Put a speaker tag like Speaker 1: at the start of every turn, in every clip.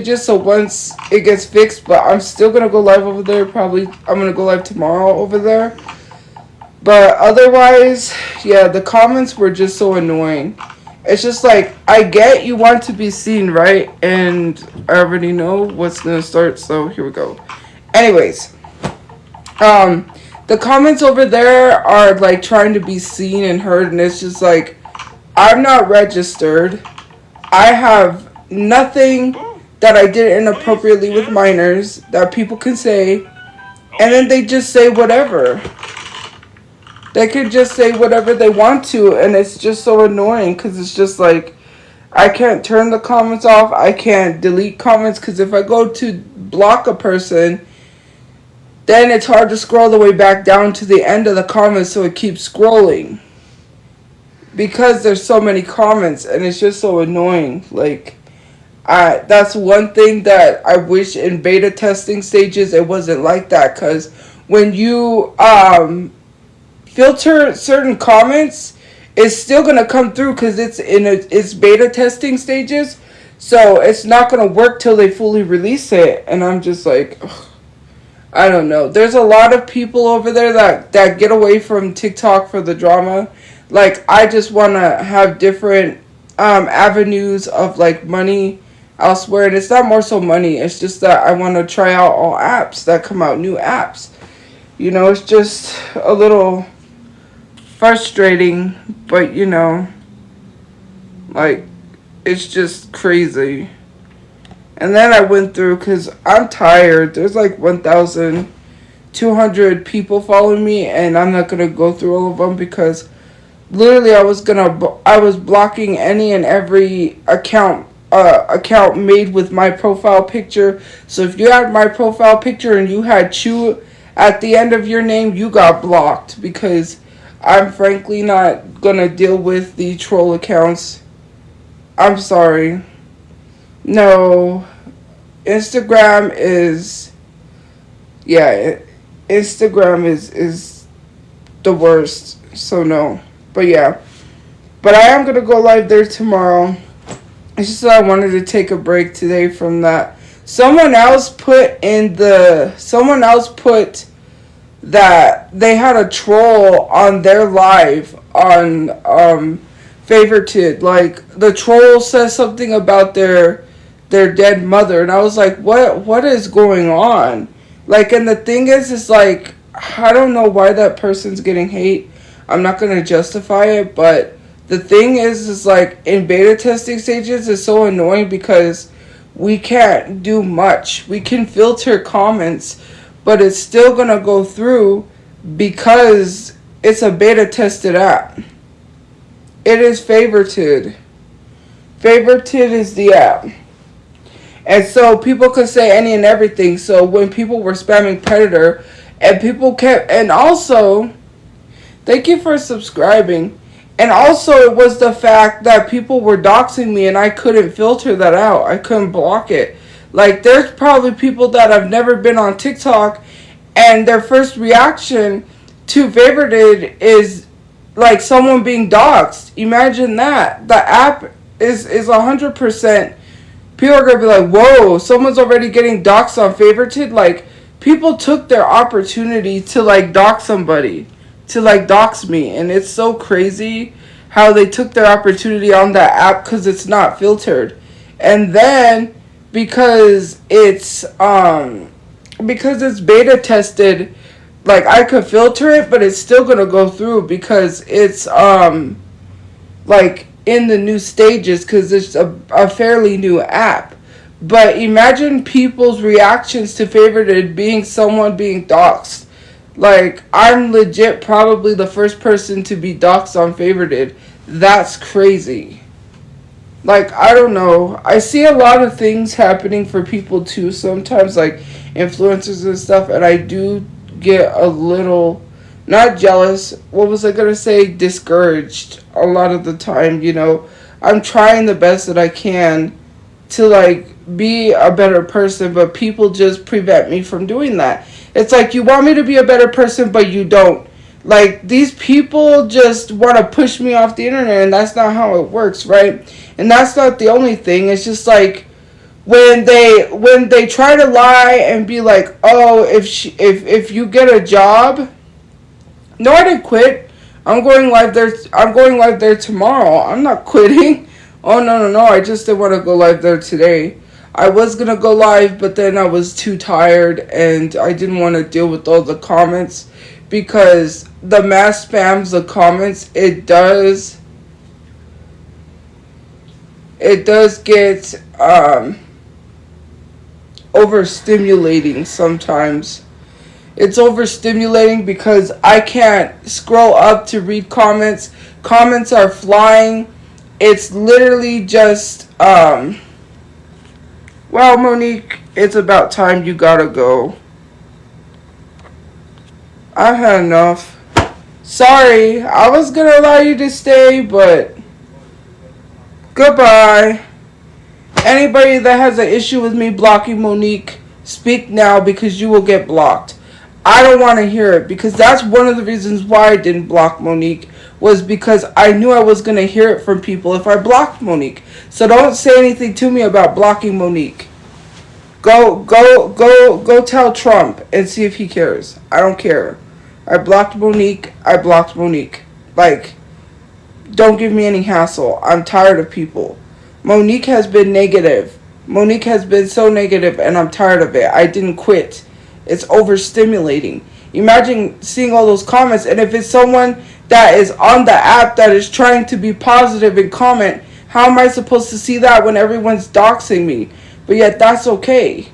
Speaker 1: just so once it gets fixed, but I'm still gonna go live over there. Probably I'm gonna go live tomorrow over there. But otherwise, yeah, the comments were just so annoying. It's just like, I get you want to be seen, right? And I already know what's gonna start, so here we go. Anyways, the comments over there are like trying to be seen and heard, and it's just like, I'm not registered. I have nothing that I did inappropriately with minors that people can say, and then they just say whatever. They could just say whatever they want to, and it's just so annoying because it's just like, I can't turn the comments off. I can't delete comments because if I go to block a person, then it's hard to scroll the way back down to the end of the comments, so it keeps scrolling. Because there's so many comments, and it's just so annoying. Like, that's one thing that I wish in beta testing stages it wasn't like that, because when you filter certain comments, it's still gonna come through because it's beta testing stages, so it's not gonna work till they fully release it. And I'm just like, ugh, I don't know. There's a lot of people over there that get away from TikTok for the drama. Like, I just want to have different avenues of like money elsewhere, and it's not more so money, it's just that I want to try out all apps that come out, new apps. You know, it's just a little frustrating, but you know, like, it's just crazy. And then I went through, because I'm tired, there's like 1,200 people following me, and I'm not going to go through all of them because literally I was blocking any and every account made with my profile picture. So if you had my profile picture and you had Chu at the end of your name, you got blocked, because I'm frankly not gonna deal with the troll accounts. I'm sorry. No. Instagram is the worst. So no. But yeah. But I am gonna go live there tomorrow. It's just that I wanted to take a break today from that. Someone else put that they had a troll on their live on Favorited. Like, the troll says something about their dead mother, and I was like, what is going on? Like, and the thing is like, I don't know why that person's getting hate. I'm not gonna justify it, but the thing is like, in beta testing stages, it's so annoying because we can't do much. We can filter comments, but it's still gonna go through because it's a beta tested app. It is Favorited. Favorited is the app. And so people could say any and everything. So when people were spamming Predator, and people kept, and also, thank you for subscribing. And also, it was the fact that people were doxing me and I couldn't filter that out. I couldn't block it. Like, there's probably people that have never been on TikTok, and their first reaction to Favorited is like someone being doxed. Imagine that. The app is 100%. People are going to be like, whoa, someone's already getting doxed on Favorited. Like, people took their opportunity to like dox somebody. To like dox me, and it's so crazy how they took their opportunity on that app because it's not filtered. And then because it's beta tested, like, I could filter it, but it's still gonna go through because it's like in the new stages, because it's a fairly new app. But imagine people's reactions to Favorited being someone being doxed. Like, I'm legit probably the first person to be doxed on Favorited. That's crazy. Like, I don't know. I see a lot of things happening for people too sometimes, like influencers and stuff, and I do get a little, not jealous, what was I gonna say, discouraged a lot of the time, you know. I'm trying the best that I can to like be a better person, but people just prevent me from doing that. It's like, you want me to be a better person, but you don't. Like, these people just want to push me off the internet, and that's not how it works, right? And that's not the only thing. It's just like, when they try to lie and be like, oh, if you get a job. No, I didn't quit. I'm going live there. I'm going live there tomorrow. I'm not quitting. Oh, no. I just didn't want to go live there today. I was going to go live, but then I was too tired and I didn't want to deal with all the comments, because the mass spams the comments. It does get overstimulating sometimes. It's overstimulating because I can't scroll up to read comments. Comments are flying. It's literally just, well, Monique, it's about time you gotta go. I've had enough. Sorry, I was gonna allow you to stay, but goodbye. Anybody that has an issue with me blocking Monique, speak now, because you will get blocked. I don't want to hear it, because that's one of the reasons why I didn't block Monique, was because I knew I was going to hear it from people if I blocked Monique. So don't say anything to me about blocking Monique. Go tell Trump and see if he cares. I don't care. I blocked Monique. Like, don't give me any hassle. I'm tired of people. Monique has been negative. Monique has been so negative, and I'm tired of it. I didn't quit. It's overstimulating. Imagine seeing all those comments, and if it's someone that is on the app that is trying to be positive and comment, how am I supposed to see that when everyone's doxing me? But yet that's okay.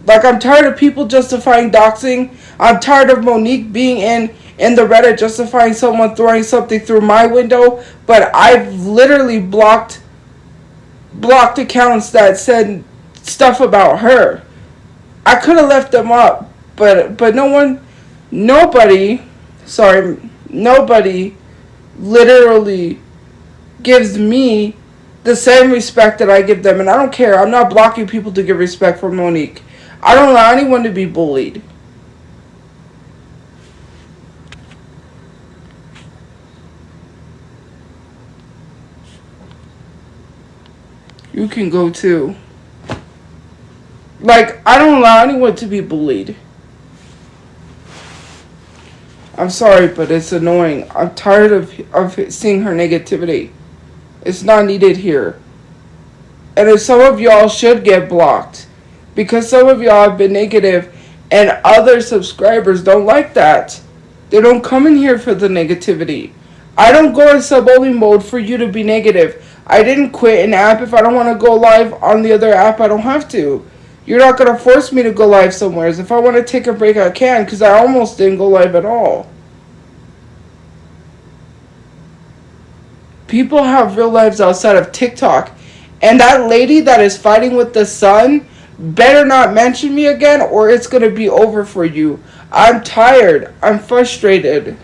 Speaker 1: Like, I'm tired of people justifying doxing. I'm tired of Monique being in the Reddit justifying someone throwing something through my window, but I've literally blocked accounts that said stuff about her. I could have left them up, but nobody literally gives me the same respect that I give them, and I don't care. I'm not blocking people to give respect for Monique. I don't allow anyone to be bullied. You can go too. Like, I don't allow anyone to be bullied. I'm sorry, but it's annoying. I'm tired of seeing her negativity. It's not needed here. And if some of y'all should get blocked, because some of y'all have been negative, and other subscribers don't like that. They don't come in here for the negativity. I don't go in sub-only mode for you to be negative. I didn't quit an app. If I don't want to go live on the other app, I don't have to. You're not going to force me to go live somewhere. If I want to take a break, I can, because I almost didn't go live at all. People have real lives outside of TikTok. And that lady that is fighting with the sun better not mention me again, or it's going to be over for you. I'm tired. I'm frustrated.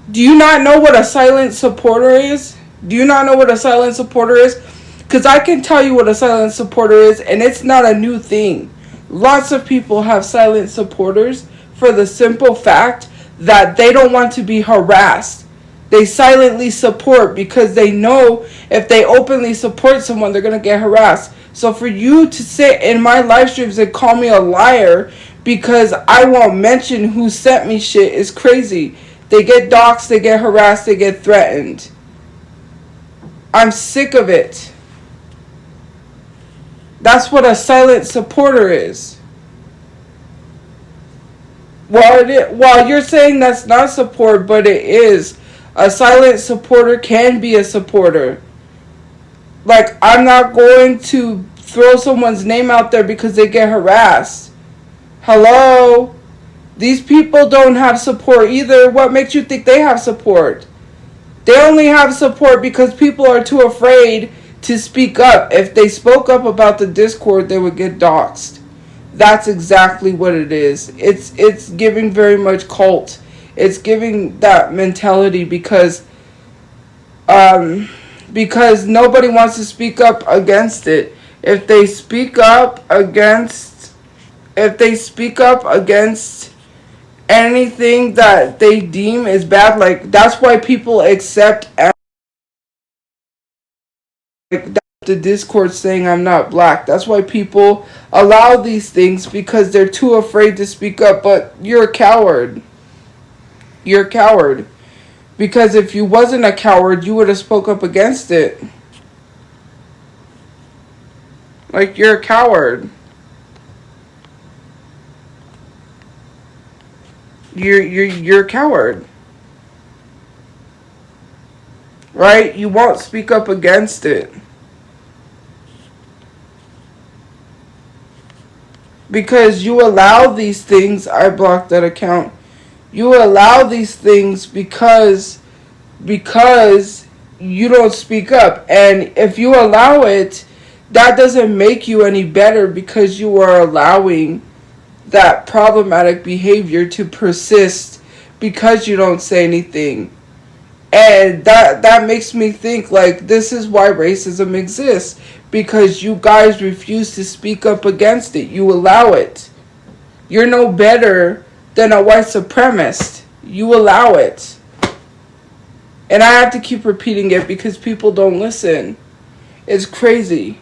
Speaker 1: Do you not know what a silent supporter is? Do you not know what a silent supporter is? Because I can tell you what a silent supporter is, and it's not a new thing. Lots of people have silent supporters for the simple fact that they don't want to be harassed. They silently support because they know if they openly support someone, they're going to get harassed. So for you to sit in my live streams and call me a liar because I won't mention who sent me shit is crazy. They get doxxed, they get harassed, they get threatened. I'm sick of it. That's what a silent supporter is. Well, you're saying that's not support, but it is. A silent supporter can be a supporter. Like, I'm not going to throw someone's name out there because they get harassed. Hello? These people don't have support either. What makes you think they have support? They only have support because people are too afraid to speak up. If they spoke up about the Discord, they would get doxxed. That's exactly what it is. It's giving very much cult. It's giving that mentality because nobody wants to speak up against it. If they speak up against anything that they deem is bad, like, that's why people accept, like, that's the Discord saying I'm not black. That's why people allow these things, because they're too afraid to speak up. But you're a coward. You're a coward. Because if you wasn't a coward, you would have spoke up against it. Like, you're a coward. You're a coward. Right? You won't speak up against it. Because you allow these things. I blocked that account. You allow these things because you don't speak up. And if you allow it, that doesn't make you any better, because you are allowing that problematic behavior to persist because you don't say anything. And that makes me think, like, this is why racism exists, because you guys refuse to speak up against it. You allow it. You're no better than a white supremacist. You allow it. And I have to keep repeating it because people don't listen. It's crazy.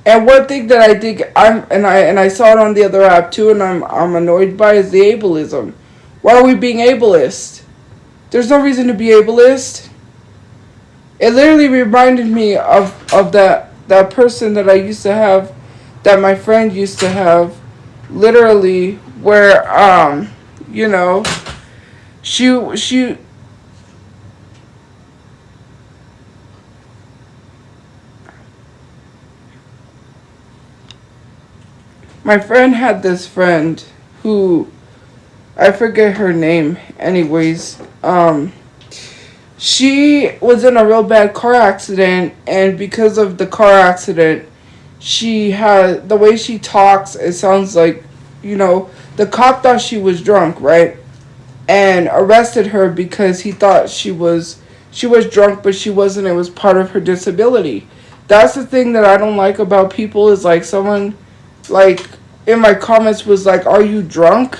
Speaker 1: And one thing that I think I saw it on the other app too, and I'm annoyed by, is the ableism. Why are we being ableist? There's no reason to be ableist. It literally reminded me of that person that I used to have, that my friend used to have, literally, where she my friend had this friend who, I forget her name, anyways. She was in a real bad car accident, and because of the car accident, she had, the way she talks, it sounds like, the cop thought she was drunk, right? And arrested her because he thought she was drunk, but she wasn't. It was part of her disability. That's the thing that I don't like about people, is like, someone, like, in my comments was like, "Are you drunk?"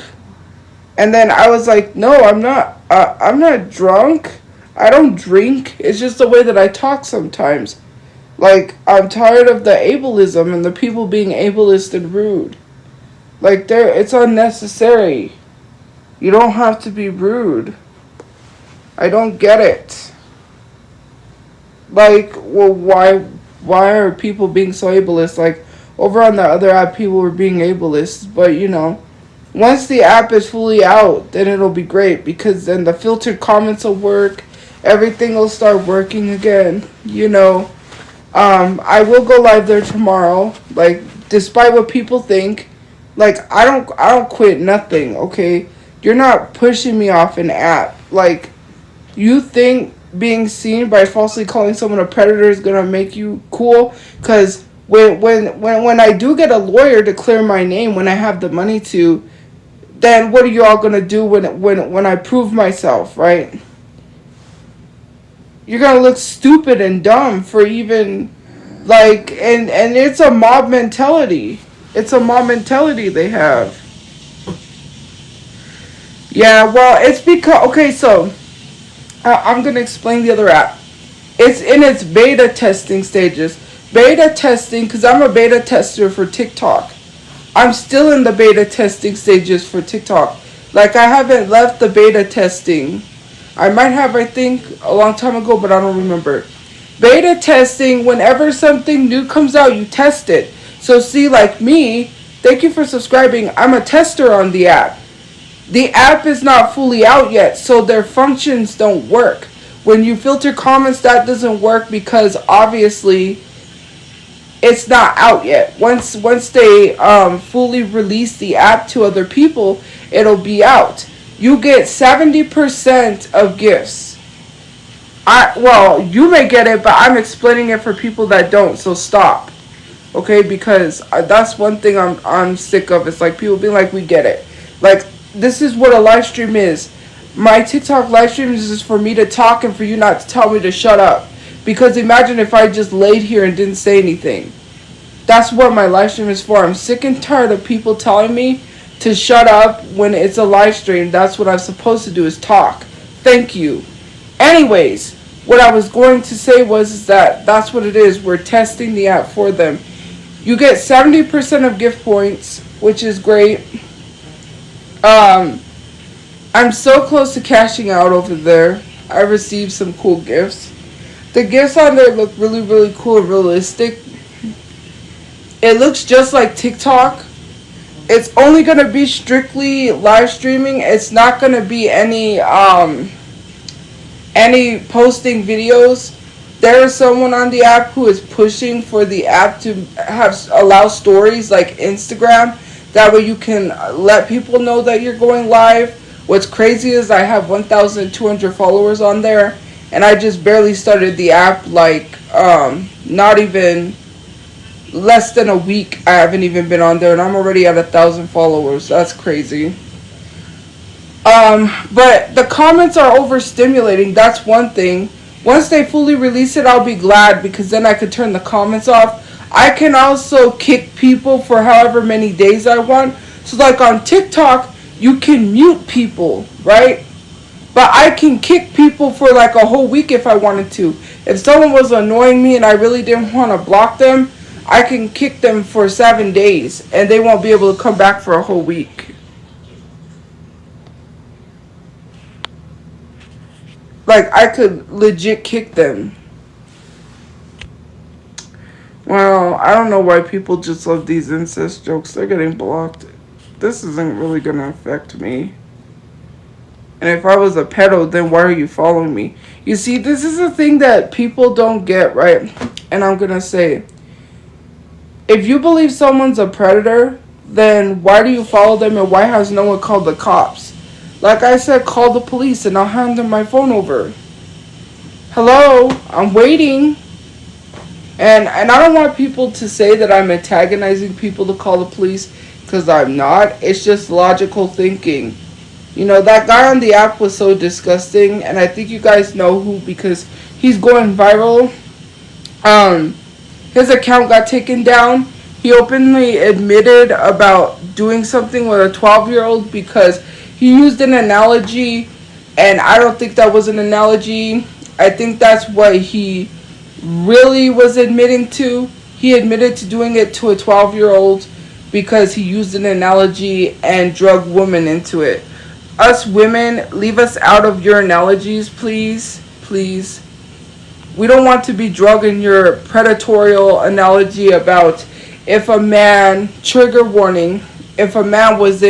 Speaker 1: And then I was like, "No, I'm not. I'm not drunk. I don't drink. It's just the way that I talk sometimes. Like, I'm tired of the ableism and the people being ableist and rude. Like, it's unnecessary. You don't have to be rude. I don't get it. Like, well, why are people being so ableist? Like, over on the other app, people were being ableist, but once the app is fully out, then it'll be great, because then the filtered comments will work. Everything will start working again. I will go live there tomorrow. Like, despite what people think, like, I don't quit nothing. Okay, you're not pushing me off an app. Like, you think being seen by falsely calling someone a predator is gonna make you cool? Because when I do get a lawyer to clear my name, when I have the money to, then what are you all gonna do when I prove myself, right? You're gonna look stupid and dumb for even, like, and it's a mob mentality. It's a mob mentality they have. Yeah, well, it's because, okay, so I'm gonna explain the other app. It's in its beta testing stages. Beta testing, because I'm a beta tester for TikTok. I'm still in the beta testing stages for TikTok. Like, I haven't left the beta testing. I might have, I think, a long time ago, but I don't remember. Beta testing, whenever something new comes out, you test it. So see, like me, thank you for subscribing. I'm a tester on the app. The app is not fully out yet, so their functions don't work. When you filter comments, that doesn't work because obviously it's not out yet. Once they fully release the app to other people, it'll be out. You get 70% of gifts. You may get it, but I'm explaining it for people that don't, so stop. Okay, because that's one thing I'm sick of. It's like people being like, we get it. Like, this is what a live stream is. My TikTok live stream is just for me to talk and for you not to tell me to shut up. Because imagine if I just laid here and didn't say anything. That's what my live stream is for. I'm sick and tired of people telling me to shut up when it's a live stream. That's what I'm supposed to do, is talk. Thank you. Anyways, what I was going to say was is that that's what it is. We're testing the app for them. You get 70% of gift points, which is great. I'm so close to cashing out over there. I received some cool gifts. The gifts on there look really, really cool and realistic. It looks just like TikTok. It's only going to be strictly live streaming. It's not going to be any posting videos. There is someone on the app who is pushing for the app to allow stories like Instagram. That way you can let people know that you're going live. What's crazy is I have 1,200 followers on there, and I just barely started the app, like not even less than a week. I haven't even been on there, and I'm already at 1,000 followers. That's crazy. But the comments are overstimulating. That's one thing. Once they fully release it, I'll be glad, because then I could turn the comments off. I can also kick people for however many days I want. So like on TikTok, you can mute people, right? But I can kick people for like a whole week if I wanted to. If someone was annoying me and I really didn't want to block them, I can kick them for 7 days and they won't be able to come back for a whole week. Like, I could legit kick them. Well, I don't know why people just love these incest jokes. They're getting blocked. This isn't really going to affect me. And if I was a pedo, then why are you following me? You see, this is a thing that people don't get, right? And I'm going to say, if you believe someone's a predator, then why do you follow them, and why has no one called the cops? Like I said, call the police and I'll hand them my phone over. Hello, I'm waiting. And I don't want people to say that I'm antagonizing people to call the police, because I'm not. It's just logical thinking. You know, that guy on the app was so disgusting, and I think you guys know who, because he's going viral. His account got taken down. He openly admitted about doing something with a 12-year-old because he used an analogy, and I don't think that was an analogy. I think that's what he really was admitting to. He admitted to doing it to a 12-year-old because he used an analogy and drug women into it. Us women, leave us out of your analogies, please. Please. We don't want to be drugged in your predatorial analogy about if a man, trigger warning, if a man was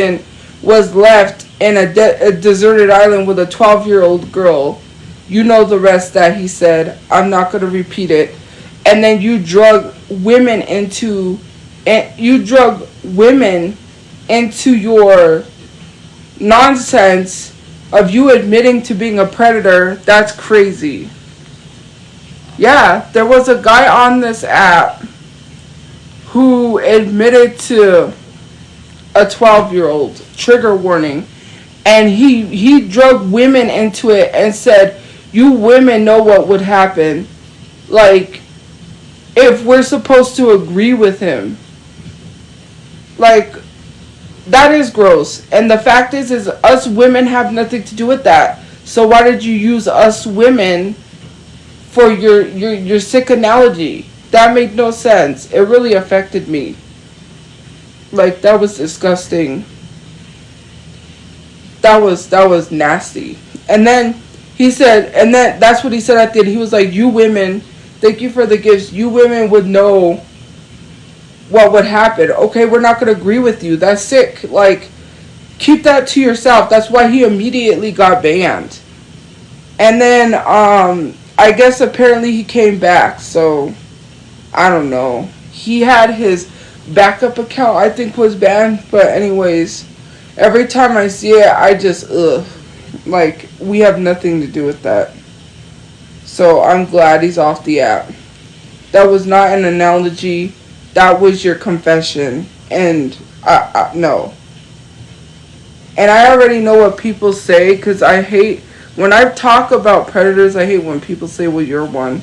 Speaker 1: left in a deserted island with a 12-year-old girl. You know the rest that he said. I'm not going to repeat it. And then you drug women into your nonsense of you admitting to being a predator. That's crazy. Yeah, there was a guy on this app who admitted to a 12-year-old, trigger warning, and he drug women into it and said, you women know what would happen, like, if we're supposed to agree with him. Like, that is gross. And the fact is us women have nothing to do with that. So why did you use us women for your sick analogy? That made no sense. It really affected me. Like, that was disgusting. That was nasty. And then he said, and then that's what he said at the end. He was like, you women, thank you for the gifts. You women would know what would happen. Okay, we're not going to agree with you. That's sick. Like, keep that to yourself. That's why he immediately got banned. And then, I guess apparently he came back. So, I don't know. He had his backup account, I think, was banned. But anyways, every time I see it, I just, ugh. Like, we have nothing to do with that. So, I'm glad he's off the app. That was not an analogy. That was your confession. And, no. And I already know what people say, because I hate, when I talk about predators, I hate when people say, well, you're one.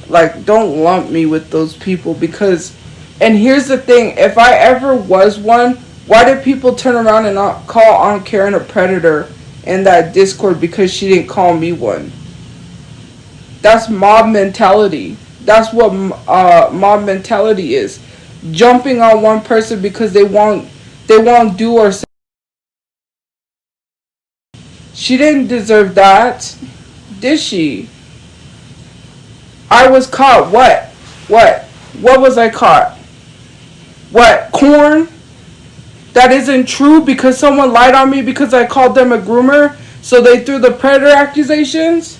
Speaker 1: Like, don't lump me with those people, because, and here's the thing, if I ever was one, why did people turn around and not call Aunt Karen a predator in that Discord because she didn't call me one? That's mob mentality. That's what mob mentality is. Jumping on one person because they won't do or say. She didn't deserve that, did she? I was caught. What? What was I caught? What? Corn? That isn't true because someone lied on me because I called them a groomer, so they threw the predator accusations?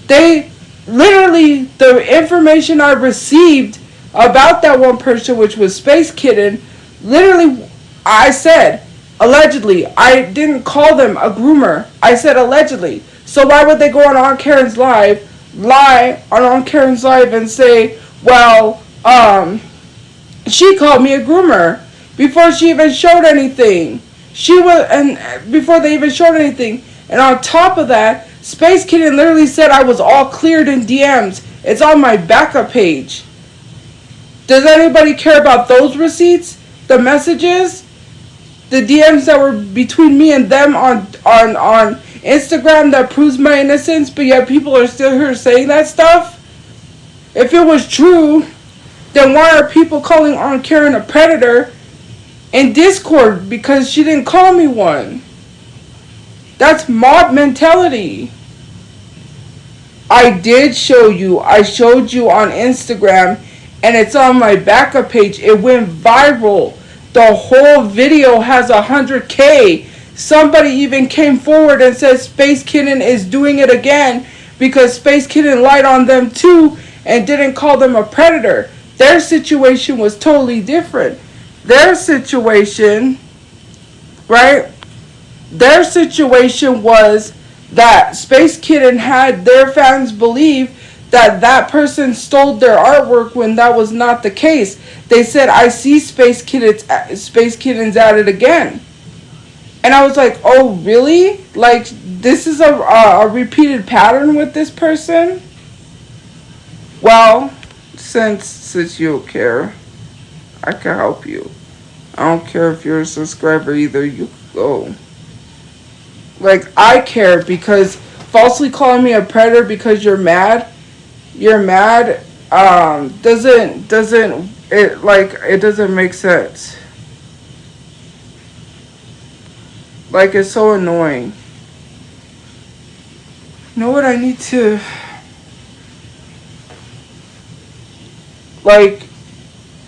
Speaker 1: They literally, the information I received about that one person, which was Space Kitten, literally, I said, allegedly. I didn't call them a groomer. I said allegedly. So why would they go on Karen's live, lie on Karen's live and say, well, she called me a groomer before she even showed anything. Before they even showed anything. And on top of that, Space Kitten literally said I was all cleared in DMs. It's on my backup page. Does anybody care about those receipts? The messages? The DMs that were between me and them on Instagram that proves my innocence, but yet people are still here saying that stuff? If it was true, then why are people calling Aunt Karen a predator in Discord because she didn't call me one? That's mob mentality. I did show you. I showed you on Instagram, and it's on my backup page. It went viral. The whole video has 100K. Somebody even came forward and said Space Kitten is doing it again because Space Kitten lied on them too and didn't call them a predator. Their situation was totally different. Their situation, right? Their situation was that Space Kitten had their fans believe that person stole their artwork when that was not the case. They said, I see Space Kitten's at it again. And I was like, oh, really? Like, this is a repeated pattern with this person? Well, since you don't care, I can help you. I don't care if you're a subscriber either. You go. Like, I care because falsely calling me a predator because you're mad. Doesn't it doesn't make sense. Like, it's so annoying. You know what I need to, like,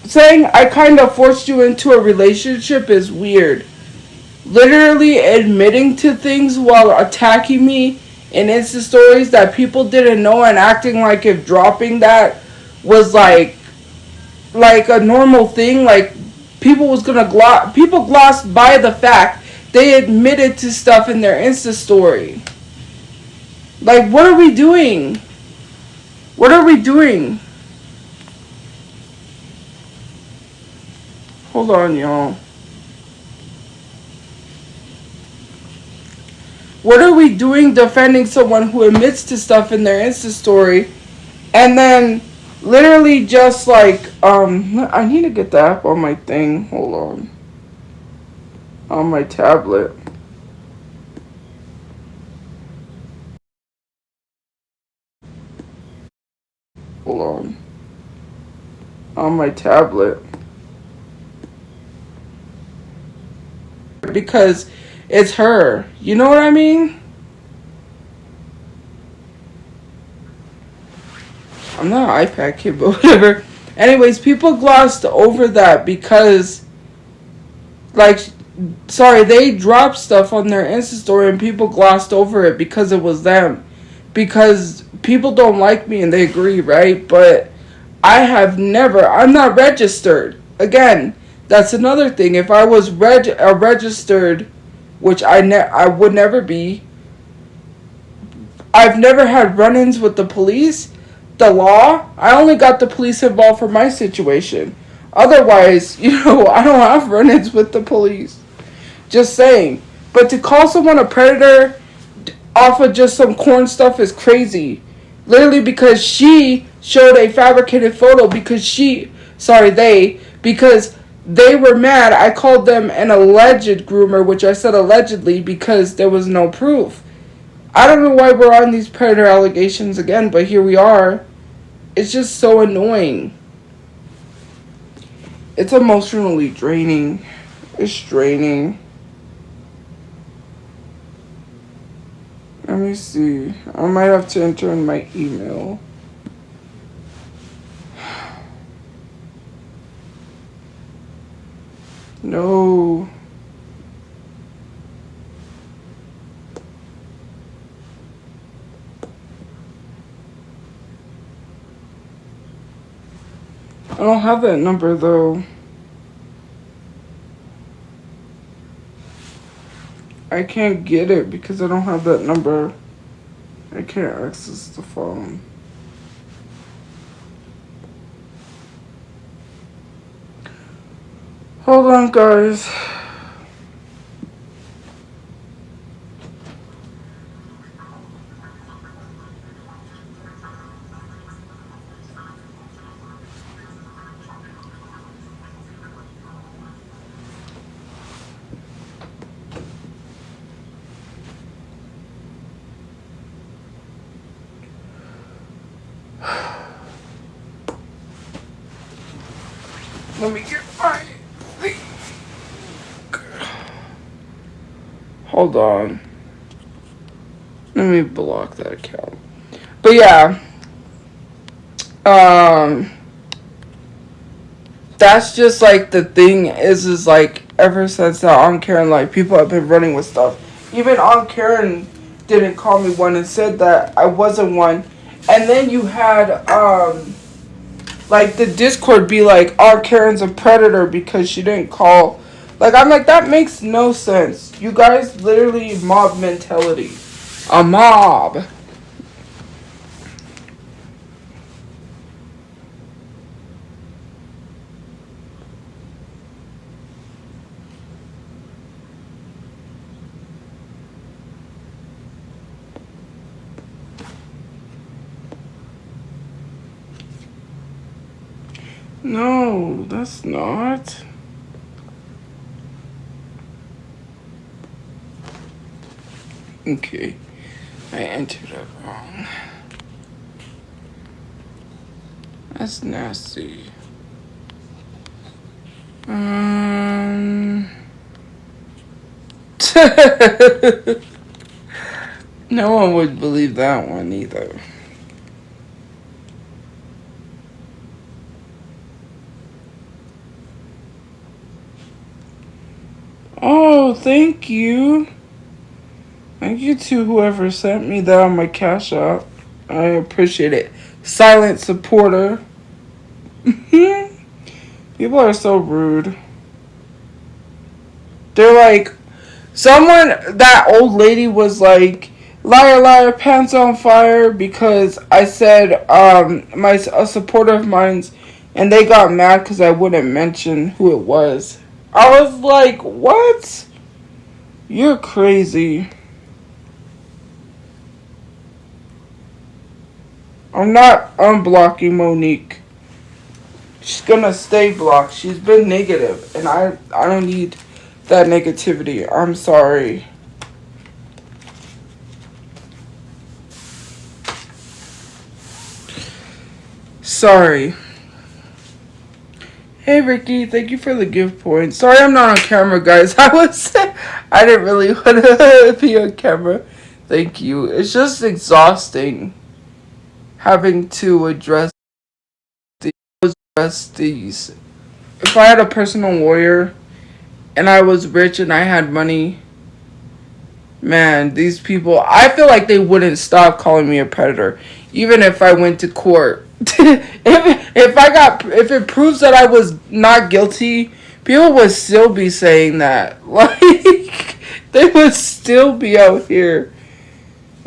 Speaker 1: saying I kind of forced you into a relationship is weird. Literally admitting to things while attacking me in Insta stories that people didn't know and acting like if dropping that was like a normal thing, like people glossed by the fact they admitted to stuff in their Insta story. Like, what are we doing? What are we doing? Hold on, y'all. What are we doing defending someone who admits to stuff in their Insta story and then literally just like, I need to get the app on my thing. Hold on. On my tablet. Hold on. On my tablet. Because it's her. You know what I mean? I'm not an iPad kid, but whatever. Anyways, people glossed over that because, like, sorry, they dropped stuff on their Insta story and people glossed over it because it was them. Because people don't like me and they agree, right? But I'm not registered. Again, that's another thing. If I was registered, which I would never be, I've never had run-ins with the police, the law. I only got the police involved for my situation. Otherwise, I don't have run-ins with the police. Just saying. But to call someone a predator off of just some corn stuff is crazy. Literally because she showed a fabricated photo because they were mad. I called them an alleged groomer, which I said allegedly because there was no proof. I don't know why we're on these predator allegations again, but here we are. It's just so annoying. It's emotionally draining. It's draining. Let me see. I might have to enter in my email. No. I don't have that number though. I can't get it because I don't have that number. I can't access the phone. Hold on, guys. Let me get my thing. Hold on. Let me block that account. But yeah. That's just like the thing is like ever since that On Karen, like people have been running with stuff. Even On Karen didn't call me one and said that I wasn't one. And then you had like the Discord be like, "Oh, Karen's a predator because she didn't call." Like I'm like, that makes no sense. You guys literally mob mentality, a mob. No, that's not. Okay, I entered it wrong. That's nasty. No one would believe that one either. Oh, thank you. Thank you to whoever sent me that on my Cash App. I appreciate it. Silent supporter. People are so rude. They're like, that old lady was like, "Liar, liar, pants on fire," because I said, a supporter of mine's, and they got mad because I wouldn't mention who it was. I was like, what? You're crazy. I'm not unblocking Monique. She's gonna stay blocked. She's been negative, and I don't need that negativity. I'm sorry. Sorry. Hey Ricky, thank you for the gift point. Sorry I'm not on camera, guys. I didn't really want to be on camera. Thank you. It's just exhausting having to address these. If I had a personal lawyer and I was rich and I had money, man, these people, I feel like they wouldn't stop calling me a predator, even if I went to court. if it proves that I was not guilty, people would still be saying that. Like, they would still be out here.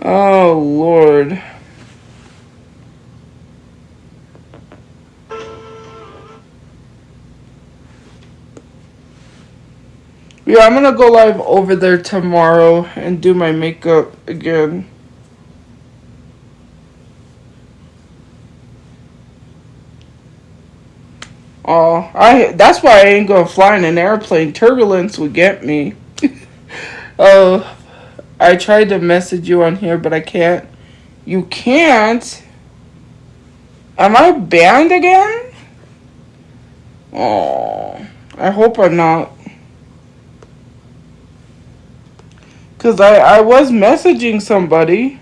Speaker 1: Oh, Lord. Yeah, I'm gonna go live over there tomorrow and do my makeup again. Oh, that's why I ain't gonna fly in an airplane. Turbulence would get me. Oh, I tried to message you on here, but I can't. You can't? Am I banned again? Oh, I hope I'm not. Because I was messaging somebody.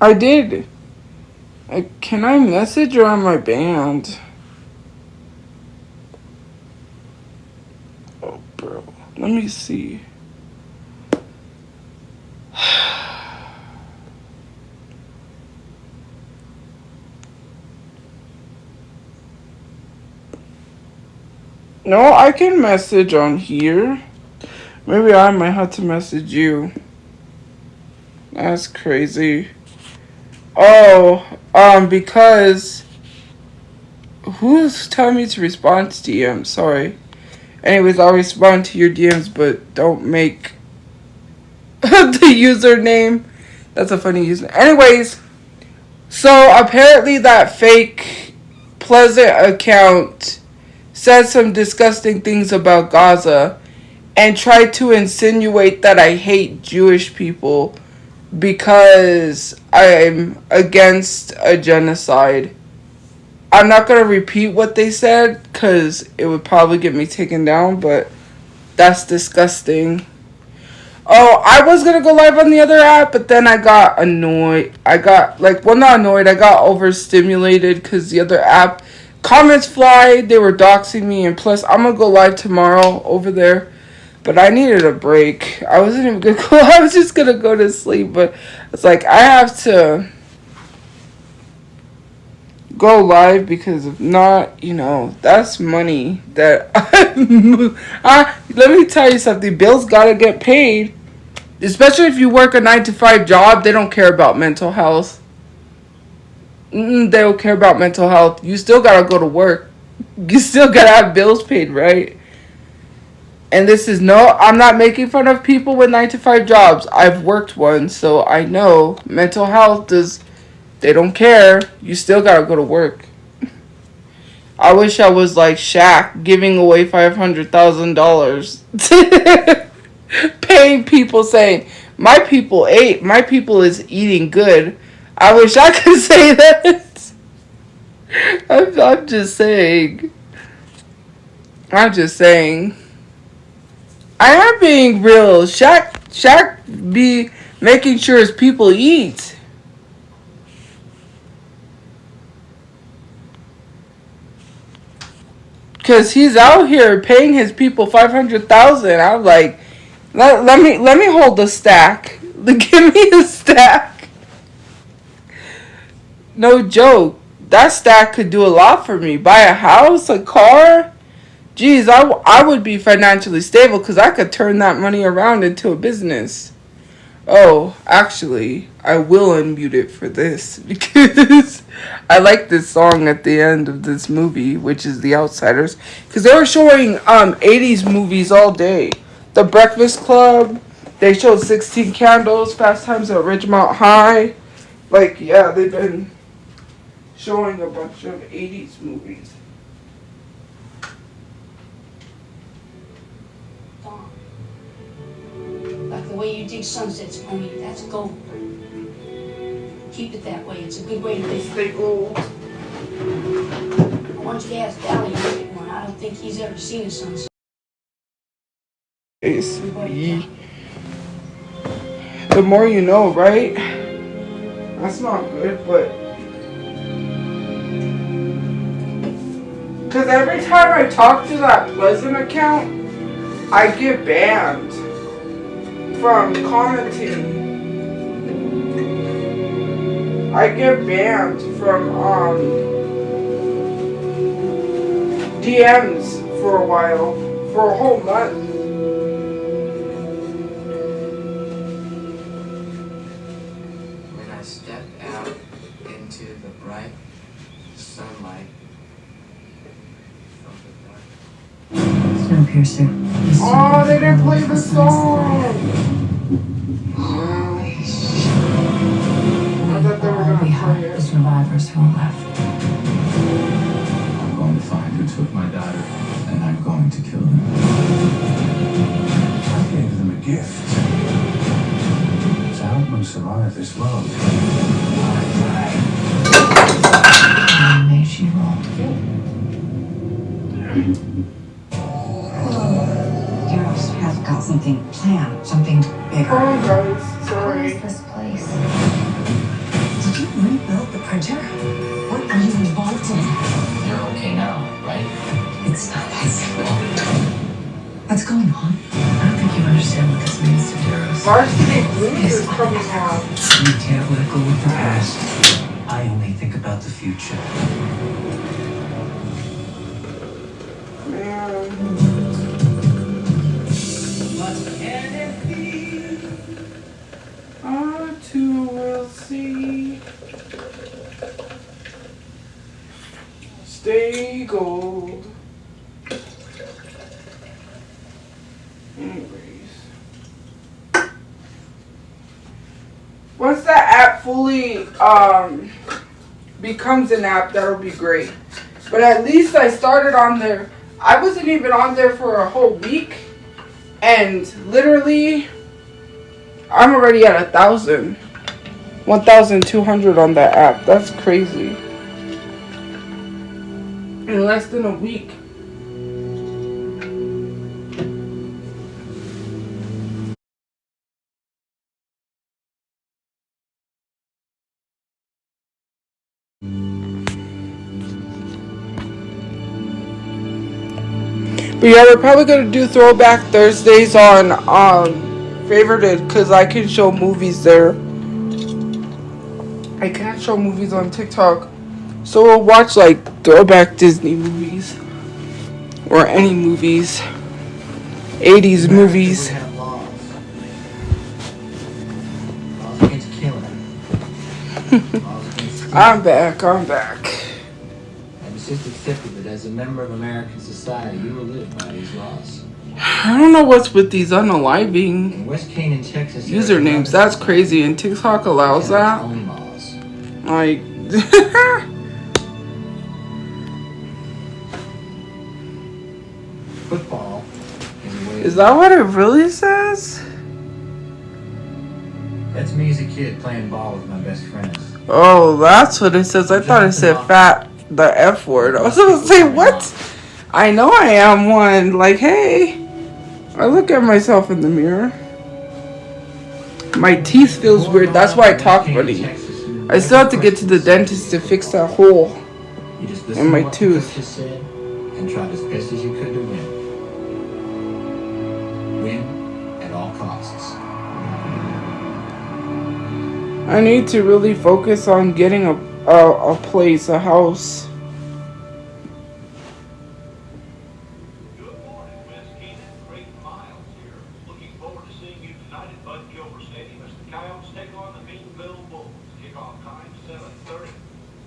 Speaker 1: I did. Can I message or am I banned? Oh, bro. Let me see. No, I can message on here. Maybe I might have to message you. That's crazy. Oh, because who's telling me to respond to DMs? Sorry. Anyways, I'll respond to your DMs, but don't make the username. That's a funny username. Anyways, so apparently that fake Pleasant account said some disgusting things about Gaza and tried to insinuate that I hate Jewish people because I'm against a genocide. I'm not going to repeat what they said because it would probably get me taken down, but that's disgusting. Oh, I was going to go live on the other app, but then I got annoyed. I got, not annoyed. I got overstimulated because the other app, comments fly, they were doxing me, and plus, I'm going to go live tomorrow over there. But I needed a break. I wasn't even going to go. I was just going to go to sleep, but it's like, I have to go live because if not, that's money that let me tell you something. Bills gotta get paid, especially if you work a 9-to-5 job. They don't care about mental health. They don't care about mental health. You still gotta go to work. You still gotta have bills paid, right? And I'm not making fun of people with 9-to-5 jobs. I've worked one, so I know mental health they don't care. You still gotta go to work. I wish I was like Shaq, giving away $500,000. Paying people, saying, my people ate. My people is eating good. I wish I could say that. I'm just saying. I'm just saying. I am being real. Shaq be making sure his people eat. Cause he's out here paying his people $500,000. I'm like, let me hold the stack. Give me a stack. No joke. That stack could do a lot for me. Buy a house, a car. Geez, I would be financially stable because I could turn that money around into a business. Oh, actually, I will unmute it for this because I like this song at the end of this movie, which is The Outsiders, because they were showing 80s movies all day. The Breakfast Club, they showed 16 Candles, Fast Times at Ridgemont High. They've been showing a bunch of 80s movies.
Speaker 2: Like the way you dig sunsets, Pony. That's gold. Keep it that way. It's a good way to live.
Speaker 1: Stay gold.
Speaker 2: I want you to ask Dally to look at one. I don't think he's ever seen a sunset.
Speaker 1: The more you know, right? That's not good, but because every time I talk to that Pleasant account, I get banned from commenting. I get banned from DMs for a while, for a whole month.
Speaker 3: When I step out into the bright sunlight from the dark.
Speaker 4: Snowpiercer.
Speaker 1: Oh, they didn't play the song. I thought they were gonna play it.
Speaker 4: The survivors who are left.
Speaker 5: I'm going to find who took my daughter, and I'm going
Speaker 4: to kill them. I gave them a gift. To help them survive this world.
Speaker 5: And may she roll. Eros has got something planned, something bigger.
Speaker 1: Oh, guys,
Speaker 6: What
Speaker 1: sorry.
Speaker 6: is this place?
Speaker 5: Did you rebuild the printer? What are you involved in?
Speaker 3: You're okay now, right?
Speaker 5: It's not that simple. What's going on?
Speaker 7: I don't think you understand what this means to Eros.
Speaker 1: Varsity Blues is coming out.
Speaker 7: You can't let go of the past. I only think about the future.
Speaker 1: Man.
Speaker 7: What can it be?
Speaker 1: Our two will see. Stay gold. Anyways. Once that app fully becomes an app, that'll be great. But at least I started on there. I wasn't even on there for a whole week. And literally, I'm already at 1,000. 1,200 on that app. That's crazy. In less than a week. But yeah, we're probably gonna do Throwback Thursdays on Favorited, because I can show movies there. I can't show movies on TikTok. So we'll watch like throwback Disney movies. Or any movies. 80s movies.
Speaker 3: We have laws. Laws against killing. Laws against
Speaker 1: I'm back.
Speaker 3: And it's just accepted that as a member of American society, you will live by these laws.
Speaker 1: I don't know what's with these unaliving
Speaker 3: In West Canaan, Texas,
Speaker 1: usernames. That's crazy. And TikTok allows that.
Speaker 3: Own laws.
Speaker 1: Like...
Speaker 3: Football is a way.
Speaker 1: Is that what it really says?
Speaker 3: That's me as a kid playing ball with my best friends.
Speaker 1: Oh, that's what it says. I thought it said fat, the F word. I was going to say, what? I know I am one. Like, hey, I look at myself in the mirror. My teeth feels weird. That's why I talk funny. I still have to get to the dentist to fix that hole
Speaker 3: You just
Speaker 1: in
Speaker 3: listen
Speaker 1: my
Speaker 3: to what the
Speaker 1: tooth.
Speaker 3: coach just said and tried as best as you could to win. Win at all costs.
Speaker 1: I need to really focus on getting a place, a house.
Speaker 8: Good morning, West Canaan. Great Miles here. Looking forward to seeing you tonight at Bud Gilbert Stadium as the Coyotes take on the Meanville Bulls. Kickoff time 7:30.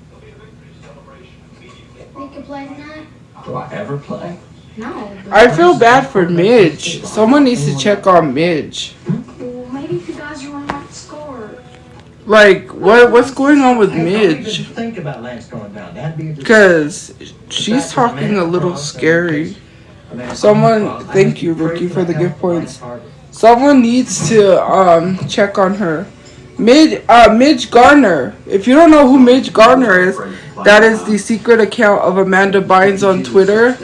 Speaker 8: There'll be a victory celebration immediately.
Speaker 6: We could play tonight?
Speaker 3: Do I ever play?
Speaker 6: No.
Speaker 1: I feel bad for Midge. Someone needs to check on Midge.
Speaker 6: Well, maybe if you guys are on the score.
Speaker 1: Like, what's going on with
Speaker 3: Hey, don't even
Speaker 1: Midge?
Speaker 3: think about Lance going down. That'd be a
Speaker 1: Because she's talking a little scary. Someone, thank you, Ricky, for the gift points. Someone needs to check on her. Midge Garner. If you don't know who Midge Garner is, that is the secret account of Amanda Bynes on Twitter.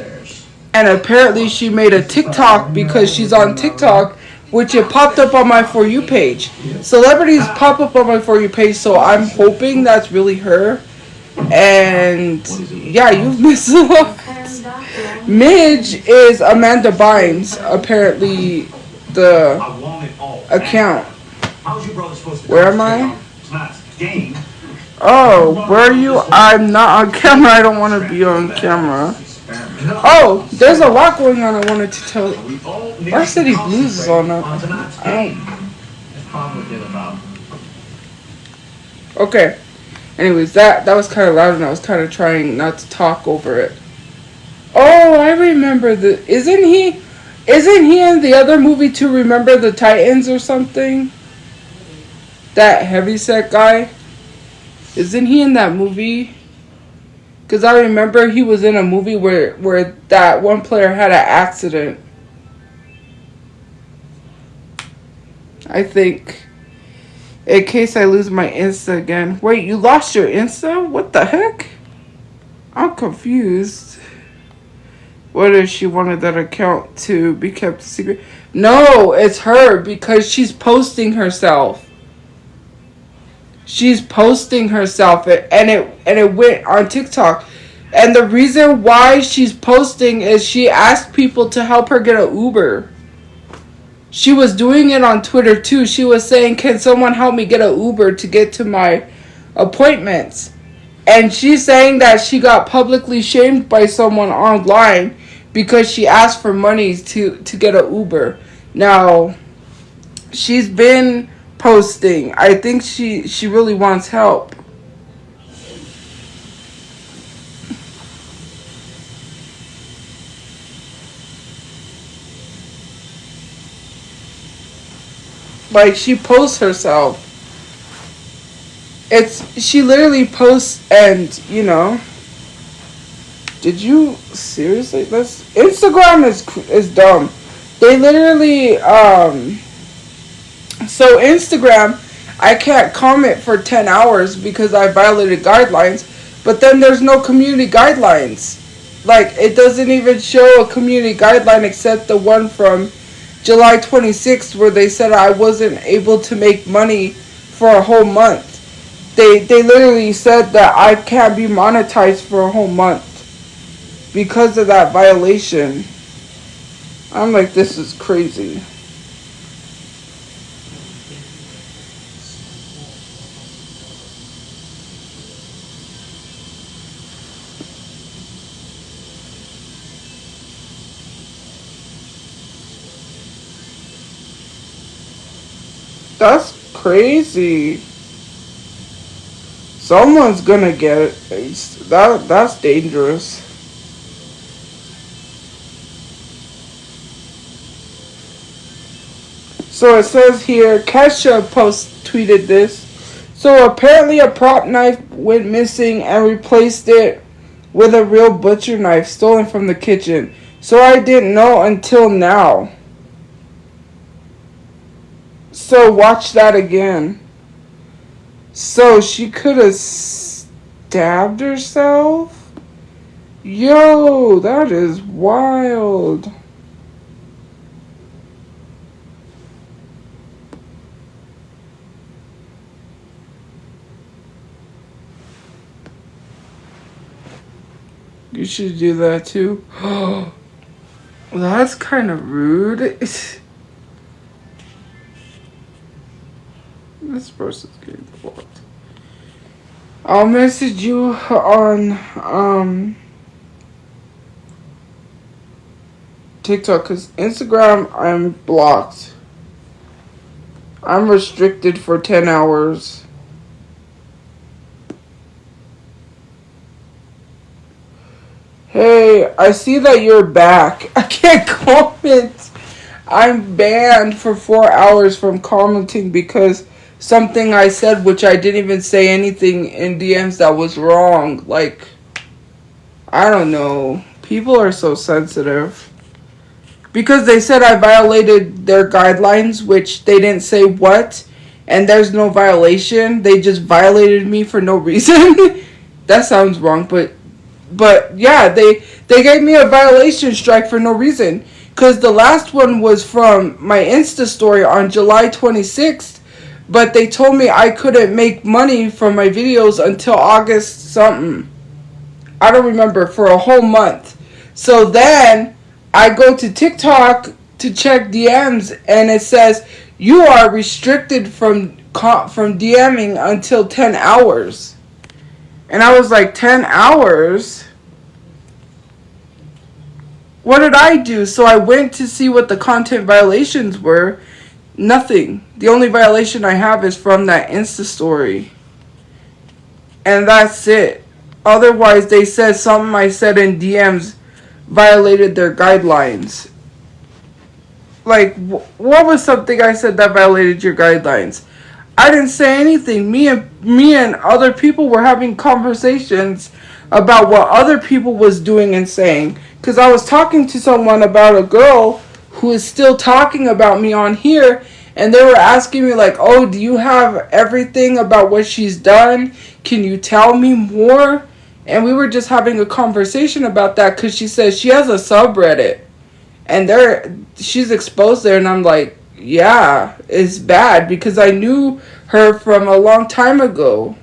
Speaker 1: And apparently she made a TikTok because she's on TikTok, which it popped up on my For You page. Celebrities pop up on my For You page, so I'm hoping that's really her. And yeah, you've missed a lot. Midge is Amanda Bynes, apparently the
Speaker 8: I want it all.
Speaker 1: account.
Speaker 8: How's your brother supposed to
Speaker 1: Where am I?
Speaker 8: tonight's game?
Speaker 1: Oh, where are you? I'm not on camera. I don't want to be on camera. Oh, there's a lot going on I wanted to tell.
Speaker 8: We all need
Speaker 1: Varsity
Speaker 8: to
Speaker 1: Blues is on
Speaker 8: concentrate
Speaker 1: up.
Speaker 8: tonight's
Speaker 1: I don't.
Speaker 8: game. That's probably good about.
Speaker 1: Okay. Anyways, that was kind of loud, and I was kind of trying not to talk over it. Oh, I remember Isn't he in the other movie To Remember the Titans or something? That heavyset guy. Isn't he in that movie? Because I remember he was in a movie where that one player had an accident. I think. In case I lose my Insta again. Wait, you lost your Insta? What the heck? I'm confused. What if she wanted that account to be kept a secret? No, it's her because she's posting herself. She's posting herself and it went on TikTok. And the reason why she's posting is she asked people to help her get an Uber. She was doing it on Twitter too. She was saying, "Can someone help me get an Uber to get to my appointments?" And she's saying that she got publicly shamed by someone online because she asked for money to get an Uber. Now, she's been posting. I think she really wants help. Like, she posts herself. She literally posts and, you know. Did you seriously? Instagram is dumb. They literally so Instagram, I can't comment for 10 hours because I violated guidelines, but then there's no community guidelines. Like, it doesn't even show a community guideline except the one from July 26th where they said I wasn't able to make money for a whole month. They literally said that I can't be monetized for a whole month because of that violation. I'm like, this is crazy. That's crazy. Someone's gonna get it. That's dangerous. So it says here, Kesha tweeted this. So apparently a prop knife went missing and replaced it with a real butcher knife stolen from the kitchen. So I didn't know until now. So watch that again. So she could have stabbed herself? Yo, that is wild. You should do that too. That's kind of rude. This person's getting blocked. I'll message you on TikTok because Instagram I'm blocked. I'm restricted for 10 hours. Hey, I see that you're back. I can't comment. I'm banned for 4 hours from commenting because something I said, which I didn't even say anything in DMs that was wrong. Like, I don't know. People are so sensitive. Because they said I violated their guidelines, which they didn't say what. And there's no violation. They just violated me for no reason. That sounds wrong, but yeah, they gave me a violation strike for no reason. Because the last one was from my Insta story on July 26th. But they told me I couldn't make money from my videos until August something. I don't remember, for a whole month. So then I go to TikTok to check DMs and it says you are restricted from DMing until 10 hours. And I was like, 10 hours? What did I do? So I went to see what the content violations were. Nothing. The only violation I have is from that Insta story. And that's it. Otherwise, they said something I said in DMs violated their guidelines. Like, what was something I said that violated your guidelines? I didn't say anything. Me and other people were having conversations about what other people was doing and saying. Because I was talking to someone about a girl who is still talking about me on here, and they were asking me like, "Oh, do you have everything about what she's done? Can you tell me more?" And we were just having a conversation about that because she says she has a subreddit, and she's exposed there, and I'm like, yeah, it's bad because I knew her from a long time ago.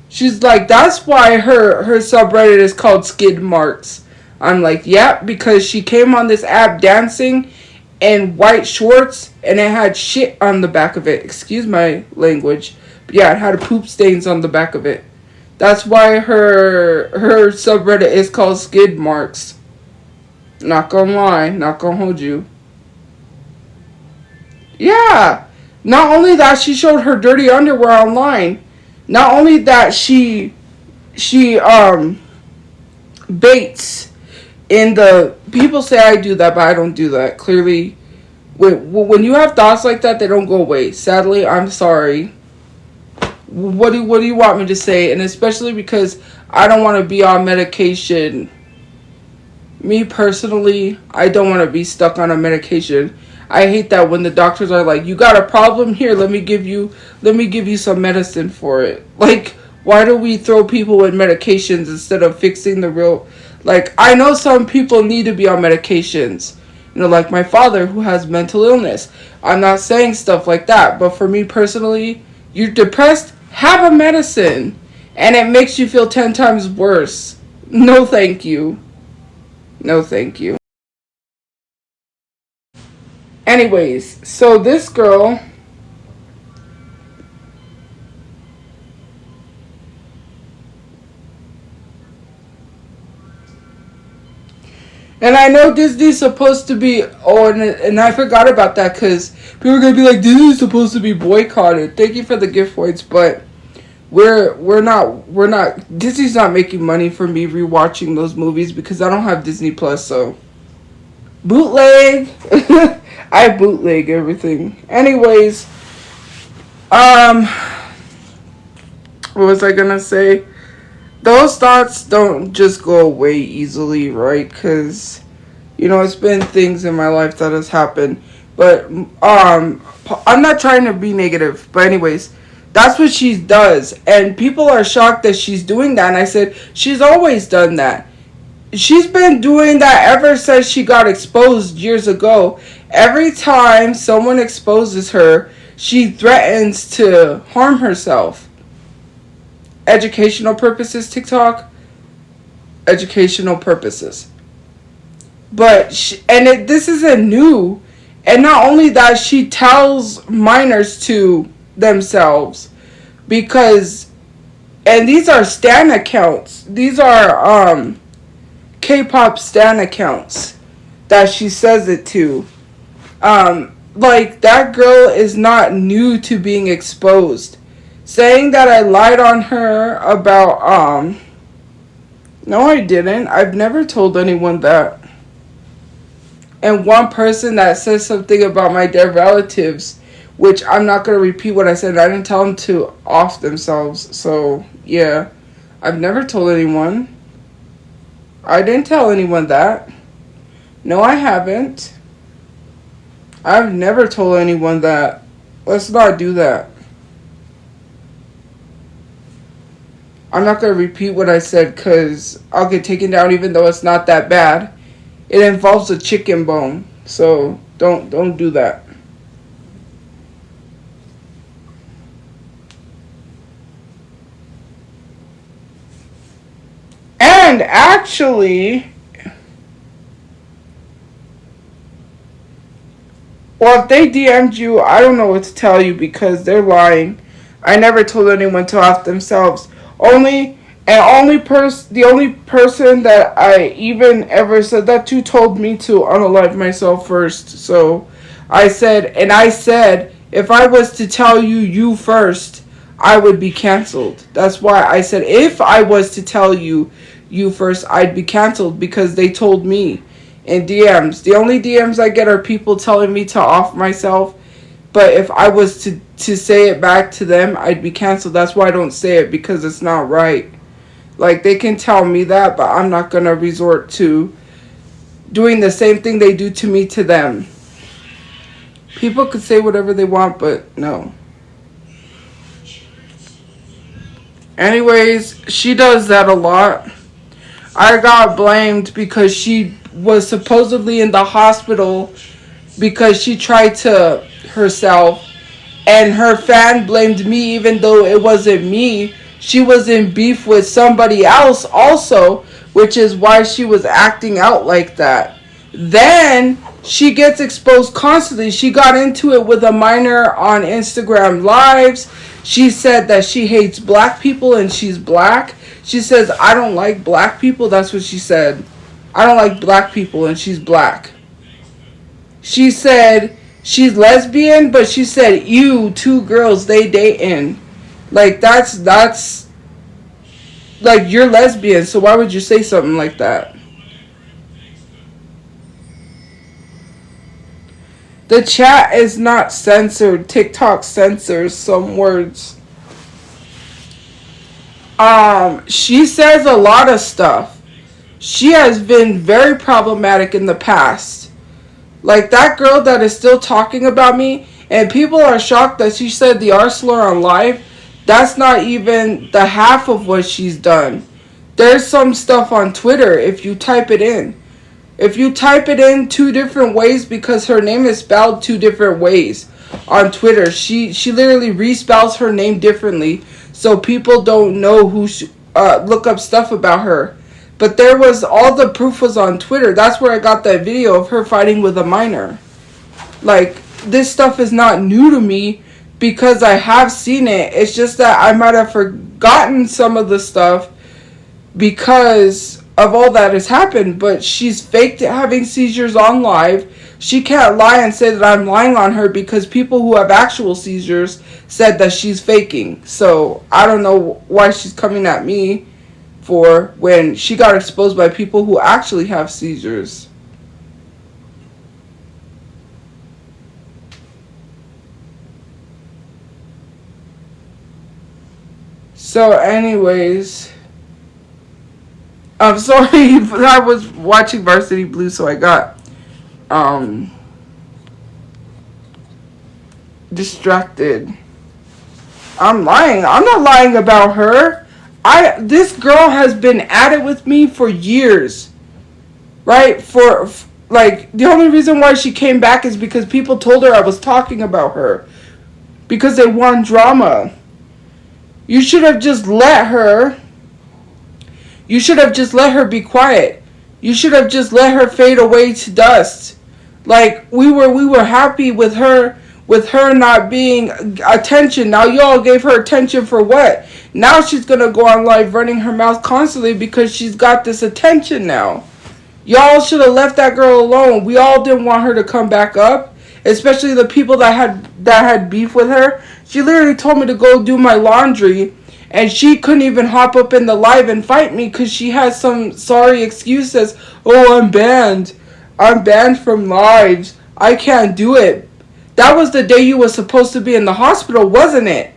Speaker 1: She's like, that's why her subreddit is called Skid Marks. I'm like, yeah, because she came on this app dancing in white shorts and it had shit on the back of it. Excuse my language. But yeah, it had poop stains on the back of it. That's why her subreddit is called Skid Marks. Not gonna lie, not gonna hold you. Yeah. Not only that, she showed her dirty underwear online. Not only that, she baits in the... People say I do that, but I don't do that. Clearly, when you have thoughts like that, they don't go away. Sadly, I'm sorry. What do you want me to say? And especially because I don't want to be on medication. Me personally, I don't want to be stuck on a medication. I hate that when the doctors are like, "You got a problem here, let me give you some medicine for it." Like, why do we throw people with medications instead of fixing the real... Like, I know some people need to be on medications. You know, like my father who has mental illness. I'm not saying stuff like that, but for me personally, you're depressed, have a medicine. And it makes you feel 10 times worse. No, thank you. No, thank you. Anyways, so this girl... And I know Disney's supposed to be... Oh, and I forgot about that because people are going to be like, Disney's supposed to be boycotted. Thank you for the gift points, but we're not... Disney's not making money for me rewatching those movies because I don't have Disney Plus, so... Bootleg! I bootleg everything. Anyways, what was I gonna say? Those thoughts don't just go away easily, right? Because, you know, it's been things in my life that has happened. But, I'm not trying to be negative. But anyways, that's what she does. And people are shocked that she's doing that. And I said, she's always done that. She's been doing that ever since she got exposed years ago. Every time someone exposes her, she threatens to harm herself. Educational purposes, TikTok. Educational purposes. But, this isn't new. And not only that, she tells minors to themselves. Because, and these are stan accounts. These are, K-pop stan accounts that she says it to. Like, that girl is not new to being exposed. Saying that I lied on her about, no, I didn't. I've never told anyone that. And one person that says something about my dead relatives, which I'm not going to repeat what I said. I didn't tell them to off themselves. So, yeah. I've never told anyone. I didn't tell anyone that. No, I haven't. I've never told anyone that. Let's not do that. I'm not going to repeat what I said because I'll get taken down even though it's not that bad. It involves a chicken bone. So don't do that. And actually, well, if they DM'd you, I don't know what to tell you because they're lying. I never told anyone to off themselves. The only person that I even ever said that to told me to unalive myself first. So I said, if I was to tell you first, I would be canceled. That's why I said, if I was to tell you first, I'd be canceled because they told me in DMs. The only DMs I get are people telling me to off myself But if I was to say it back to them, I'd be canceled. That's why I don't say it, because it's not right. Like, they can tell me that, but I'm not going to resort to doing the same thing they do to me to them. People could say whatever they want, but no. Anyways, she does that a lot. I got blamed because she was supposedly in the hospital because she tried to herself, and her fan blamed me even though it wasn't me. She was in beef with somebody else also, which is why she was acting out like that. Then she gets exposed constantly. She got into it with a minor on Instagram lives. She said that she hates black people and she's black. She says, I don't like black people. That's what she said. I don't like black people and she's black. She said she's lesbian, but she said, ew, 2 girls, they dating. Like, that's, like, you're lesbian, so why would you say something like that? The chat is not censored. TikTok censors some words. She says a lot of stuff. She has been very problematic in the past. Like, that girl that is still talking about me, and people are shocked that she said the R slur on live. That's not even the half of what she's done. There's some stuff on Twitter if you type it in. If you type it in 2 different ways, because her name is spelled 2 different ways on Twitter. She literally respells her name differently so people don't know who look up stuff about her. But there was, all the proof was on Twitter. That's where I got that video of her fighting with a minor. Like, this stuff is not new to me because I have seen it. It's just that I might have forgotten some of the stuff because of all that has happened. But she's faked having seizures on live. She can't lie and say that I'm lying on her because people who have actual seizures said that she's faking. So I don't know why she's coming at me for when she got exposed by people who actually have seizures. So anyways, I'm sorry, but I was watching Varsity Blues, so I got distracted. I'm lying. I'm not lying about her. This girl has been at it with me for years. Right? Like, the only reason why she came back is because people told her I was talking about her. Because they want drama. You should have just let her. You should have just let her be quiet. You should have just let her fade away to dust. Like, we were happy with her not being attention. Now y'all gave her attention for what? Now she's gonna go on live running her mouth constantly because she's got this attention now. Y'all should have left that girl alone. We all didn't want her to come back up, especially the people that had beef with her. She literally told me to go do my laundry, and she couldn't even hop up in the live and fight me because she has some sorry excuses. Oh, I'm banned. I'm banned from lives. I can't do it. That was the day you were supposed to be in the hospital, wasn't it?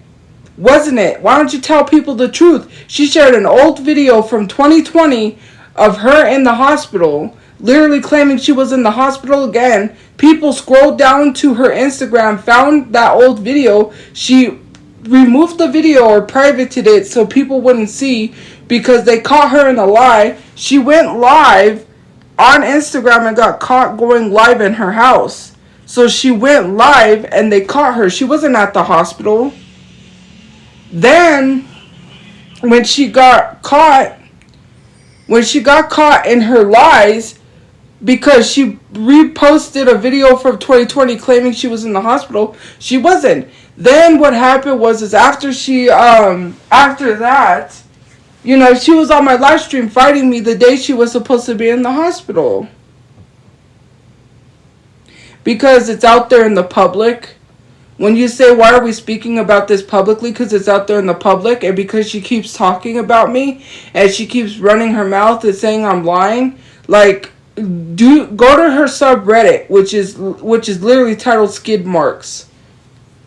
Speaker 1: Wasn't it? Why don't you tell people the truth? She shared an old video from 2020 of her in the hospital, literally claiming she was in the hospital again. People scrolled down to her Instagram, found that old video. She removed the video or privated it so people wouldn't see because they caught her in a lie. She went live on Instagram and got caught going live in her house. So she went live and they caught her. She wasn't at the hospital. Then, when she got caught in her lies, because she reposted a video from 2020 claiming she was in the hospital, she wasn't. Then what happened was after that, you know, she was on my live stream fighting me the day she was supposed to be in the hospital. Because it's out there in the public. When you say, why are we speaking about this publicly? Because it's out there in the public, and because she keeps talking about me, and she keeps running her mouth and saying I'm lying. Like, go to her subreddit, which is literally titled Skid Marks.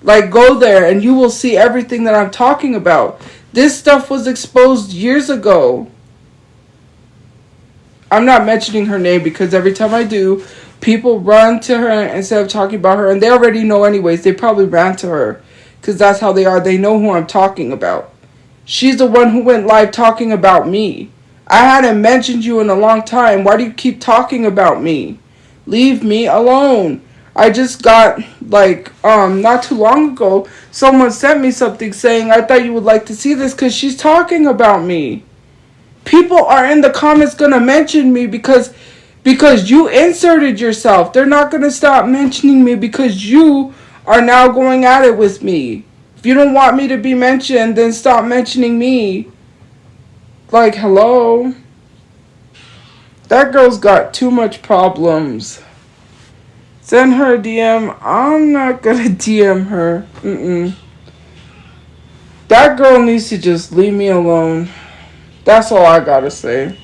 Speaker 1: Like, go there and you will see everything that I'm talking about. This stuff was exposed years ago. I'm not mentioning her name because every time I do, people run to her instead of talking about her. And they already know anyways. They probably ran to her because that's how they are. They know who I'm talking about. She's the one who went live talking about me. I hadn't mentioned you in a long time. Why do you keep talking about me? Leave me alone. I just got, like, not too long ago, someone sent me something saying, I thought you would like to see this because she's talking about me. People are in the comments going to mention me because you inserted yourself. They're not going to stop mentioning me because you are now going at it with me. If you don't want me to be mentioned, then stop mentioning me. Like, hello? That girl's got too much problems. Send her a DM. I'm not gonna DM her. That girl needs to just leave me alone. That's all I gotta say.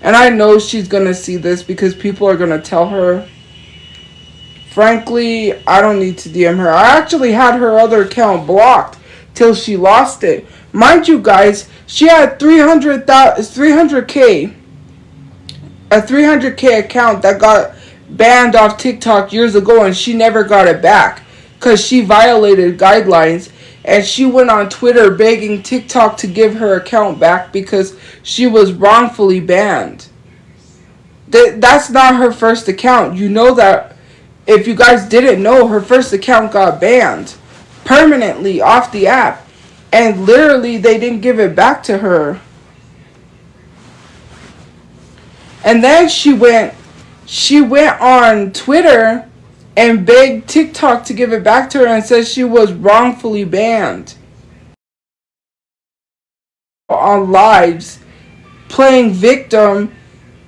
Speaker 1: And I know she's gonna see this because people are gonna tell her. Frankly, I don't need to DM her. I actually had her other account blocked till she lost it. Mind you guys, she had 300K. A 300K account that got banned off TikTok years ago and she never got it back because she violated guidelines, and she went on Twitter begging TikTok to give her account back because she was wrongfully banned. That's not her first account. You know that. If you guys didn't know, her first account got banned permanently off the app, and literally they didn't give it back to her. And then she went on Twitter and begged TikTok to give it back to her and said she was wrongfully banned. On lives, playing victim,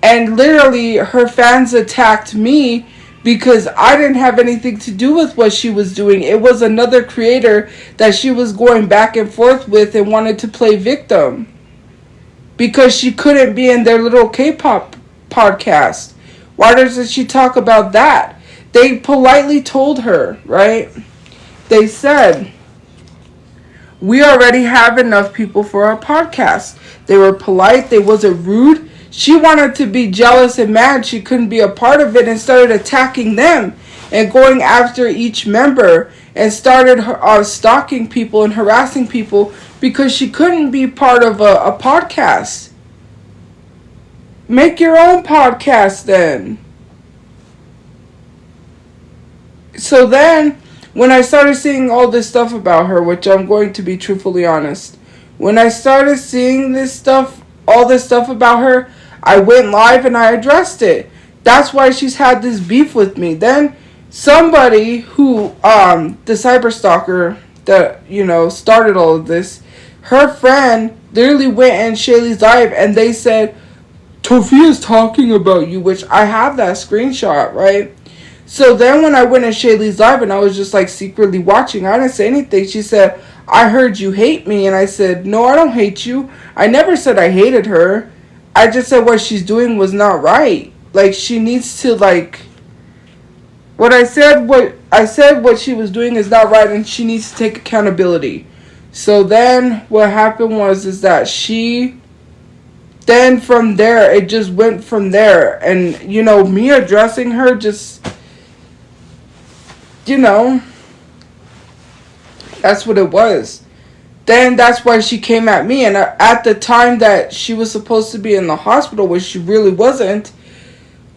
Speaker 1: and literally her fans attacked me because I didn't have anything to do with what she was doing. It was another creator that she was going back and forth with and wanted to play victim because she couldn't be in their little K-pop podcast. Why doesn't she talk about that? They politely told her, right? They said, we already have enough people for our podcast. They were polite. They wasn't rude. She wanted to be jealous and mad she couldn't be a part of it and started attacking them and going after each member and started stalking people and harassing people because she couldn't be part of a podcast. Make your own podcast then. So then, when I started seeing all this stuff about her, which I'm going to be truthfully honest, when I started seeing this stuff, all this stuff about her, I went live and I addressed it. That's why she's had this beef with me. Then somebody who, the cyber stalker that, started all of this, her friend literally went in Shaylee's live and they said, Tophia's talking about you, which I have that screenshot, right? So then when I went in Shaylee's live and I was just like secretly watching, I didn't say anything. She said, I heard you hate me. And I said, no, I don't hate you. I never said I hated her. I just said what she's doing was not right. Like, she needs to, like, what she was doing is not right and she needs to take accountability. So then what happened is that then from there, it just went from there. And, me addressing her just, that's what it was. Then that's why she came at me. And at the time that she was supposed to be in the hospital, which she really wasn't,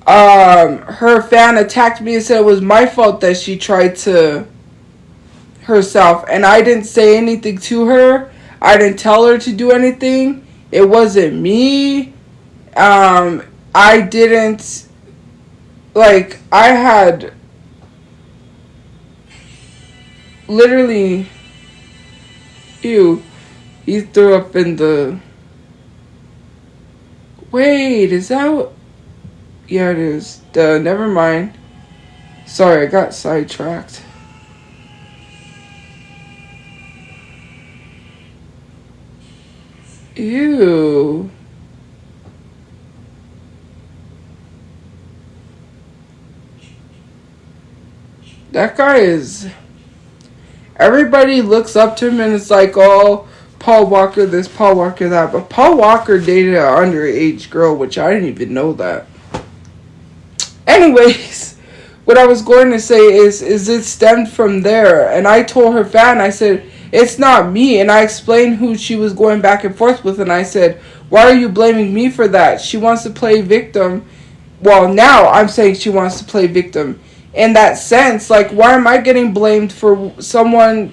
Speaker 1: her fan attacked me and said it was my fault that she tried to herself. And I didn't say anything to her. I didn't tell her to do anything. It wasn't me. I didn't, like, I had literally, ew, he threw up in the, wait, is that what, yeah, it is, never mind, sorry, I got sidetracked. Ew. That guy is... Everybody looks up to him and it's like, oh, Paul Walker this, Paul Walker that. But Paul Walker dated an underage girl, which I didn't even know that. Anyways, what I was going to say is it stemmed from there. And I told her fan, I said, it's not me. And I explained who she was going back and forth with. And I said, why are you blaming me for that? She wants to play victim. Well, now I'm saying she wants to play victim. In that sense, like, why am I getting blamed for someone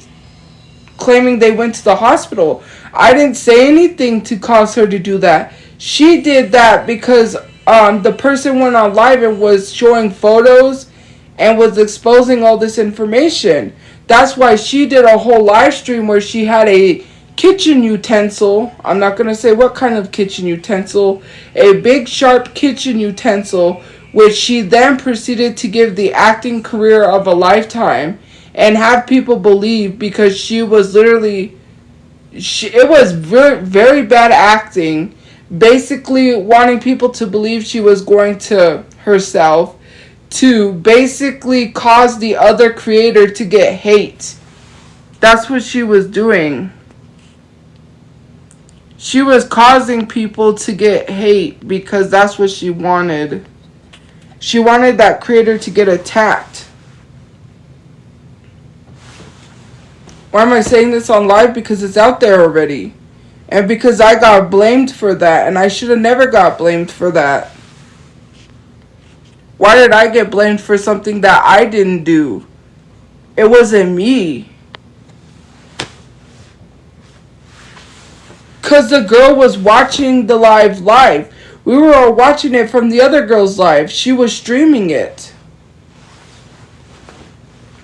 Speaker 1: claiming they went to the hospital? I didn't say anything to cause her to do that. She did that because the person went on live and was showing photos and was exposing all this information. That's why she did a whole live stream where she had a kitchen utensil. I'm not going to say what kind of kitchen utensil. A big sharp kitchen utensil, which she then proceeded to give the acting career of a lifetime and have people believe, because she was literally, it was very, very bad acting, basically wanting people to believe she was going to herself to basically cause the other creator to get hate. That's what she was doing. She was causing people to get hate because that's what she wanted. She wanted that creator to get attacked. Why am I saying this on live? Because it's out there already. And because I got blamed for that. And I should have never got blamed for that. Why did I get blamed for something that I didn't do? It wasn't me. Because the girl was watching the live. We were all watching it from the other girl's live. She was streaming it.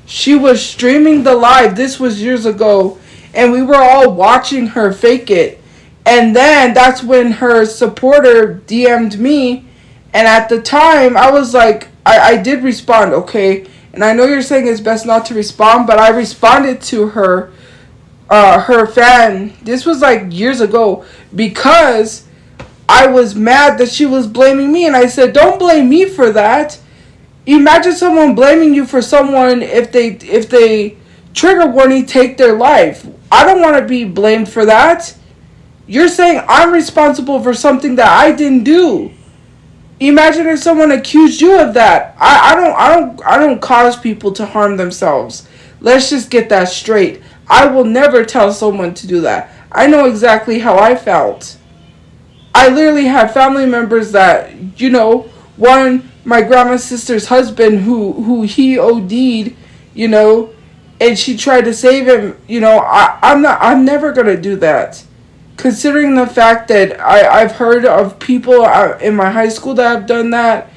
Speaker 1: She was streaming the live. This was years ago. And we were all watching her fake it. And then that's when her supporter DM'd me. And at the time, I was like, I did respond, okay? And I know you're saying it's best not to respond, but I responded to her, her fan. This was like years ago. Because I was mad that she was blaming me. And I said, don't blame me for that. Imagine someone blaming you for someone if they trigger warning, take their life. I don't want to be blamed for that. You're saying I'm responsible for something that I didn't do. Imagine if someone accused you of that. I don't cause people to harm themselves. Let's just get that straight. I will never tell someone to do that. I know exactly how I felt. I literally have family members that, one, my grandma's sister's husband who he OD'd, and she tried to save him. I'm never gonna do that. Considering the fact that I've heard of people in my high school that have done that,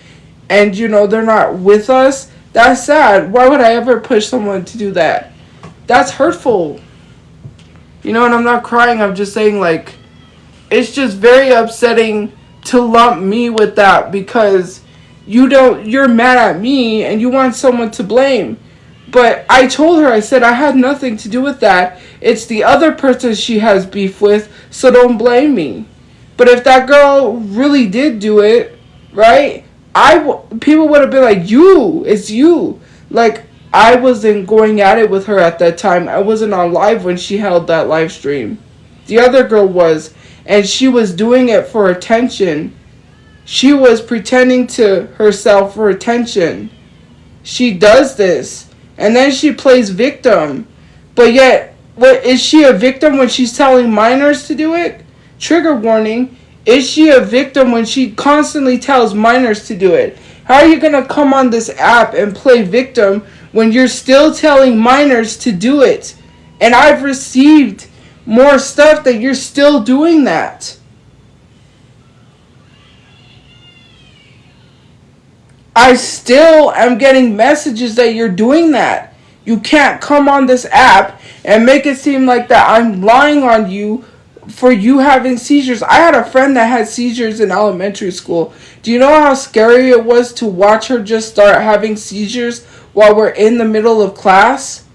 Speaker 1: and they're not with us. That's sad. Why would I ever push someone to do that? That's hurtful. And I'm not crying. I'm just saying, like, it's just very upsetting to lump me with that, because you're mad at me and you want someone to blame. But I told her, I said, I had nothing to do with that. It's the other person she has beef with, so don't blame me. But if that girl really did do it, right, people would have been like, it's you. Like, I wasn't going at it with her at that time. I wasn't on live when she held that live stream. The other girl was, and she was doing it for attention. She was pretending to herself for attention. She does this. And then she plays victim. But yet, is she a victim when she's telling minors to do it? Trigger warning. Is she a victim when she constantly tells minors to do it? How are you going to come on this app and play victim when you're still telling minors to do it? And I've received more stuff that you're still doing that. I still am getting messages that you're doing that. You can't come on this app and make it seem like that I'm lying on you for you having seizures. I had a friend that had seizures in elementary school. Do you know how scary it was to watch her just start having seizures while we're in the middle of class?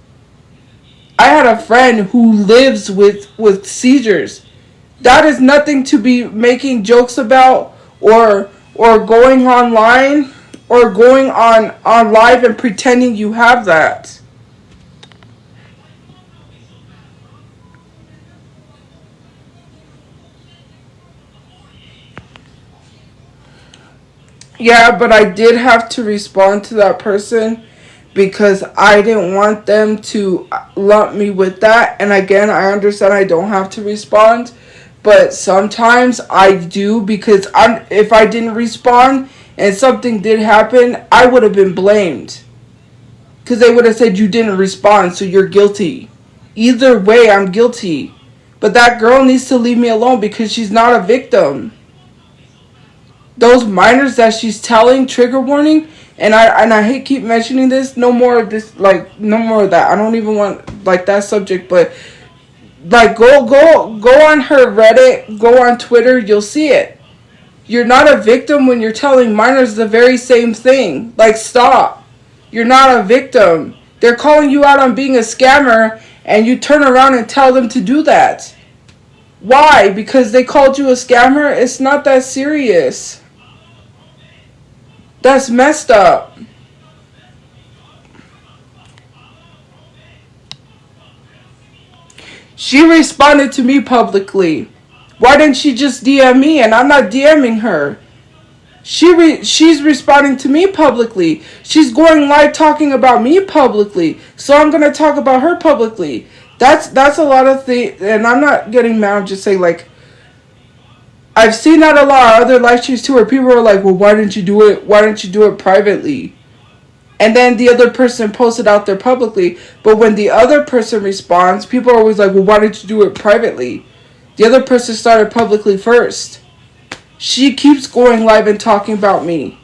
Speaker 1: I had a friend who lives with seizures. That is nothing to be making jokes about or going online or going on live and pretending you have that. Yeah, but I did have to respond to that person because I didn't want them to lump me with that. And again, I understand I don't have to respond, but sometimes I do because if I didn't respond and something did happen, I would have been blamed. Because they would have said you didn't respond, so you're guilty. Either way, I'm guilty. But that girl needs to leave me alone because she's not a victim. Those minors that she's telling, trigger warning, and I hate keep mentioning this, no more of this, like, no more of that. I don't even want, like, that subject, but, like, go on her Reddit, go on Twitter, you'll see it. You're not a victim when you're telling minors the very same thing. Like, stop. You're not a victim. They're calling you out on being a scammer, and you turn around and tell them to do that. Why? Because they called you a scammer? It's not that serious. That's messed up. She responded to me publicly. Why didn't she just DM me? And I'm not DMing her. She's responding to me publicly. She's going live talking about me publicly. So I'm going to talk about her publicly. That's a lot of things. And I'm not getting mad. I'm just saying, like, I've seen that a lot of other live streams too, where people are like, well, why didn't you do it? Why didn't you do it privately? And then the other person posts it out there publicly. But when the other person responds, people are always like, well, why didn't you do it privately? The other person started publicly first. She keeps going live and talking about me.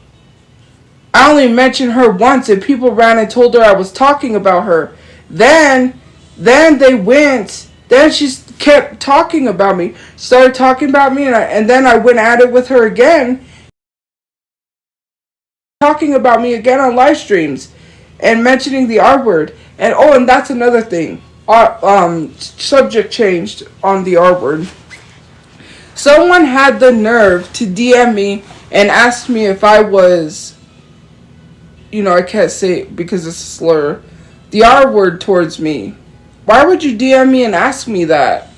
Speaker 1: I only mentioned her once and people ran and told her I was talking about her. Then they went. Then she kept talking about me. Started talking about me and then I went at it with her again. Talking about me again on live streams. And mentioning the R word. And and that's another thing. Subject changed on the R word. Someone had the nerve to DM me and ask me if I was, I can't say it because it's a slur, the R word towards me. Why would you DM me and ask me that?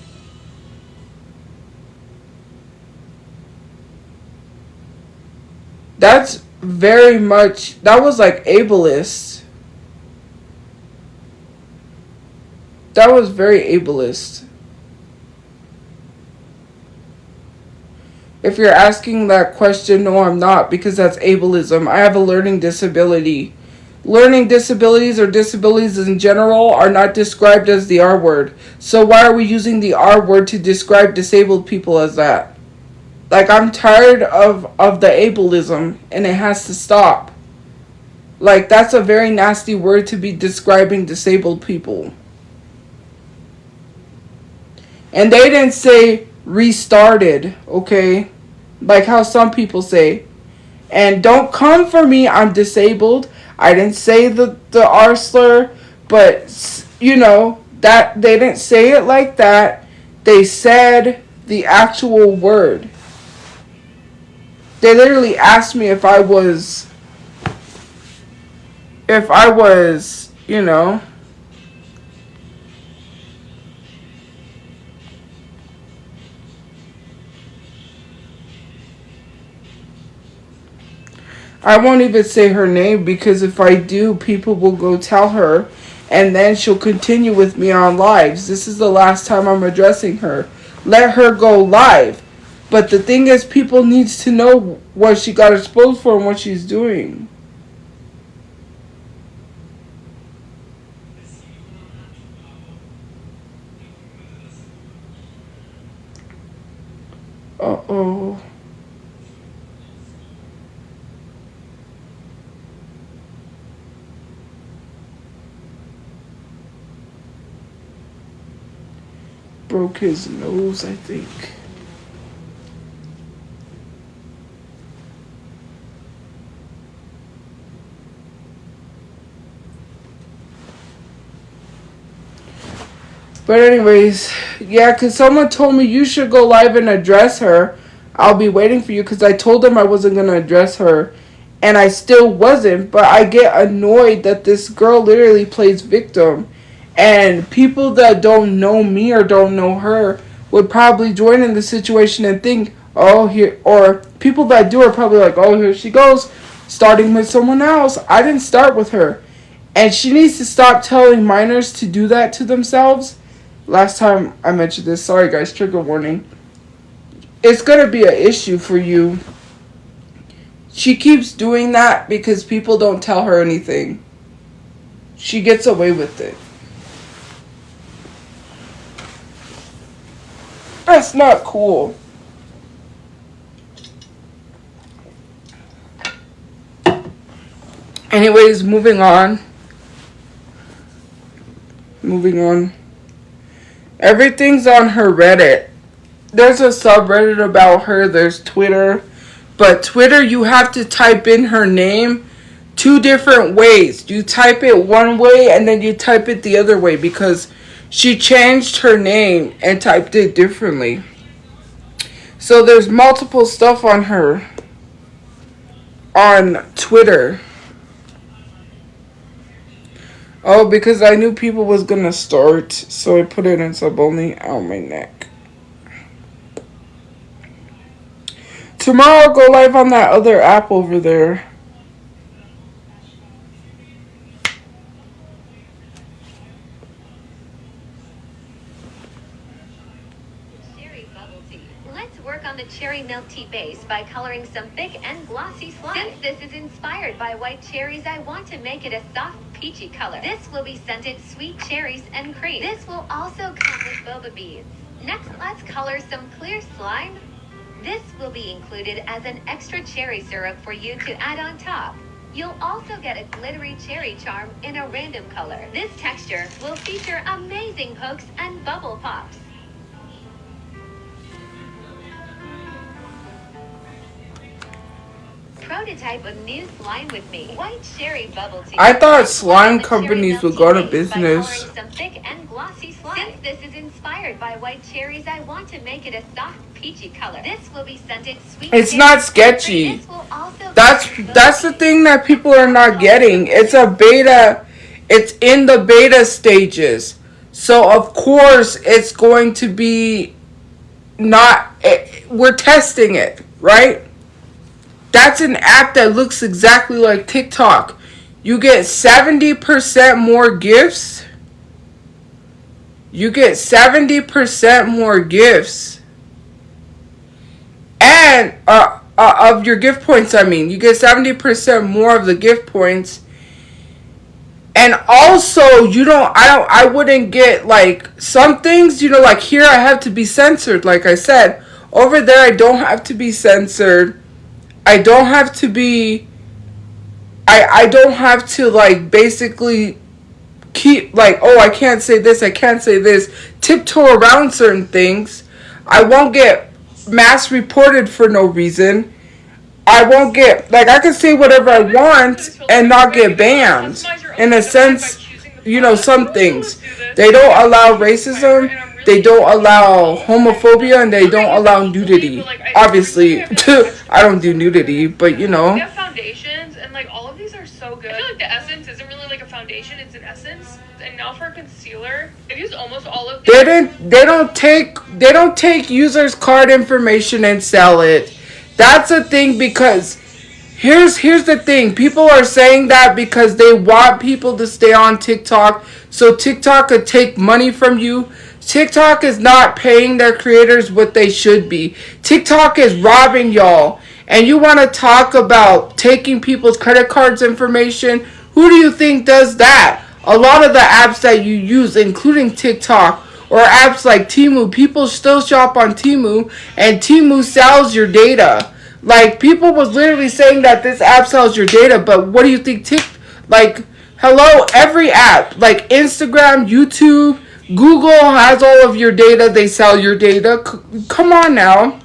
Speaker 1: That's very much, that was like ableist. That was very ableist. If you're asking that question, no, I'm not, because that's ableism. I have a learning disability. Learning disabilities or disabilities in general are not described as the R word. So why are we using the R word to describe disabled people as that? Like, I'm tired of the ableism, and it has to stop. Like, that's a very nasty word to be describing disabled people. And they didn't say restarted, okay? Like how some people say. And don't come for me, I'm disabled. I didn't say the R slur, but that they didn't say it like that. They said the actual word. They literally asked me if I was I won't even say her name because if I do, people will go tell her and then she'll continue with me on lives. This is the last time I'm addressing her. Let her go live. But the thing is, people needs to know what she got exposed for and what she's doing. Uh-oh. Broke his nose, I think. But anyways, yeah, because someone told me you should go live and address her. I'll be waiting for you because I told them I wasn't going to address her. And I still wasn't. But I get annoyed that this girl literally plays victim. And people that don't know me or don't know her would probably join in the situation and think, oh, here, or people that do are probably like, oh, here she goes, starting with someone else. I didn't start with her. And she needs to stop telling minors to do that to themselves. Last time I mentioned this, sorry guys, trigger warning. It's going to be an issue for you. She keeps doing that because people don't tell her anything. She gets away with it. That's not cool. Anyways, moving on. Everything's on her Reddit. There's a subreddit about her. There's Twitter. But Twitter, you have to type in her name 2 different ways. You type it one way and then you type it the other way because she changed her name and typed it differently. So there's multiple stuff on her on Twitter. Oh, because I knew people was gonna start, so I put it in sub only. Ow, my neck. Tomorrow I'll go live on that other app over there.
Speaker 9: Let's work on the cherry milk tea base by coloring some thick and glossy slime. Since this is inspired by white cherries, I want to make it a soft peachy color. This will be scented sweet cherries and cream. This will also come with boba beads. Next, let's color some clear slime. This will be included as an extra cherry syrup for you to add on top. You'll also get a glittery cherry charm in a random color. This texture will feature amazing pokes and bubble pops. Prototype a new slime with me. White cherry bubble tea.
Speaker 1: I thought slime companies would go to business.
Speaker 9: Some thick and glossy slime. Since this is inspired by white cherries, I want to make it a soft peachy color. This will be scented sweet.
Speaker 1: It's not sketchy. That's the thing that people are not getting. It's a beta. It's in the beta stages. So of course it's going to be not. We're testing it, right? That's an app that looks exactly like TikTok. You get 70% more gifts. You get 70% more gifts. And of your gift points, I mean. You get 70% more of the gift points. And also, I wouldn't get, like, some things, like here I have to be censored, like I said. Over there, I don't have to be censored. I don't have to be, I don't have to, like, basically keep, like, oh, I can't say this, tiptoe around certain things. I won't get mass reported for no reason. I won't get, like, I can say whatever I want and not get banned. In a sense, some things. They don't allow racism. They don't allow homophobia, and they don't allow nudity. Obviously, I don't do nudity, but
Speaker 10: They have foundations, and like all of these are so good. I feel like the essence isn't really like a foundation; it's an essence. And now for a concealer, I've used almost all of these.
Speaker 1: They don't take users' card information and sell it. That's a thing because here's the thing. People are saying that because they want people to stay on TikTok, so TikTok could take money from you. TikTok is not paying their creators what they should be. TikTok is robbing y'all. And you want to talk about taking people's credit cards information? Who do you think does that? A lot of the apps that you use, including TikTok or apps like Temu, people still shop on Temu, and Temu sells your data. Like, people was literally saying that this app sells your data, but what do you think? Hello, every app, like Instagram, YouTube, Google has all of your data. They sell your data. Come on now.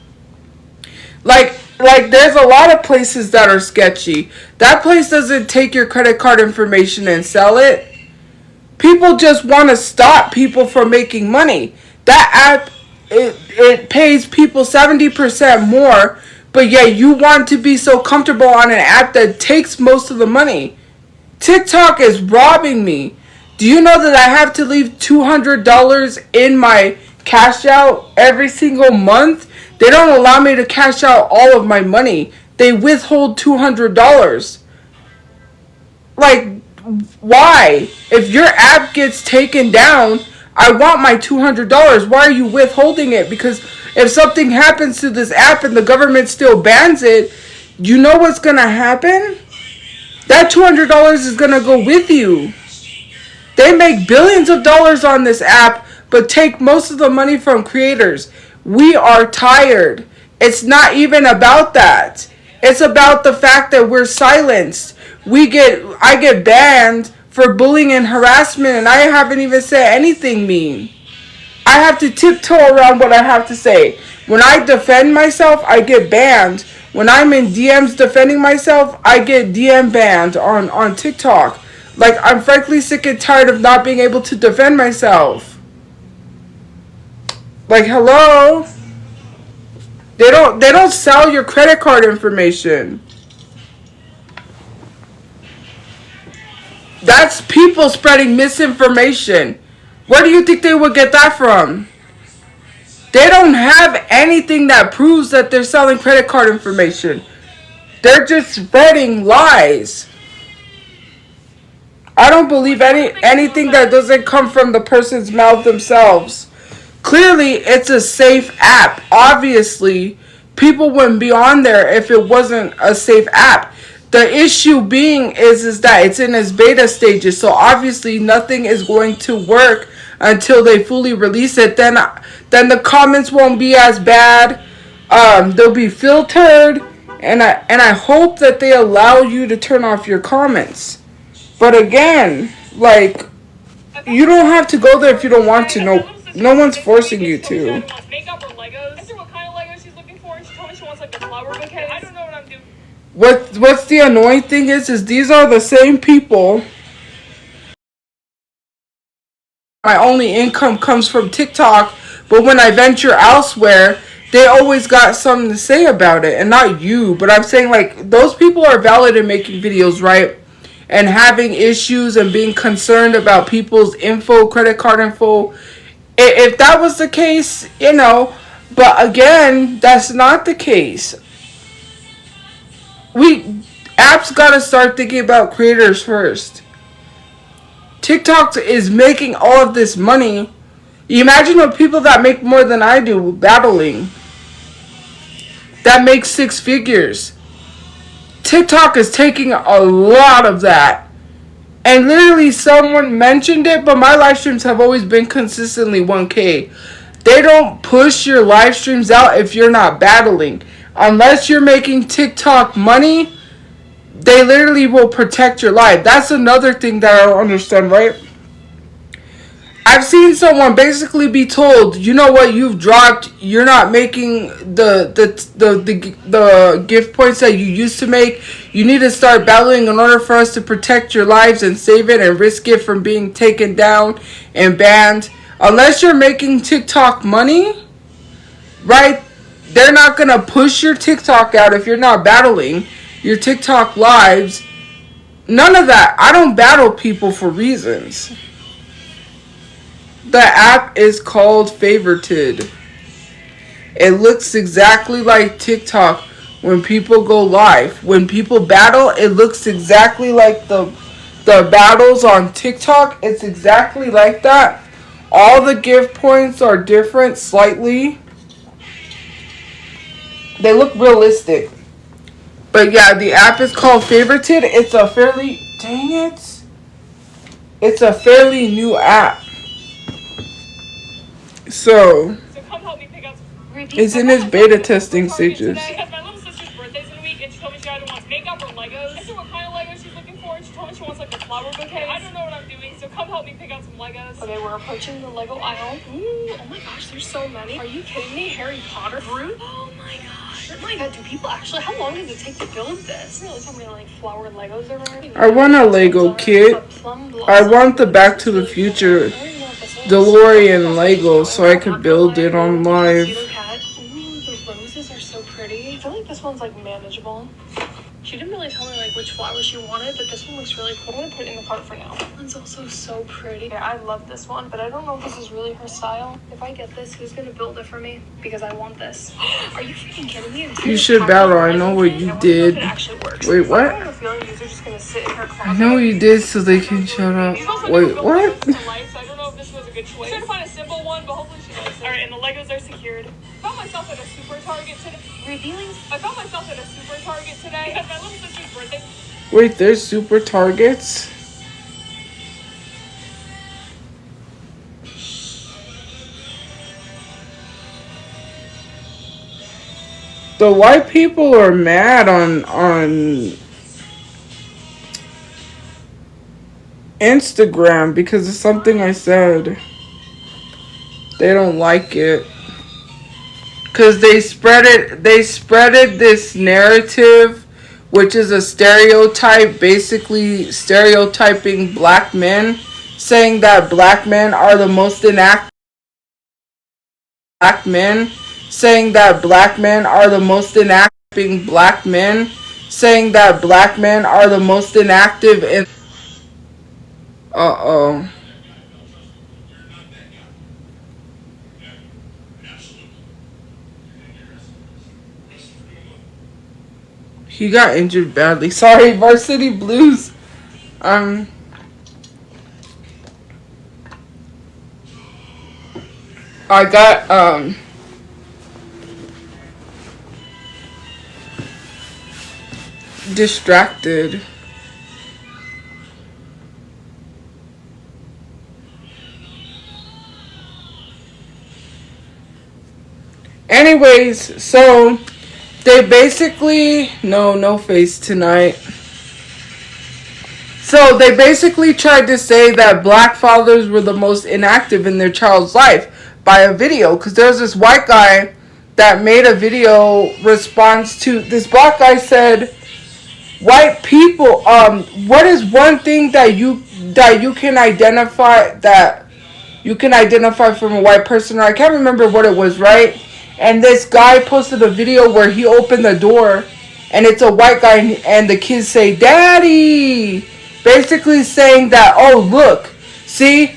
Speaker 1: Like there's a lot of places that are sketchy. That place doesn't take your credit card information and sell it. People just want to stop people from making money. That app, it pays people 70% more, but yet you want to be so comfortable on an app that takes most of the money. TikTok is robbing me. Do you know that I have to leave $200 in my cash out every single month They don't allow me to cash out all of my money. They withhold $200. Like, why? If your app gets taken down, I want my $200. Why are you withholding it? Because if something happens to this app and the government still bans it, you know what's going to happen? That $200 is going to go with you. They make billions of dollars on this app, but take most of the money from creators. We are tired. It's not even about that. It's about the fact that we're silenced. I get banned for bullying and harassment, and I haven't even said anything mean. I have to tiptoe around what I have to say. When I defend myself, I get banned. When I'm in DMs defending myself, I get DM banned on TikTok. Like, I'm frankly sick and tired of not being able to defend myself. Like, hello? They don't sell your credit card information. That's people spreading misinformation. Where do you think they would get that from? They don't have anything that proves that they're selling credit card information. They're just spreading lies. I don't believe anything that doesn't come from the person's mouth themselves. Clearly, it's a safe app. Obviously, people wouldn't be on there if it wasn't a safe app. The issue being is that it's in its beta stages, so obviously nothing is going to work until they fully release it. Then the comments won't be as bad. They'll be filtered, and I hope that they allow you to turn off your comments. But again, like, you don't have to go there if you don't want to. No one's forcing you to.
Speaker 10: Makeup or Legos. I said what kind of Legos she's looking for, and she told me she wants like the flower bouquet. I don't know what I'm doing.
Speaker 1: What's the annoying thing is these are the same people. My only income comes from TikTok, but when I venture elsewhere, they always got something to say about it. And not you, but I'm saying, like, those people are valid in making videos, right? And having issues and being concerned about people's info, credit card info. If that was the case, you know, but again, that's not the case. Apps gotta start thinking about creators first. TikTok is making all of this money. You imagine what people that make more than I do battling. That make 6 figures. TikTok is taking a lot of that. And literally someone mentioned it, but my live streams have always been consistently 1K. They don't push your live streams out if you're not battling. Unless you're making TikTok money, they literally will protect your life. That's another thing that I don't understand, right? I've seen someone basically be told, you know what, you've dropped, you're not making the gift points that you used to make. You need to start battling in order for us to protect your lives and save it and risk it from being taken down and banned. Unless you're making TikTok money, right, they're not going to push your TikTok out if you're not battling your TikTok lives. None of that. I don't battle people for reasons. The app is called Favorited. It looks exactly like TikTok when people go live. When people battle, it looks exactly like the battles on TikTok. It's exactly like that. All the gift points are different slightly. They look realistic. But yeah, the app is called Favorited. It's a fairly... Dang it. It's a fairly new app. So
Speaker 10: come help me pick out
Speaker 1: it's in its beta testing stages.
Speaker 10: Because my little sister's birthday's in a week, and she told me she either wants makeup or Legos. I said what kind of Legos she's looking for, and she told me she wants like the flower bouquet. I don't know what I'm doing, so come help me pick out some Legos. Okay, we're approaching the Lego aisle. Ooh, oh my gosh, there's so many. Are you kidding me? Harry Potter fruit? Oh my gosh. Oh my god, do people actually, how long does it take to build this? Really, so many like flower Legos around.
Speaker 1: I want a Lego kit. I want the Back to the Future DeLorean Lego so I could build it on live.
Speaker 10: Ooh, the roses are so pretty. I feel like this one's like manageable. She didn't really tell me like which flower she wanted, but this one looks really cool. I'm gonna put it in the cart for now. This one's also so pretty. Yeah, I love this one, but I don't know if this is really her style. If I get this, who's gonna build it for me? Because I want this. Are you freaking kidding me?
Speaker 1: You should battle. I know what you did. Wait, what?
Speaker 10: I have a feeling these are just gonna sit in her closet.
Speaker 1: I know what you did so they can shut up. Wait, what?
Speaker 10: I don't know if this was a good choice. I'm trying to find a simple one, but hopefully she likes it. Alright, and the Legos are secured. I found myself at a super Target today. I found myself at a super Target today because my little sister's birthday.
Speaker 1: Wait, there's super targets? The white people are mad on Instagram because of something I said. They don't like it. Cause they spreaded this narrative, which is a stereotype, basically stereotyping black men, saying that black men are the most inactive. Black men saying that black men are the most inactive. Black men saying that black men are the most inactive in. Uh-oh. He got injured badly. Sorry, Varsity Blues. I got distracted. Anyways, so they basically no face tonight. So they basically tried to say that black fathers were the most inactive in their child's life by a video, because there's this white guy that made a video response to this black guy said, white people, what is one thing that you can identify from a white person? I can't remember what it was, right? And this guy posted a video where he opened the door and it's a white guy and the kids say, "Daddy!" Basically saying that, oh, look, see,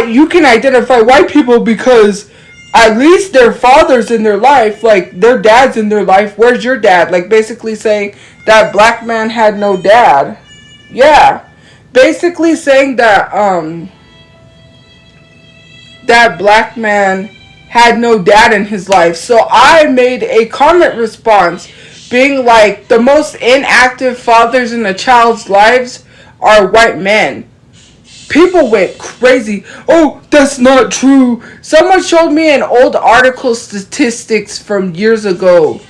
Speaker 1: you can identify white people because at least their fathers in their life, like their dads in their life, where's your dad? Like basically saying that black man had no dad. Yeah. Basically saying that, that black man had no dad in his life. So I made a comment response being like, the most inactive fathers in a child's lives are white men. People went crazy. Oh, that's not true. Someone showed me an old article statistics from years ago.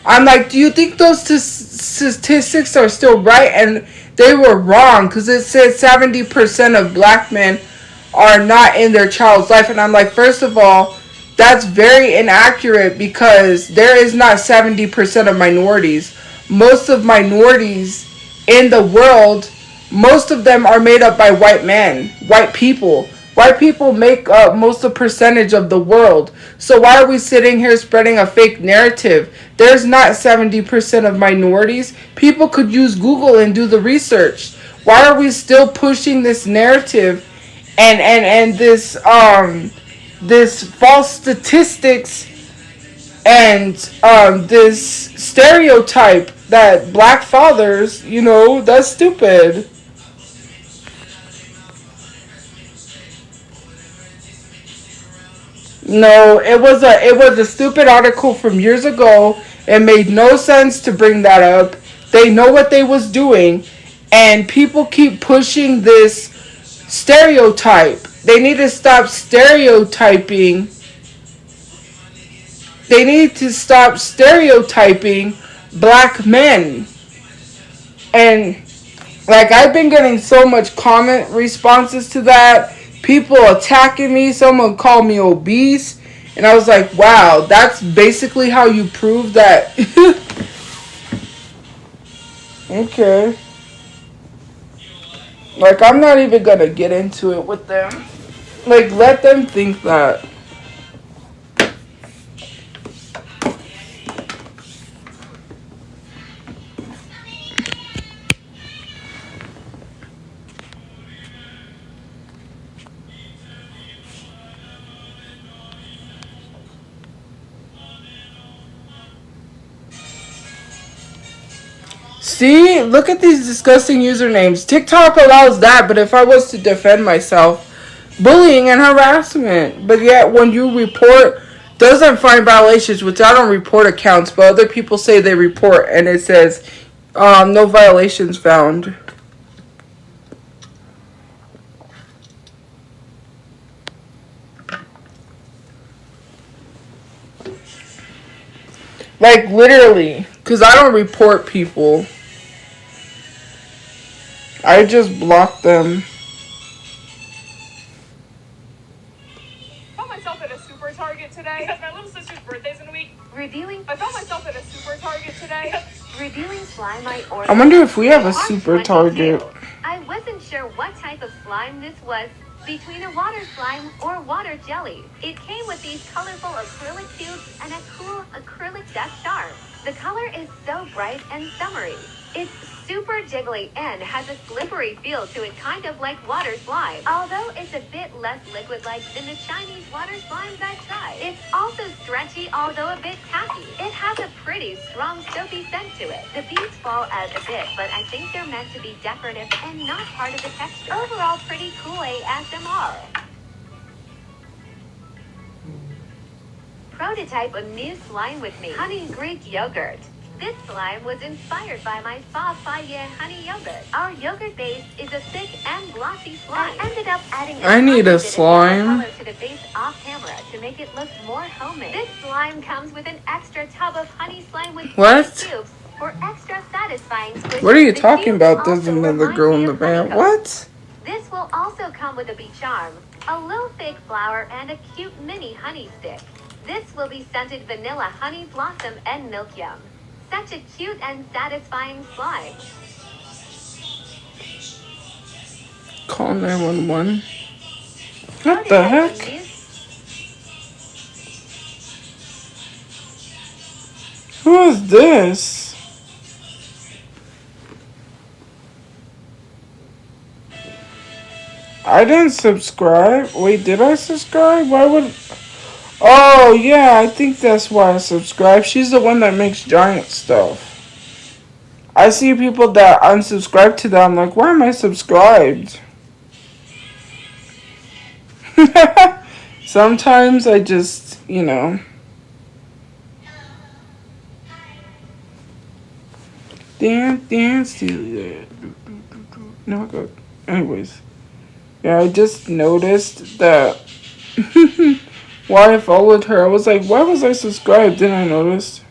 Speaker 1: I'm like, do you think those statistics are still right? And they were wrong, because it said 70% of black men are not in their child's life. And I'm like, first of all, that's very inaccurate, because there is not 70% of minorities. Most of minorities in the world, most of them are made up by white men, white people. White people make up most of the percentage of the world. So why are we sitting here spreading a fake narrative? There's not 70% of minorities. People could use Google and do the research. Why are we still pushing this narrative and this this false statistics and this stereotype that black fathers, that's stupid. No, it was a stupid article from years ago. It made no sense to bring that up. They know what they was doing, and people keep pushing this stereotype. They need to stop stereotyping. They need to stop stereotyping black men. And like, I've been getting so much comment responses to that. People attacking me. Someone called me obese. And I was like, wow, that's basically how you prove that. Okay. Like, I'm not even gonna get into it with them. Like, let them think that. See, look at these disgusting usernames. TikTok allows that, but if I was to defend myself, bullying and harassment. But yet, when you report, doesn't find violations, which I don't report accounts, but other people say they report, and it says no violations found. Like, literally. Because I don't report people. I just block them.
Speaker 10: I found myself at a super Target today because my little sister's birthday's in a week. I found myself at a super Target today.
Speaker 9: Reviewing slime I ordered.
Speaker 1: I wonder if we have a super Target.
Speaker 9: I wasn't sure what type of slime this was. Between a water slime or water jelly. It came with these colorful acrylic cubes and a cool acrylic dust jar. The color is so bright and summery. It's super jiggly and has a slippery feel to it, kind of like water slime. Although it's a bit less liquid-like than the Chinese water slimes I've tried. It's also stretchy, although a bit tacky. It has a pretty strong soapy scent to it. The beads fall out a bit, but I think they're meant to be decorative and not part of the texture. Overall, pretty cool ASMR. Prototype a new slime with me. Honey Greek yogurt. This slime was inspired by my Fa Faye honey yogurt. Our yogurt base is a thick and glossy slime. I ended up adding
Speaker 1: I need a slime.
Speaker 9: color to the base off camera to make it look more homemade. This slime comes with an extra tub of honey slime with
Speaker 1: What?
Speaker 9: cubes for extra satisfying squish.
Speaker 1: What are you
Speaker 9: The
Speaker 1: talking
Speaker 9: cubes
Speaker 1: about? There's
Speaker 9: also
Speaker 1: another
Speaker 9: remind
Speaker 1: girl
Speaker 9: me
Speaker 1: in the
Speaker 9: of
Speaker 1: band.
Speaker 9: honeycomb.
Speaker 1: What?
Speaker 9: This will also come with a bee charm, a little fake flower, and a cute mini honey stick. This will be scented vanilla, honey blossom, and milk yum. Such a cute and satisfying slime.
Speaker 1: Call 911. What the heck? Who is this? I didn't subscribe. Wait, did I subscribe? Why would... Oh, yeah, I think that's why I subscribed. She's the one that makes giant stuff. I see people that unsubscribe to that. I'm like, why am I subscribed? Sometimes I just, you know. Dance to that. No, go. Anyways. Yeah, I just noticed that why I followed her. I was like, why was I subscribed? Then I noticed.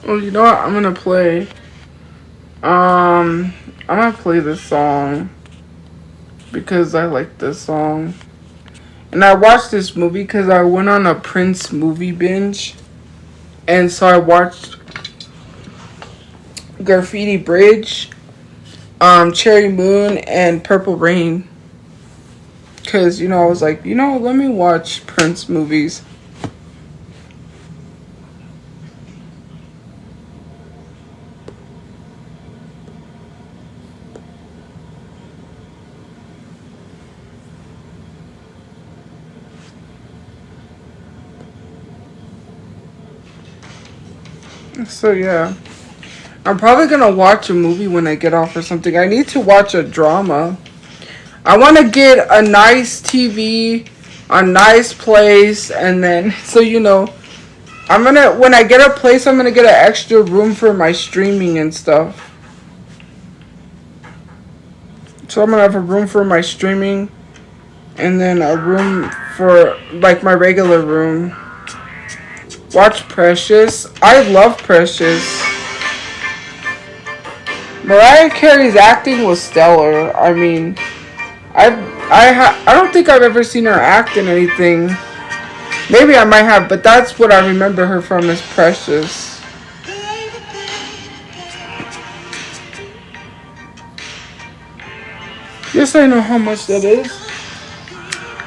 Speaker 1: Well, you know what? I'm gonna play. I'm gonna play this song because I like this song. And I watched this movie because I went on a Prince movie binge. And so I watched Graffiti Bridge, Cherry Moon, and Purple Rain. Because, you know, I was like, you know, let me watch Prince movies. So yeah, I'm probably gonna watch a movie when I get off or something. I need to watch a drama. I want to get a nice TV, a nice place, and then, so you know, when I get a place, I'm gonna get an extra room for my streaming and stuff. So I'm gonna have a room for my streaming, and then a room for, like, my regular room. Watch Precious. I love Precious. Mariah Carey's acting was stellar. I mean, I don't think I've ever seen her act in anything. Maybe I might have, but that's what I remember her from, is Precious. Yes, I know how much that is.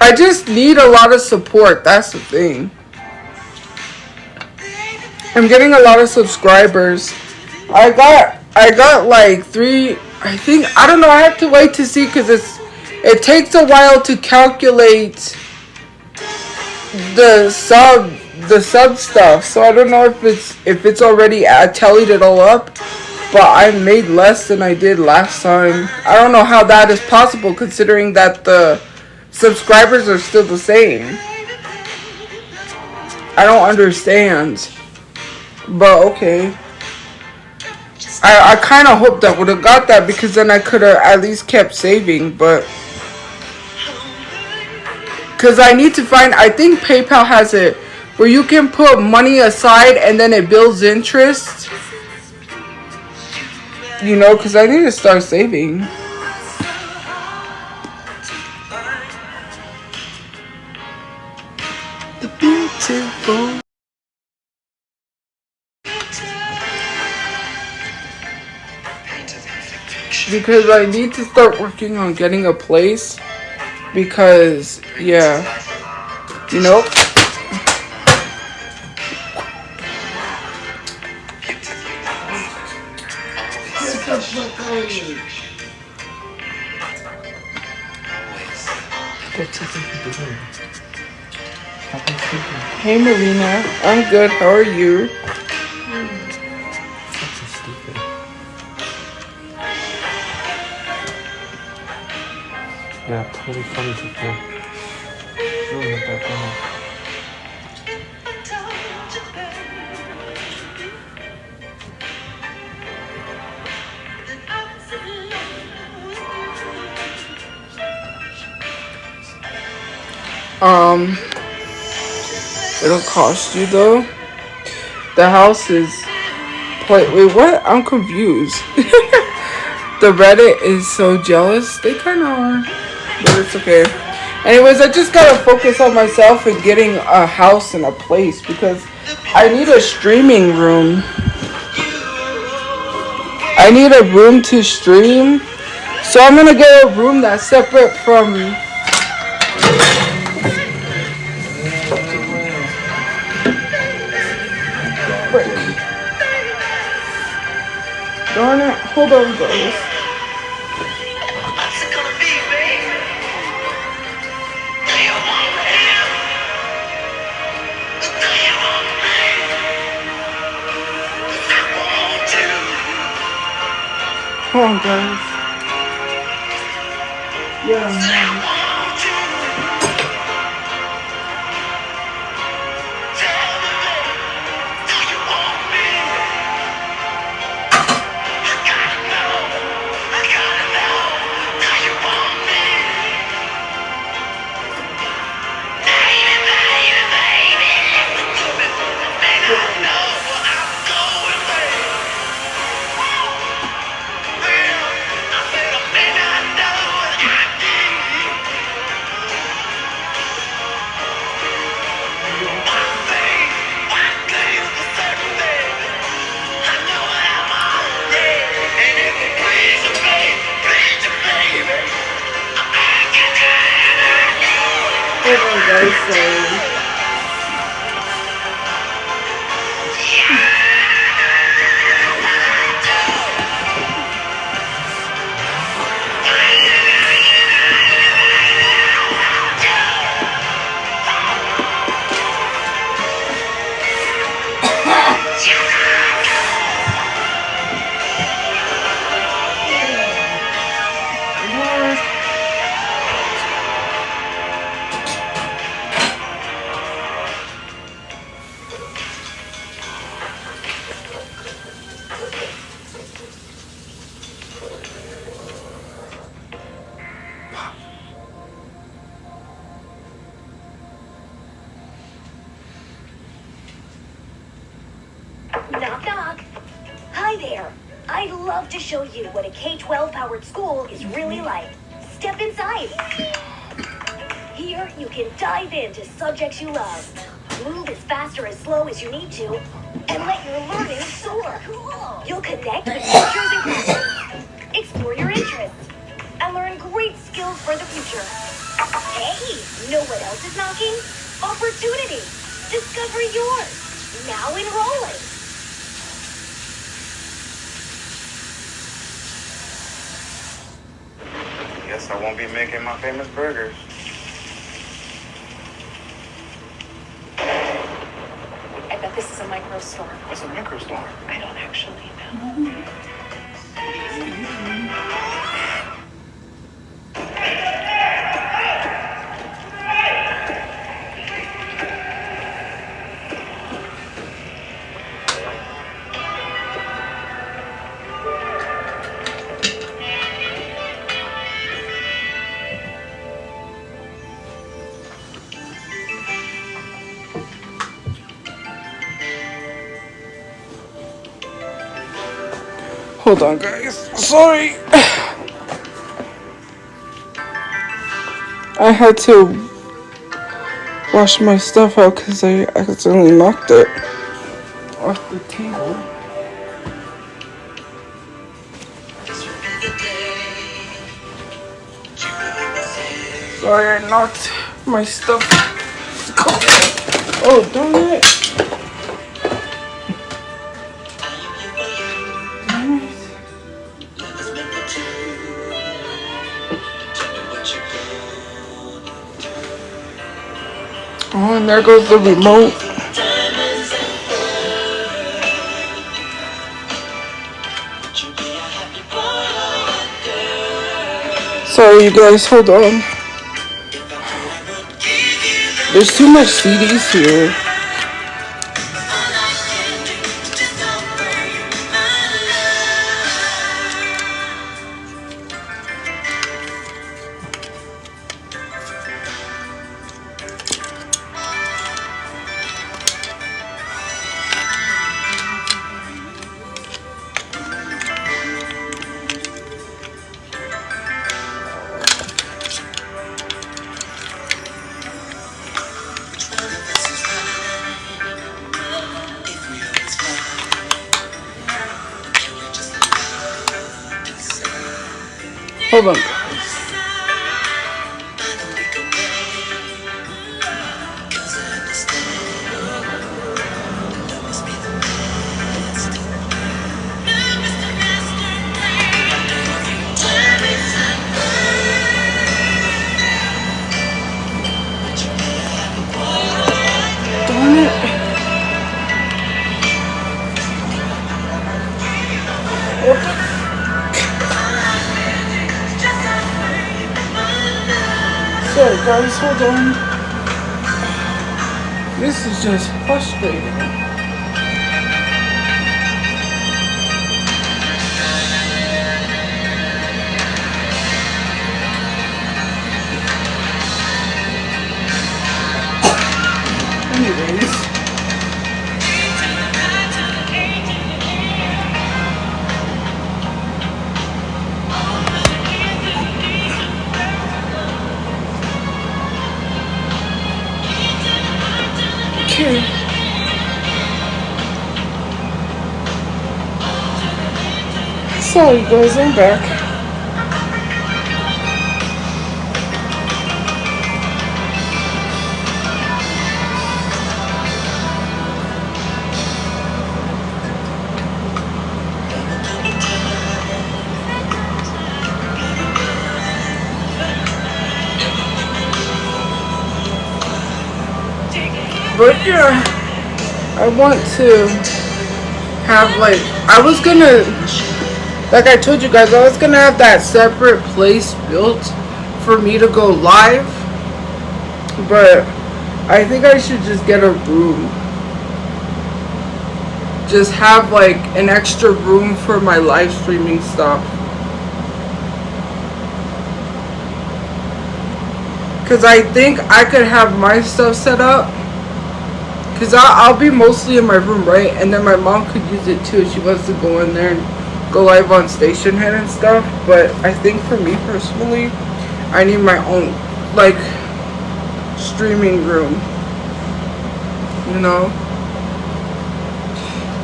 Speaker 1: I just need a lot of support. That's the thing. I'm getting a lot of subscribers. I got like 3. I think, I don't know. I have to wait to see because it takes a while to calculate the sub stuff. So I don't know if it's already tallied it all up. But I made less than I did last time. I don't know how that is possible considering that the subscribers are still the same. I don't understand. But okay. I kind of hoped I would have got that because then I could have at least kept saving. But because I need to find, I think PayPal has it where you can put money aside and then it builds interest. You know, because I need to start saving. The beautiful. Because I need to start working on getting a place. Because, yeah. You know? Hey Marina, I'm good. How are you?
Speaker 11: Yeah, totally funny to film. Really not that funny.
Speaker 1: It'll cost you though. The house is. Wait, what? I'm confused. The Reddit is so jealous. They kind of are, but it's okay. Anyways, I just gotta focus on myself and getting a house and a place because I need a streaming room. I need a room to stream, so I'm gonna get a room that's separate from. Darn it! Hold on, guys. Hold on, guys. Yeah, man.
Speaker 12: Knock, knock. Hi there. I'd love to show you what a K-12 powered school is really like. Step inside. Here, you can dive into subjects you love. Move as fast or as slow as you need to, and let your learning soar. You'll connect with teachers and classmates, explore your interests, and learn great skills for the future. Hey, know what else is knocking? Opportunity. Discover yours. Now enrolling.
Speaker 13: Guess I won't be making my famous burgers.
Speaker 10: I bet this is a micro store.
Speaker 13: What's a micro store?
Speaker 10: I don't actually know.
Speaker 1: Hold on, guys. Sorry. I had to wash my stuff out because I accidentally knocked it off the table. Sorry, I knocked my stuff. Oh, darn it. Oh, and there goes the remote. Sorry, you guys, hold on. There's too much CDs here. Hold on. Darn it. Sorry guys, hold on. This is just frustrating. Anyways. Okay. Sorry guys, I'm back. But yeah, I want to have like I told you guys, I was gonna have that separate place built for me to go live, but I think I should just get a room. Just have like an extra room for my live streaming stuff. Cause I think I could have my stuff set up. Cause I'll be mostly in my room, right? And then my mom could use it too if she wants to go in there and go live on Station Head and stuff. But I think for me personally, I need my own like streaming room. You know?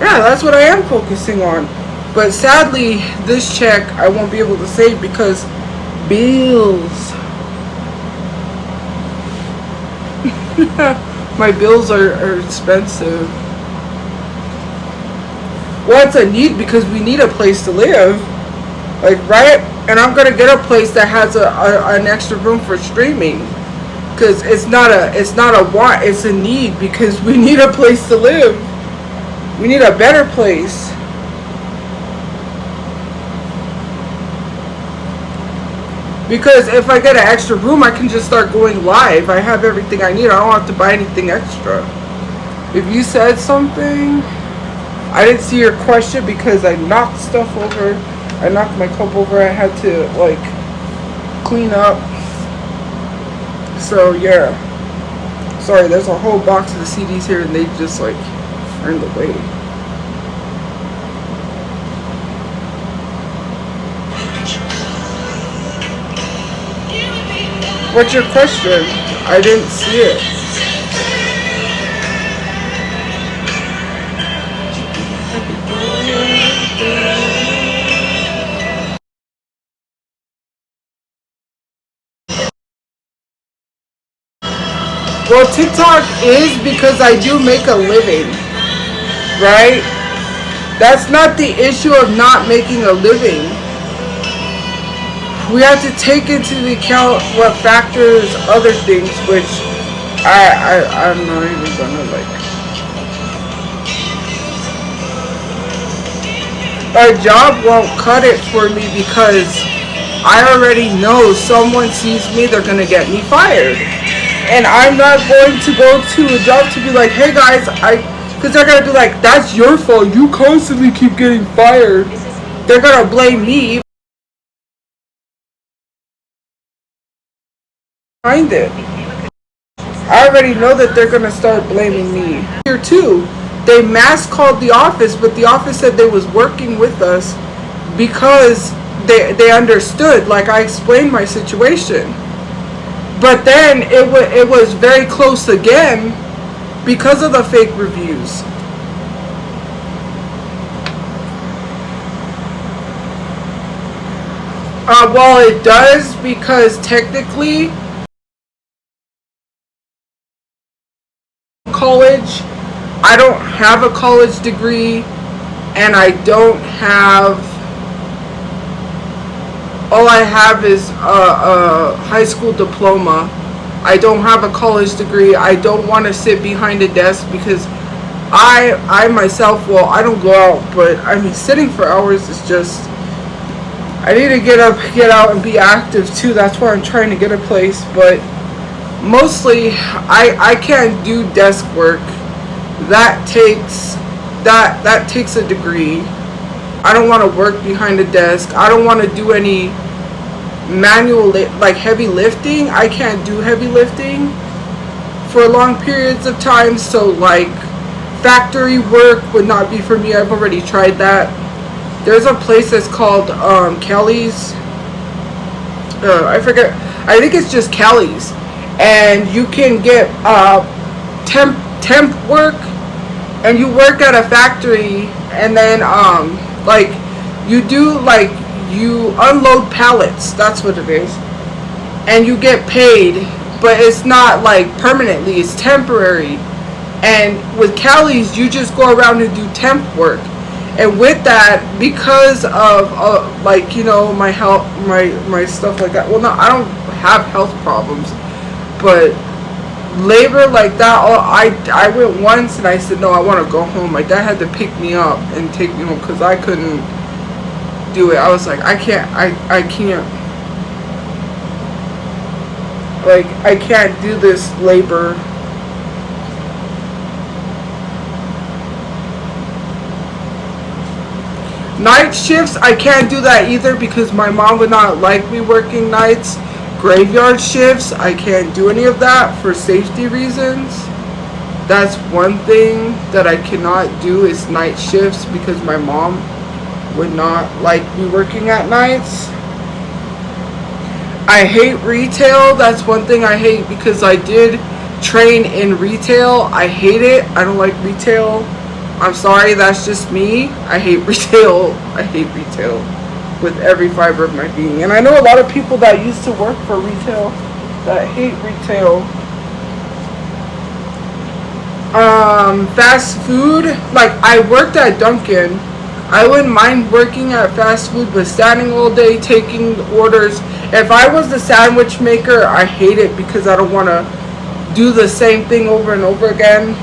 Speaker 1: Yeah, that's what I am focusing on. But sadly, this check I won't be able to save because bills. My bills are expensive. Well, it's a need because we need a place to live. Like, right? And I'm gonna get a place that has an extra room for streaming. Because it's not a want, it's a need because we need a place to live. We need a better place. Because if I get an extra room, I can just start going live. I have everything I need. I don't have to buy anything extra. If you said something, I didn't see your question because I knocked stuff over. I knocked my cup over. I had to, like, clean up. So, yeah. Sorry, there's a whole box of the CDs here and they just, like, are in the way. What's your question? I didn't see it. Well, TikTok is because I do make a living, right? That's not the issue of not making a living. We have to take into account what factors other things, which I'm not even gonna like. A job won't cut it for me because I already know someone sees me, they're gonna get me fired. And I'm not going to go to a job to be like, hey guys, because they're gonna be like, that's your fault, you constantly keep getting fired. They're gonna blame me. Behind it. I already know that they're gonna start blaming me. Here too, they mass called the office, but the office said they was working with us because they understood, like I explained my situation. But then it was very close again because of the fake reviews. Well, it does because technically college, I don't have a college degree and I don't have, all I have is a high school diploma. I don't have a college degree. I don't want to sit behind a desk because I myself, well, I don't go out, but I mean sitting for hours is just, I need to get up, get out and be active too. That's why I'm trying to get a place, but mostly I can't do desk work. That takes a degree. I don't want to work behind a desk. I don't want to do any manual like heavy lifting. I can't do heavy lifting for long periods of time, so like factory work would not be for me. I've already tried that. There's a place that's called Kelly's. I forget. I think it's just Kelly's. And you can get temp work, and you work at a factory, and then like you do, like you unload pallets, that's what it is, and you get paid, but it's not like permanently, it's temporary. And with Cali's, you just go around and do temp work. And with that, because of like, you know, my health, my stuff like that, well, no, I don't have health problems, but labor like that, I went once and I said, no, I want to go home. My dad had to pick me up and take me home because I couldn't do it. I was like, I can't like, I can't do this labor. Night shifts, I can't do that either because my mom would not like me working nights. Graveyard shifts, I can't do any of that for safety reasons. That's one thing that I cannot do is night shifts because my mom would not like me working at nights. I hate retail. That's one thing I hate because I did train in retail. I hate it. I don't like retail. I'm sorry, that's just me. I hate retail. I hate retail with every fiber of my being. And I know a lot of people that used to work for retail that hate retail. Fast food, like I worked at Dunkin', I wouldn't mind working at fast food, but standing all day taking orders. If I was the sandwich maker, I hate it because I don't want to do the same thing over and over again.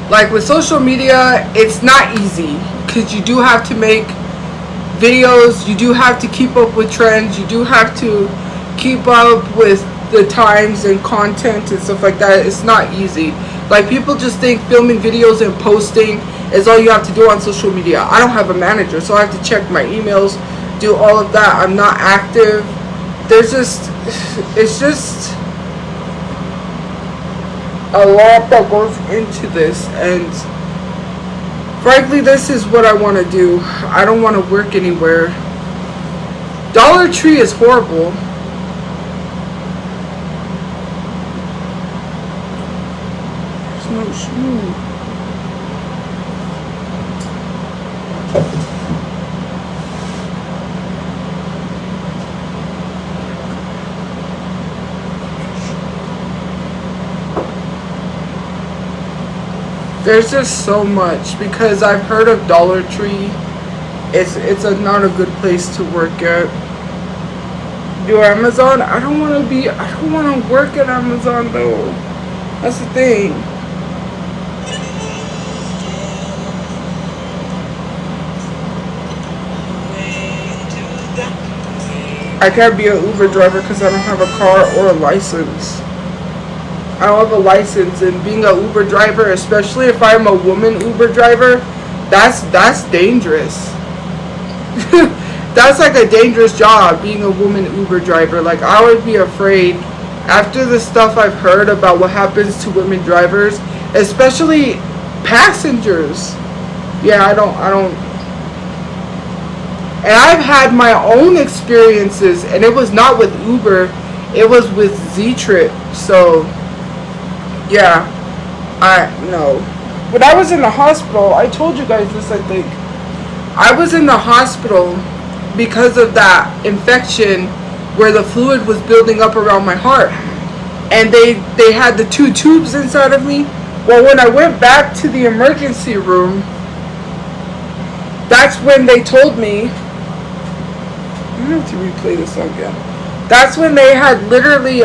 Speaker 1: Like with social media, it's not easy because you do have to make videos, you do have to keep up with trends, you do have to keep up with the times and content and stuff like that. It's not easy. Like people just think filming videos and posting is all you have to do on social media. I don't have a manager, so I have to check my emails, do all of that. I'm not active. It's just a lot that goes into this, and frankly, this is what I want to do. I don't want to work anywhere. Dollar Tree is horrible. There's no shoe. There's just so much because I've heard of Dollar Tree. It's not a good place to work at. Do Amazon? I don't want to work at Amazon though. That's the thing. I can't be an Uber driver because I don't have a car or a license. I don't have a license, and being an Uber driver, especially if I'm a woman Uber driver, that's dangerous. That's like a dangerous job, being a woman Uber driver. Like I would be afraid after the stuff I've heard about what happens to women drivers, especially passengers. Yeah, I don't. And I've had my own experiences, and it was not with Uber, it was with Z-Trip. So yeah, no. When I was in the hospital, I told you guys this, I think. I was in the hospital because of that infection where the fluid was building up around my heart. And they had the 2 tubes inside of me. Well, when I went back to the emergency room, that's when they told me, I'm going to have to replay this song again. That's when they had literally,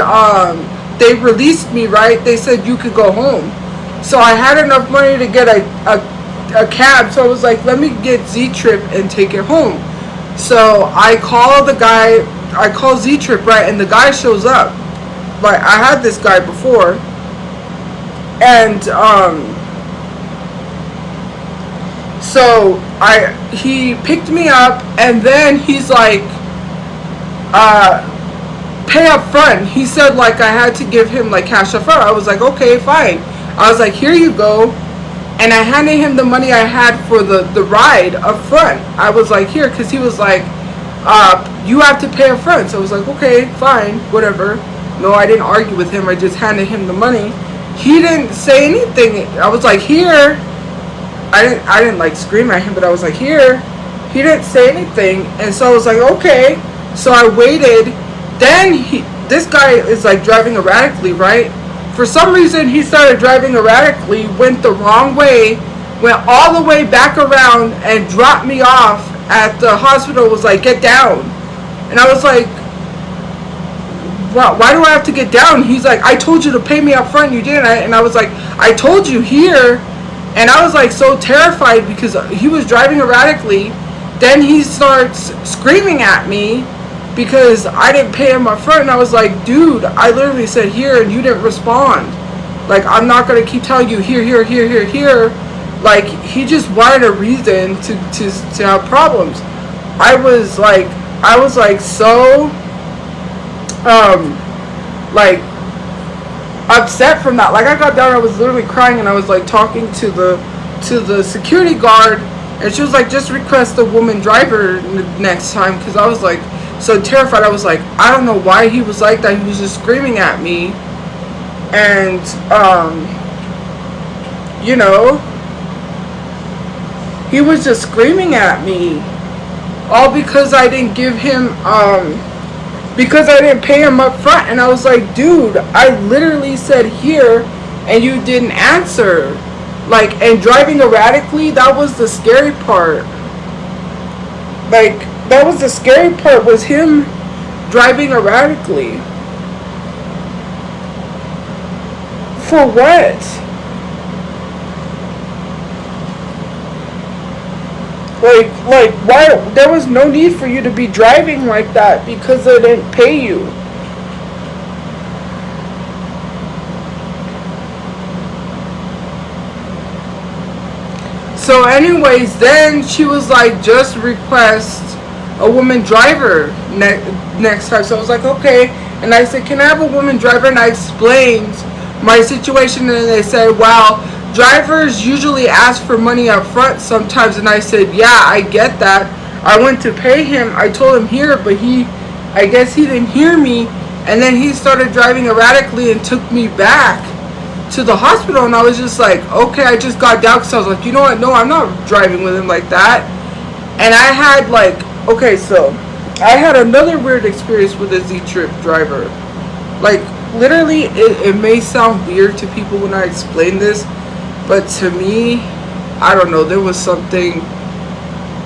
Speaker 1: they released me, right? They said you could go home. So I had enough money to get a cab. So I was like, let me get Z-Trip and take it home. So I call the guy, I call Z-Trip, right? And the guy shows up. Like, I had this guy before. And, so he picked me up, and then he's like, pay up front. He said like I had to give him like cash up front. I was like, okay, fine. I was like, here you go. And I handed him the money I had for the ride up front. I was like, here, because he was like, you have to pay up front. So I was like, okay, fine, whatever. No, I didn't argue with him. I just handed him the money. He didn't say anything. I was like, here. I didn't like scream at him, but I was like, here. He didn't say anything. And so I was like, okay. So I waited. Then this guy is like driving erratically, right? For some reason, he started driving erratically, went the wrong way, went all the way back around and dropped me off at the hospital. Was like, get down. And I was like, why do I have to get down? He's like, I told you to pay me up front, you didn't. And I was like, I told you here. And I was like so terrified because he was driving erratically. Then he starts screaming at me because I didn't pay him up front. And I was like, dude, I literally said here and you didn't respond. Like, I'm not going to keep telling you here. Like, he just wanted a reason to have problems. I was like so, like, upset from that. Like, I got down, I was literally crying, and I was like talking to the security guard, and she was like, just request a woman driver next time, because I was like so terrified. I was like, I don't know why he was like that. He was just screaming at me, and you know, he was just screaming at me, all because I didn't give him because I didn't pay him up front. And I was like, dude, I literally said here and you didn't answer. Like, and driving erratically, that was the scary part. Like, that was the scary part, was him driving erratically. For what? Like, why? There was no need for you to be driving like that because they didn't pay you. So anyways, then she was like, just request a woman driver next time. So I was like, okay. And I said, can I have a woman driver? And I explained my situation, and they said, well, drivers usually ask for money up front sometimes. And I said, yeah, I get that. I went to pay him. I told him here, but I guess he didn't hear me. And then he started driving erratically and took me back to the hospital. And I was just like, okay, I just got down because I was like, you know what? No, I'm not driving with him like that. And I had like, okay, so I had another weird experience with a Z-Trip driver. Like, literally, it may sound weird to people when I explain this, but to me, I don't know, there was something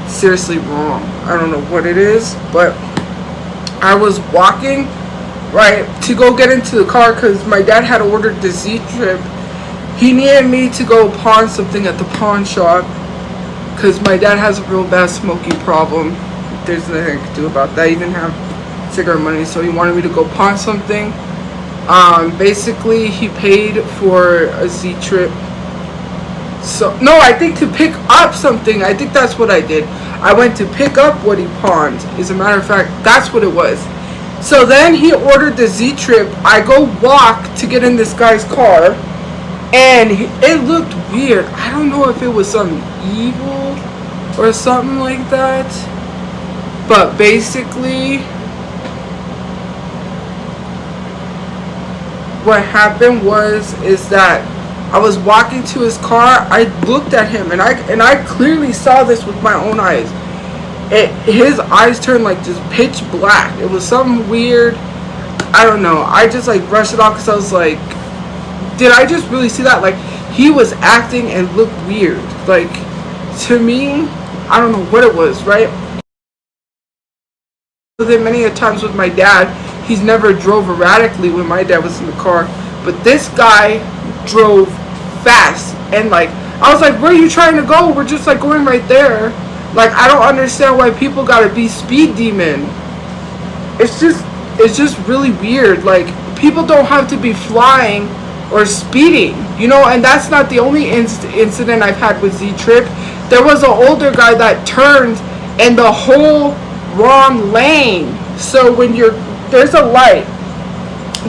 Speaker 1: seriously wrong. I don't know what it is, but I was walking, right, to go get into the car because my dad had ordered the Z-Trip. He needed me to go pawn something at the pawn shop because my dad has a real bad smoking problem. There's nothing I could do about that. He didn't have cigarette money, so he wanted me to go pawn something. Basically, he paid for a Z-Trip. So, no, I think to pick up something. I think that's what I did. I went to pick up what he pawned. As a matter of fact, that's what it was. So then he ordered the Z-Trip. I go walk to get in this guy's car, and it looked weird. I don't know if it was some evil or something like that. But basically, what happened is that I was walking to his car. I looked at him, and I clearly saw this with my own eyes. His eyes turned like just pitch black. It was something weird. I don't know. I just like brushed it off because I was like, did I just really see that? Like, he was acting and looked weird. Like, to me, I don't know what it was, right? Then many a times with my dad, he's never drove erratically when my dad was in the car, but this guy drove fast, and like, I was like, where are you trying to go? We're just like going right there. Like, I don't understand why people gotta be speed demon. It's just really weird. Like, people don't have to be flying or speeding, you know. And that's not the only incident I've had with Z-Trip. There was an older guy that turned in the whole wrong lane. So when there's a light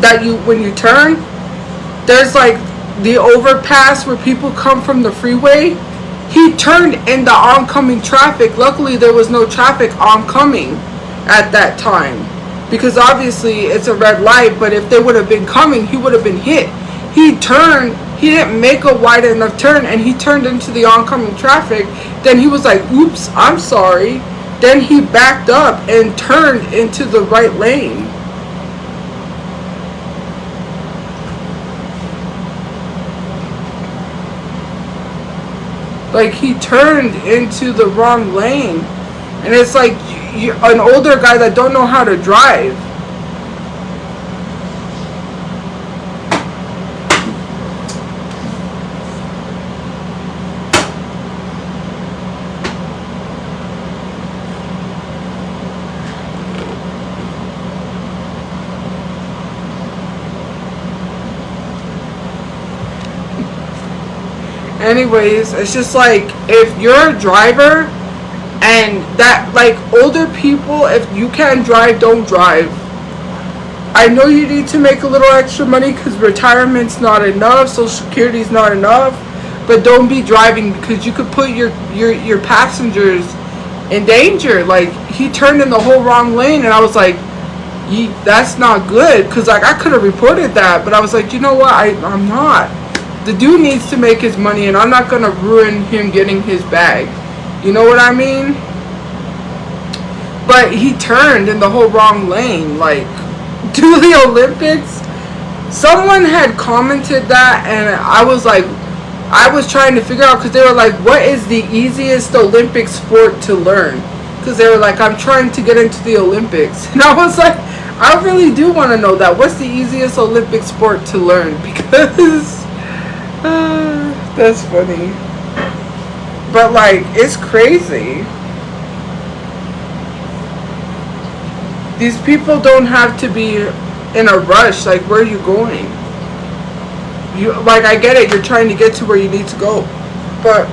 Speaker 1: that when you turn, there's like the overpass where people come from the freeway. He turned in the oncoming traffic. Luckily, there was no traffic oncoming at that time, because obviously it's a red light. But if they would have been coming, he would have been hit. He turned. He didn't make a wide enough turn, and he turned into the oncoming traffic. Then he was like, oops, I'm sorry. Then he backed up and turned into the right lane. Like, he turned into the wrong lane. And it's like an older guy that don't know how to drive. Anyways, it's just like, if you're a driver and that, like, older people, if you can't drive, don't drive. I know you need to make a little extra money because retirement's not enough, Social Security's not enough, but don't be driving because you could put your passengers in danger. Like, he turned in the whole wrong lane, and I was like, that's not good, because like, I could have reported that, but I was like, you know what, I'm not. The dude needs to make his money, and I'm not going to ruin him getting his bag. You know what I mean? But he turned in the whole wrong lane. Like, do the Olympics? Someone had commented that, and I was like, I was trying to figure out, because they were like, what is the easiest Olympic sport to learn? Because they were like, I'm trying to get into the Olympics. And I was like, I really do want to know that. What's the easiest Olympic sport to learn? Because that's funny. But like, it's crazy. These people don't have to be in a rush. Like, where are you going? You, like, I get it. You're trying to get to where you need to go. But,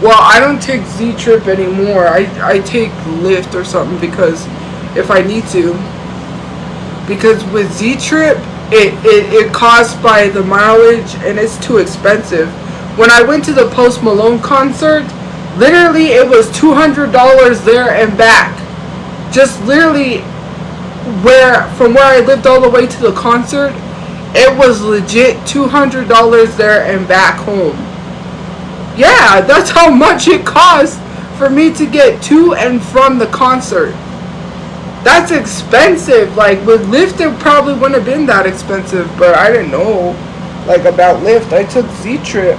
Speaker 1: well, I don't take Z-Trip anymore. I take Lyft or something, because if I need to. Because with Z-Trip, it costs by the mileage, and it's too expensive. When I went to the Post Malone concert, literally it was $200 there and back. Just literally from where I lived all the way to the concert, it was legit $200 there and back home. Yeah, that's how much it costs for me to get to and from the concert. That's expensive. Like, with Lyft, it probably wouldn't have been that expensive, but I didn't know, like, about Lyft. I took Z-Trip.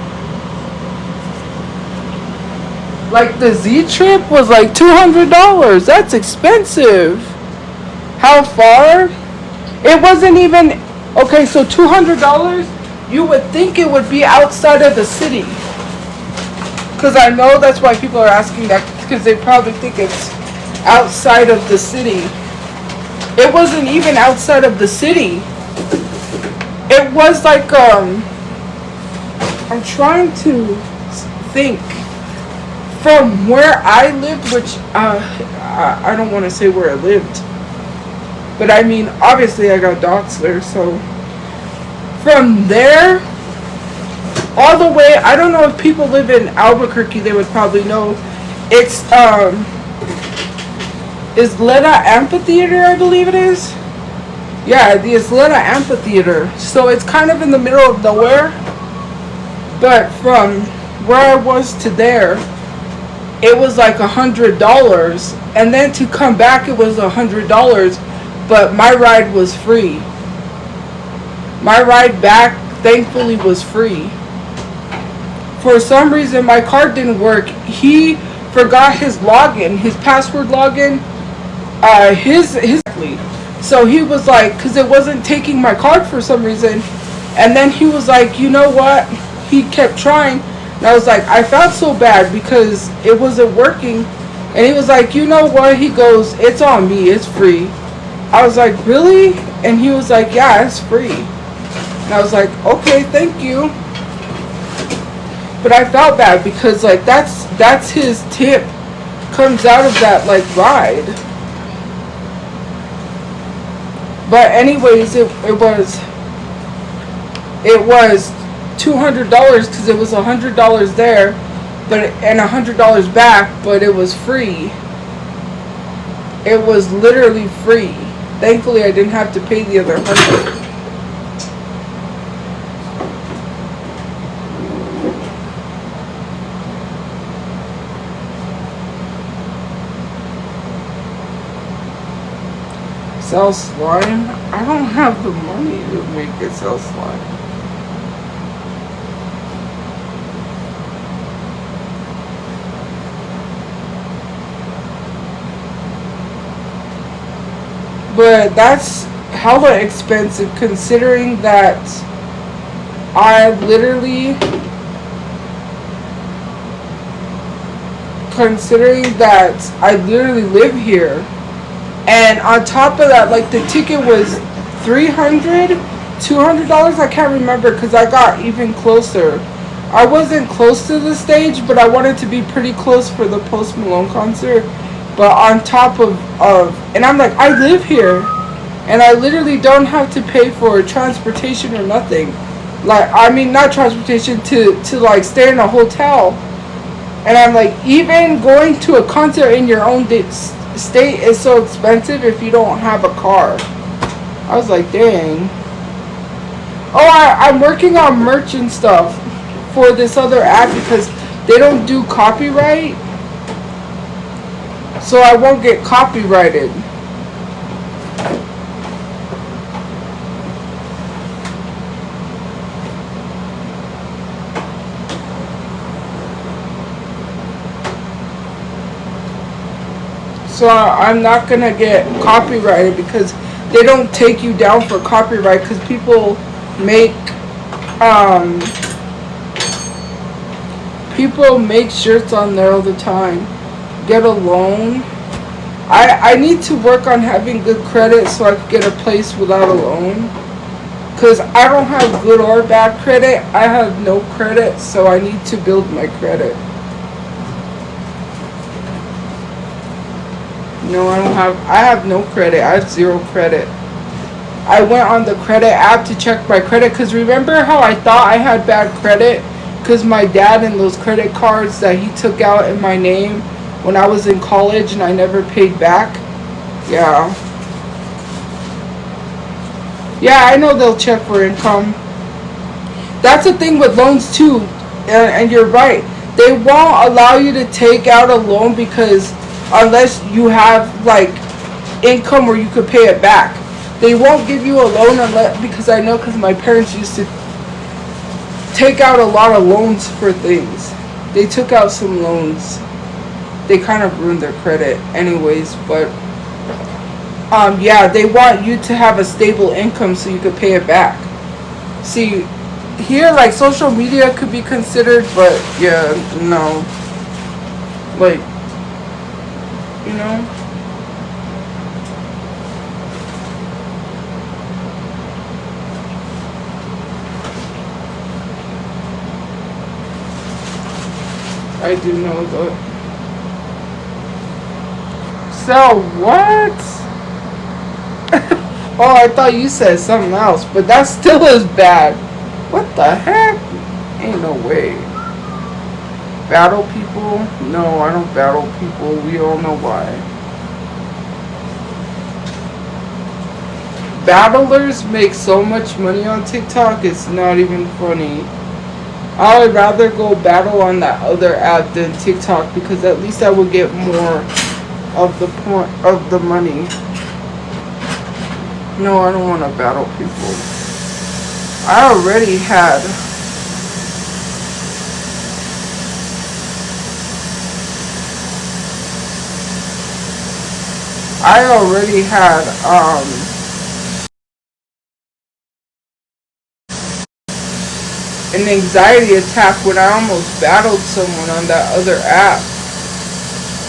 Speaker 1: Like, the Z-Trip was like $200. That's expensive. How far? It wasn't even... Okay, so $200, you would think it would be outside of the city. Because I know that's why people are asking that, because they probably think it's outside of the city. It wasn't even outside of the city. It was like, I'm trying to think. From where I lived, which, I don't want to say where I lived. But I mean, obviously I got dogs there, so. From there, all the way, I don't know if people live in Albuquerque, they would probably know. It's, Isleta Amphitheater, I believe it is. Yeah, the Isleta Amphitheater. So it's kind of in the middle of nowhere. But from where I was to there, it was like $100, and then to come back it was $100, but my ride was free. My ride back, thankfully, was free. For some reason, my card didn't work. He forgot his login, his password login, his. So he was like, because it wasn't taking my card for some reason, and then he was like, you know what? He kept trying. And I was like, I felt so bad because it wasn't working. And he was like, you know what? He goes, it's on me. It's free. I was like, really? And he was like, yeah, it's free. And I was like, okay, thank you. But I felt bad because, like, that's his tip. Comes out of that, like, ride. But anyways, it was $200 because it was $100 there, and $100 back, but it was free. It was literally free. Thankfully, I didn't have to pay the other $100. Sell slime? I don't have the money to make it sell slime. But that's hella expensive considering that I literally live here. And on top of that, like, the ticket was $300, $200, I can't remember because I got even closer. I wasn't close to the stage, but I wanted to be pretty close for the Post Malone concert. But on top of and I'm like, I live here, and I literally don't have to pay for transportation or nothing. Like, I mean, not transportation, to like stay in a hotel. And I'm like, even going to a concert in your own state is so expensive if you don't have a car. I was like, dang. Oh, I'm working on merch and stuff for this other app because they don't do copyright. So I won't get copyrighted. So I'm not gonna get copyrighted because they don't take you down for copyright because people make shirts on there all the time. Get a loan. I need to work on having good credit so I can get a place without a loan. Because I don't have good or bad credit. I have no credit, so I need to build my credit. No, I have no credit. I have 0 credit. I went on the credit app to check my credit. Because remember how I thought I had bad credit? Because my dad and those credit cards that he took out in my name when I was in college and I never paid back. Yeah. Yeah, I know they'll check for income. That's the thing with loans too. And you're right. They won't allow you to take out a loan because unless you have like income where you could pay it back. They won't give you a loan unless, because I know because my parents used to take out a lot of loans for things. They took out some loans. They kind of ruined their credit anyways, but yeah, they want you to have a stable income so you could pay it back. See, here like social media could be considered, but yeah, no. Like, you know? I do know that. So what? Oh, I thought you said something else, but that still is bad. What the heck? Ain't no way. Battle people? No, I don't battle people. We all know why. Battlers make so much money on TikTok, it's not even funny. I would rather go battle on that other app than TikTok because at least I would get more of the point of the money. No, I don't want to battle people. I already had an anxiety attack when I almost battled someone on that other app.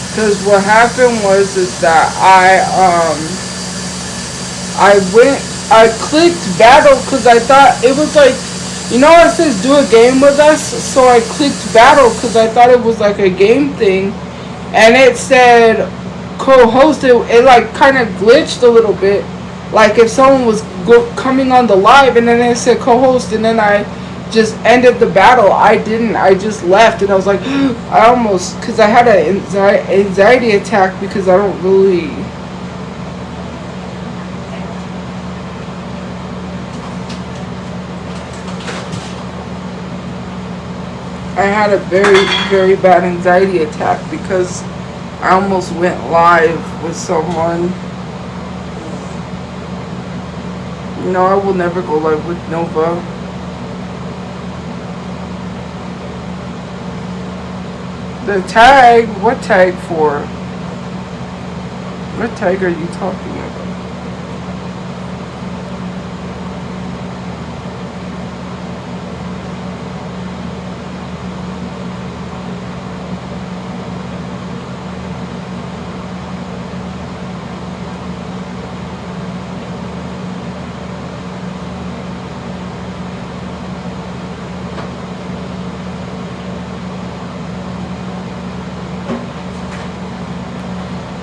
Speaker 1: Because what happened was is that I clicked battle because I thought it was like, you know it says do a game with us? So I clicked battle because I thought it was like a game thing. And it said co-host. It like kind of glitched a little bit. Like if someone was coming on the live and then it said co-host and then I just ended the battle. I didn't. I just left and I was like, I almost, because I had an anxiety attack because I don't really. I had a very, very bad anxiety attack because I almost went live with someone. No, I will never go live with Nova. The tag? What tag for? What tag are you talking about?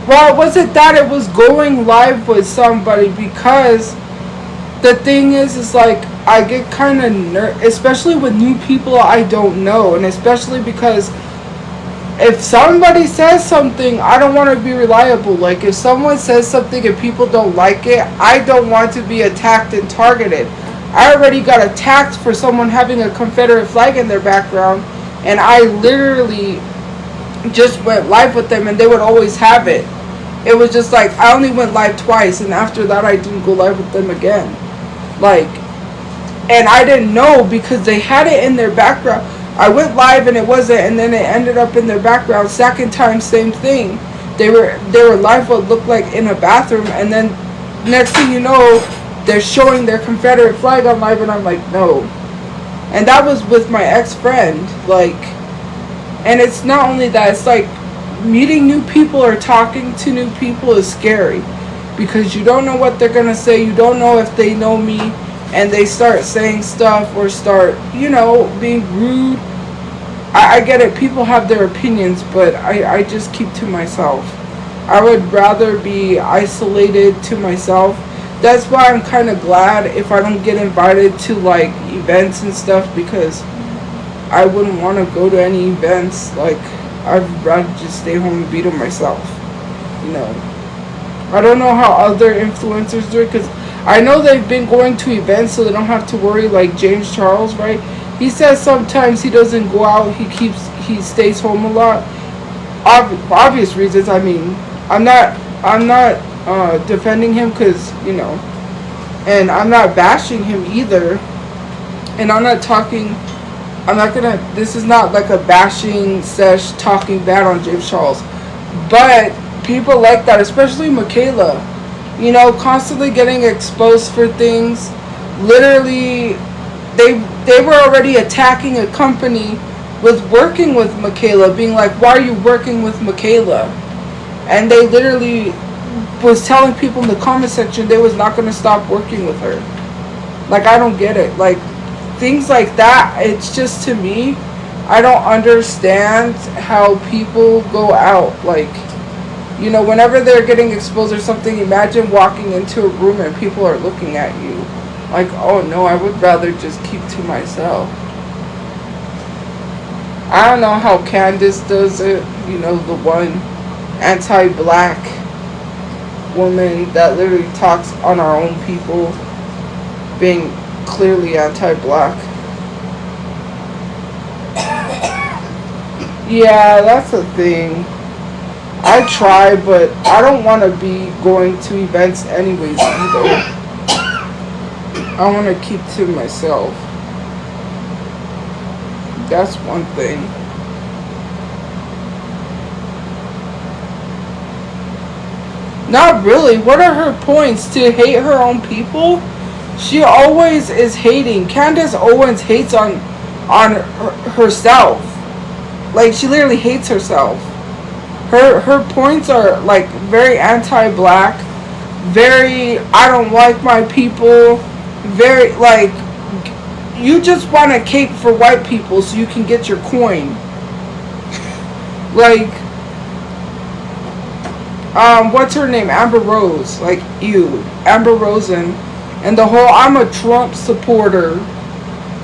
Speaker 1: Well, it wasn't that, it was going live with somebody because the thing is like I get kind of especially with new people I don't know, and especially because if somebody says something, I don't want to be reliable. Like if someone says something and people don't like it, I don't want to be attacked and targeted. I already got attacked for someone having a Confederate flag in their background, and I literally just went live with them and they would always have it. It was just like I only went live twice and after that I didn't go live with them again. Like, and I didn't know because they had it in their background. I went live and it wasn't, and then it ended up in their background. Second time, same thing. They were live what looked like in a bathroom, and then next thing you know, they're showing their Confederate flag on live, and I'm like, no. And that was with my ex-friend, like, and it's not only that, it's like meeting new people or talking to new people is scary, because you don't know what they're gonna say, you don't know if they know me, and they start saying stuff or start, you know, being rude. I get it, people have their opinions, but I just keep to myself. I would rather be isolated to myself. That's why I'm kind of glad if I don't get invited to like events and stuff, because I wouldn't want to go to any events. Like, I'd rather just stay home and be to myself, you know. I don't know how other influencers do it, because I know they've been going to events so they don't have to worry, like James Charles, right? He says sometimes he doesn't go out, he stays home a lot. Obvious reasons. I mean, I'm not defending him, because, you know, and I'm not bashing him either, and this is not like a bashing sesh talking bad on James Charles, but people like that, especially Michaela, you know, constantly getting exposed for things. Literally, they were already attacking a company with working with Michaela, being like, why are you working with Michaela? And they literally was telling people in the comment section they was not going to stop working with her. Like, I don't get it. Like, things like that, it's just, to me, I don't understand how people go out. Like, you know, whenever they're getting exposed or something, imagine walking into a room and people are looking at you. Like, oh no, I would rather just keep to myself. I don't know how Candace does it, you know, the one anti-black woman that literally talks on our own people, being clearly anti-black. Yeah, that's a thing. I try, but I don't want to be going to events anyways either. I want to keep to myself. That's one thing. Not really. What are her points? To hate her own people? She always is hating. Candace Owens hates on herself. Like, she literally hates herself. Her points are like very anti-black, very I don't like my people, very like you just want to cape for white people so you can get your coin. Like, what's her name? Amber Rose. Like, ew, Amber Rosen, and the whole I'm a Trump supporter.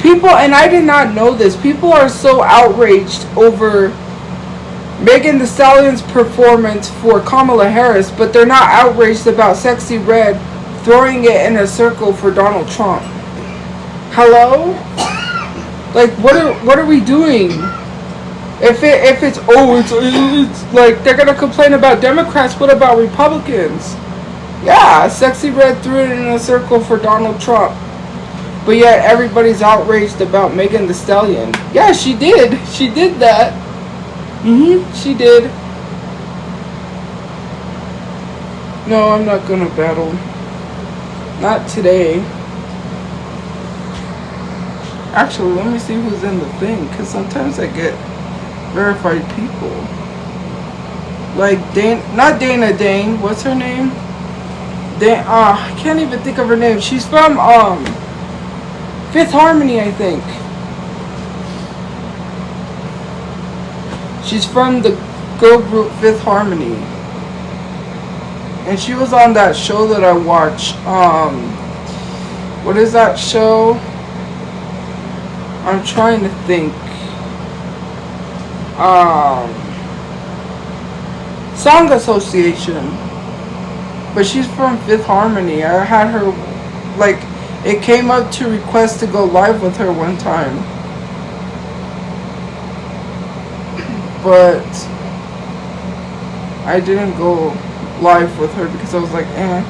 Speaker 1: People, and I did not know this, people are so outraged over Megan Thee Stallion's performance for Kamala Harris, but they're not outraged about Sexy Red throwing it in a circle for Donald Trump. Hello? Like, what are we doing? If it's like they're gonna complain about Democrats, what about Republicans? Yeah, Sexy Red threw it in a circle for Donald Trump. But yet everybody's outraged about Megan Thee Stallion. Yeah, she did. She did that. She did. No, I'm not gonna battle. Not today. Actually, let me see who's in the thing, because sometimes I get verified people. Like, not Dana Dane. What's her name? I can't even think of her name. She's from, Fifth Harmony, I think. She's from the girl group Fifth Harmony. And she was on that show that I watch. What is that show? I'm trying to think. Song Association. But she's from Fifth Harmony. I had her, like, it came up to request to go live with her one time. But I didn't go live with her because I was like, I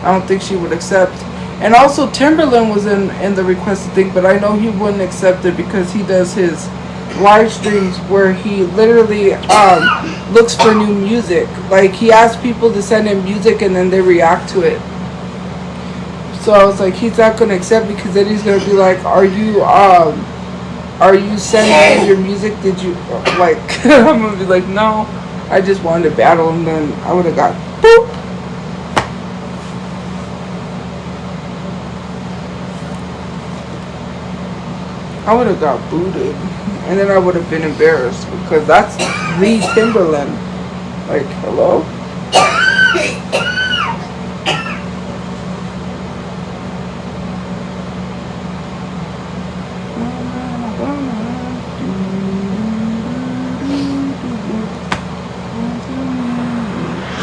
Speaker 1: don't think she would accept. And also Timberland was in the requested thing, but I know he wouldn't accept it because he does his live streams where he literally looks for new music. Like, he asks people to send him music and then they react to it. So I was like, he's not gonna accept, because then he's gonna be like, are you sending me your music? Did you like? I'm gonna be like, no, I just wanted to battle, and then I would have got boop. I would have got booted, and then I would have been embarrassed, because that's Lee Timberland. Like, hello?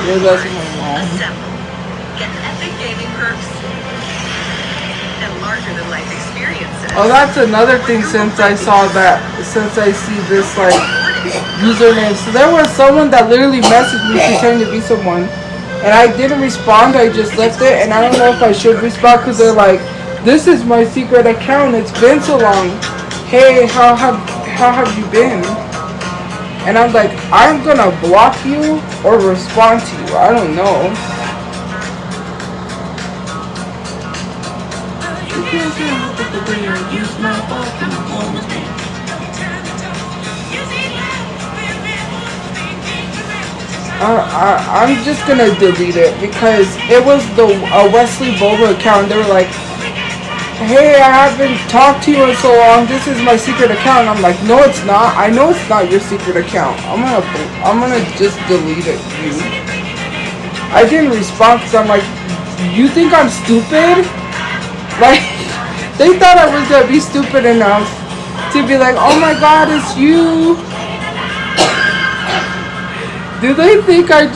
Speaker 1: Yeah, that's my mom.
Speaker 5: Get epic gaming perks and larger than life experiences.
Speaker 1: Oh, that's another thing. Since I saw that, since I see this like username, so there was someone that literally messaged me pretending to be someone, and I didn't respond. I just left it, and I don't know if I should respond, because they're like, "This is my secret account. It's been so long. Hey, how have you been?" And I'm like, I'm gonna block you or respond to you. I don't know. I'm just gonna delete it, because it was the Wesley Boba account. They were like, hey, I haven't talked to you in so long. This is my secret account. And I'm like, no, it's not. I know it's not your secret account. I'm gonna just delete it. You. I didn't respond, because I'm like, you think I'm stupid? Like, they thought I was gonna be stupid enough to be like, oh my God, it's you. Do they think I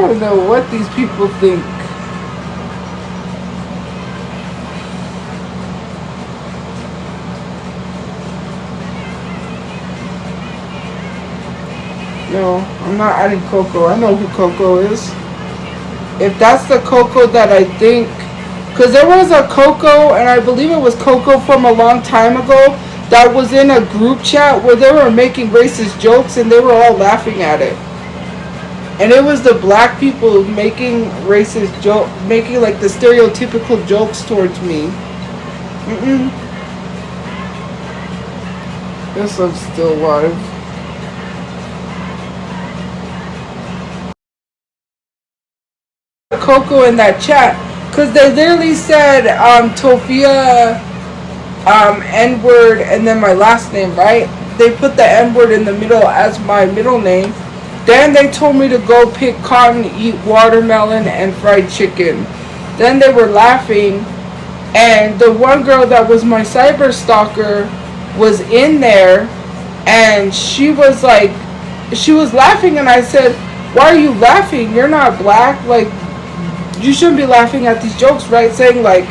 Speaker 1: don't know what these people think. No, I'm not adding Coco. I know who Coco is. If that's the Coco that I think, because there was a Coco, and I believe it was Coco from a long time ago, that was in a group chat where they were making racist jokes and they were all laughing at it. And it was the black people making racist joke, making like the stereotypical jokes towards me. This one's still live. Coco in that chat, because they literally said Tophia N-word and then my last name, right? They put the N-word in the middle as my middle name. Then they told me to go pick cotton, eat watermelon, and fried chicken. Then they were laughing, and the one girl that was my cyber stalker was in there, and she was like, she was laughing, and I said, why are you laughing? You're not black. Like, you shouldn't be laughing at these jokes, right? Saying like,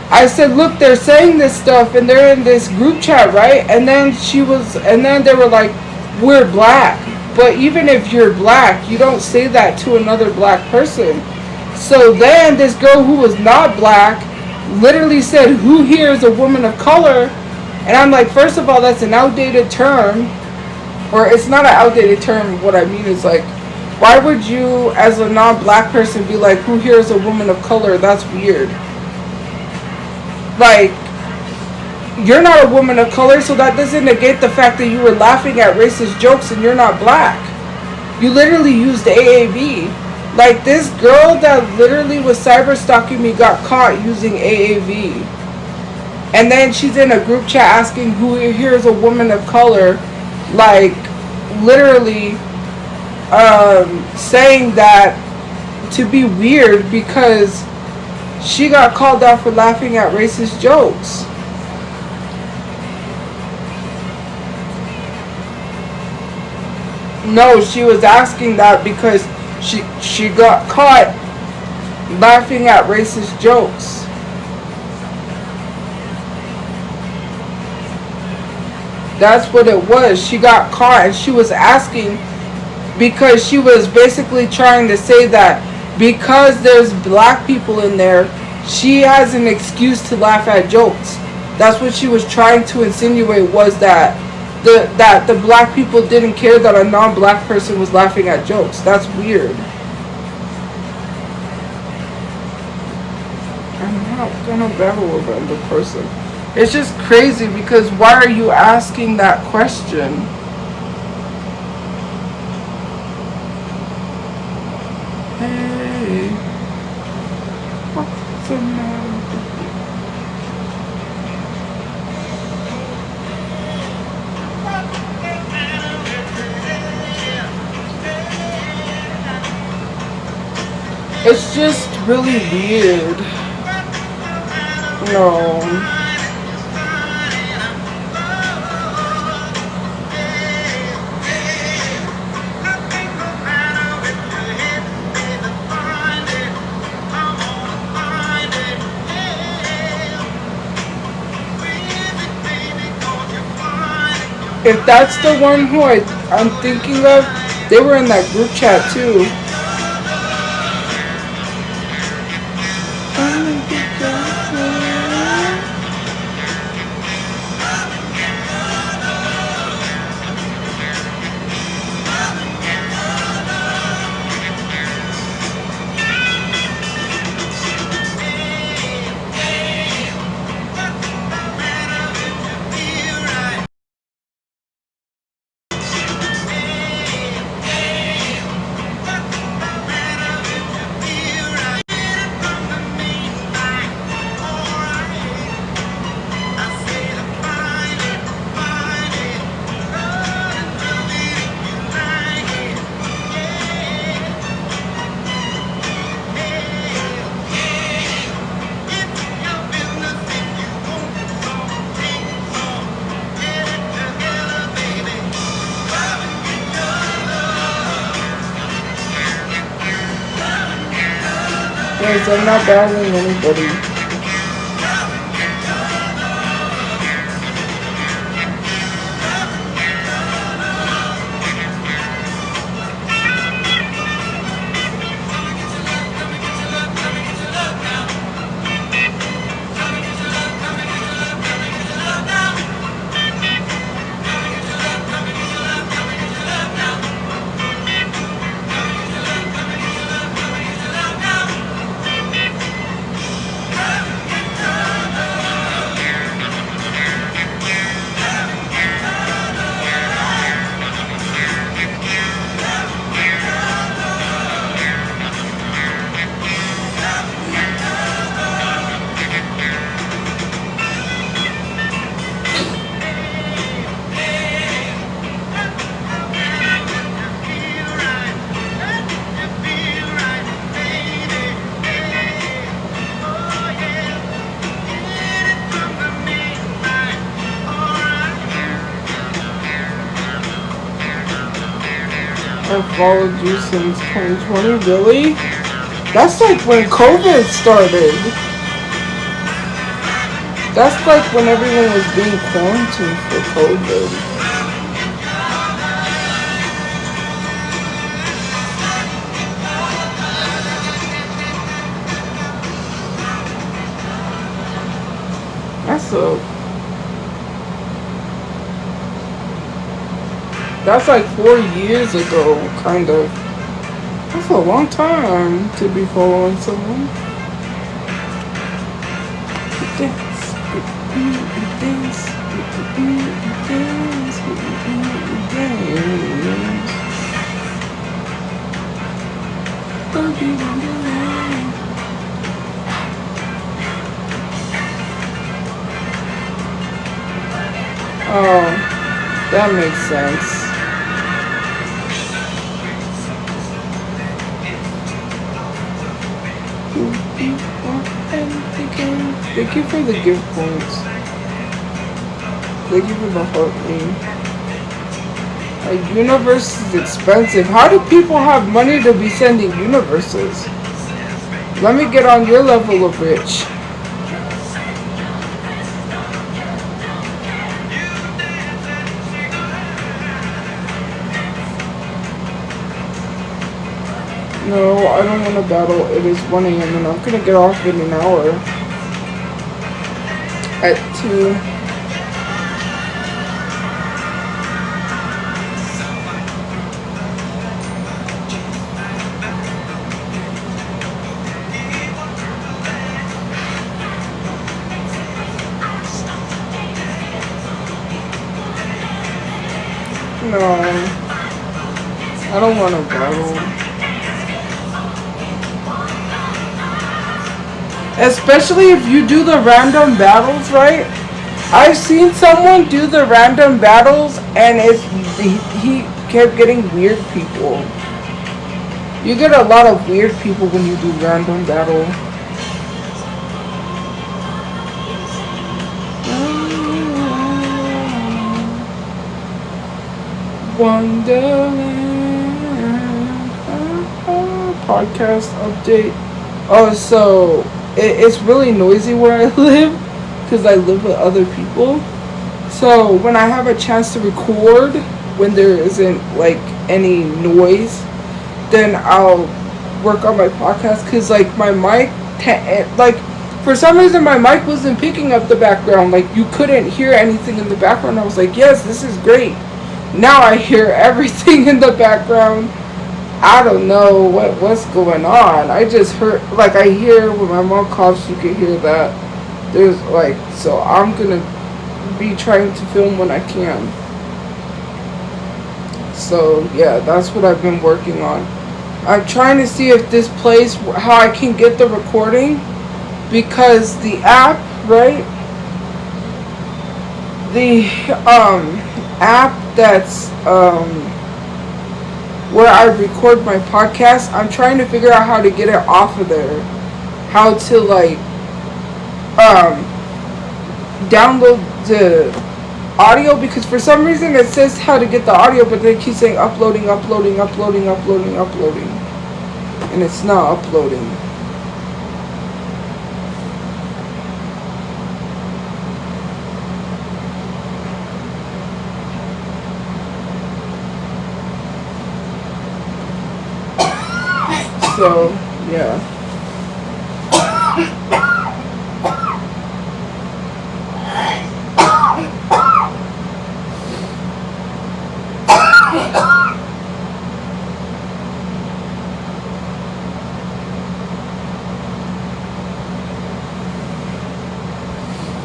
Speaker 1: I said, look, they're saying this stuff and they're in this group chat, right? And then they were like, we're black. But even if you're black, you don't say that to another black person. So then this girl who was not black literally said, who here is a woman of color? And I'm like, first of all, that's an outdated term. Or it's not an outdated term. What I mean is like, why would you, as a non-black person, be like, who here is a woman of color? That's weird. Like, you're not a woman of color, so that doesn't negate the fact that you were laughing at racist jokes and you're not black. You literally used AAV. Like, this girl that literally was cyber stalking me got caught using AAV. And then she's in a group chat asking who here is a woman of color. Like, literally saying that to be weird because she got called out for laughing at racist jokes. No, she was asking that because she got caught laughing at racist jokes. That's what it was. She got caught and she was asking because she was basically trying to say that because there's black people in there, she has an excuse to laugh at jokes. That's what she was trying to insinuate, was that that the black people didn't care that a non-black person was laughing at jokes. That's weird. I'm not gonna battle over the person. It's just crazy because why are you asking that question? Hey, what's the matter? It's just really weird. No. If that's the one who I'm thinking of, they were in that group chat too. Guys, I'm not battling anybody. I followed you since 2020, really? That's like when COVID started. That's like when everyone was being quarantined for COVID. That's like 4 years ago, kind of. That's a long time to be following someone. Dance, dance, oh, that makes sense. Thank you for the gift points. Thank you for the heart name. A universe is expensive. How do people have money to be sending universes? Let me get on your level of rich. No, I don't want to battle. It is 1 a.m. and I'm going to get off in an hour. At 2. No. I don't want to battle. Especially if you do the random battles, right? I've seen someone do the random battles and he kept getting weird people. You get a lot of weird people when you do random battle. Wonderland. Podcast update. Oh, so it's really noisy where I live because I live with other people. So when I have a chance to record when there isn't like any noise, then I'll work on my podcast because like my mic, like for some reason my mic wasn't picking up the background. Like you couldn't hear anything in the background. I was like, yes, this is great. Now I hear everything in the background. I don't know what's going on. I just heard, like I hear when my mom coughs, you can hear that. There's like, so I'm gonna be trying to film when I can. So yeah, that's what I've been working on. I'm trying to see if this place, how I can get the recording, because the app, right? The app that's where I record my podcast, I'm trying to figure out how to get it off of there. How to like download the audio, because for some reason it says how to get the audio, but they keep saying uploading, uploading, uploading, uploading, uploading. And it's not uploading. So, yeah.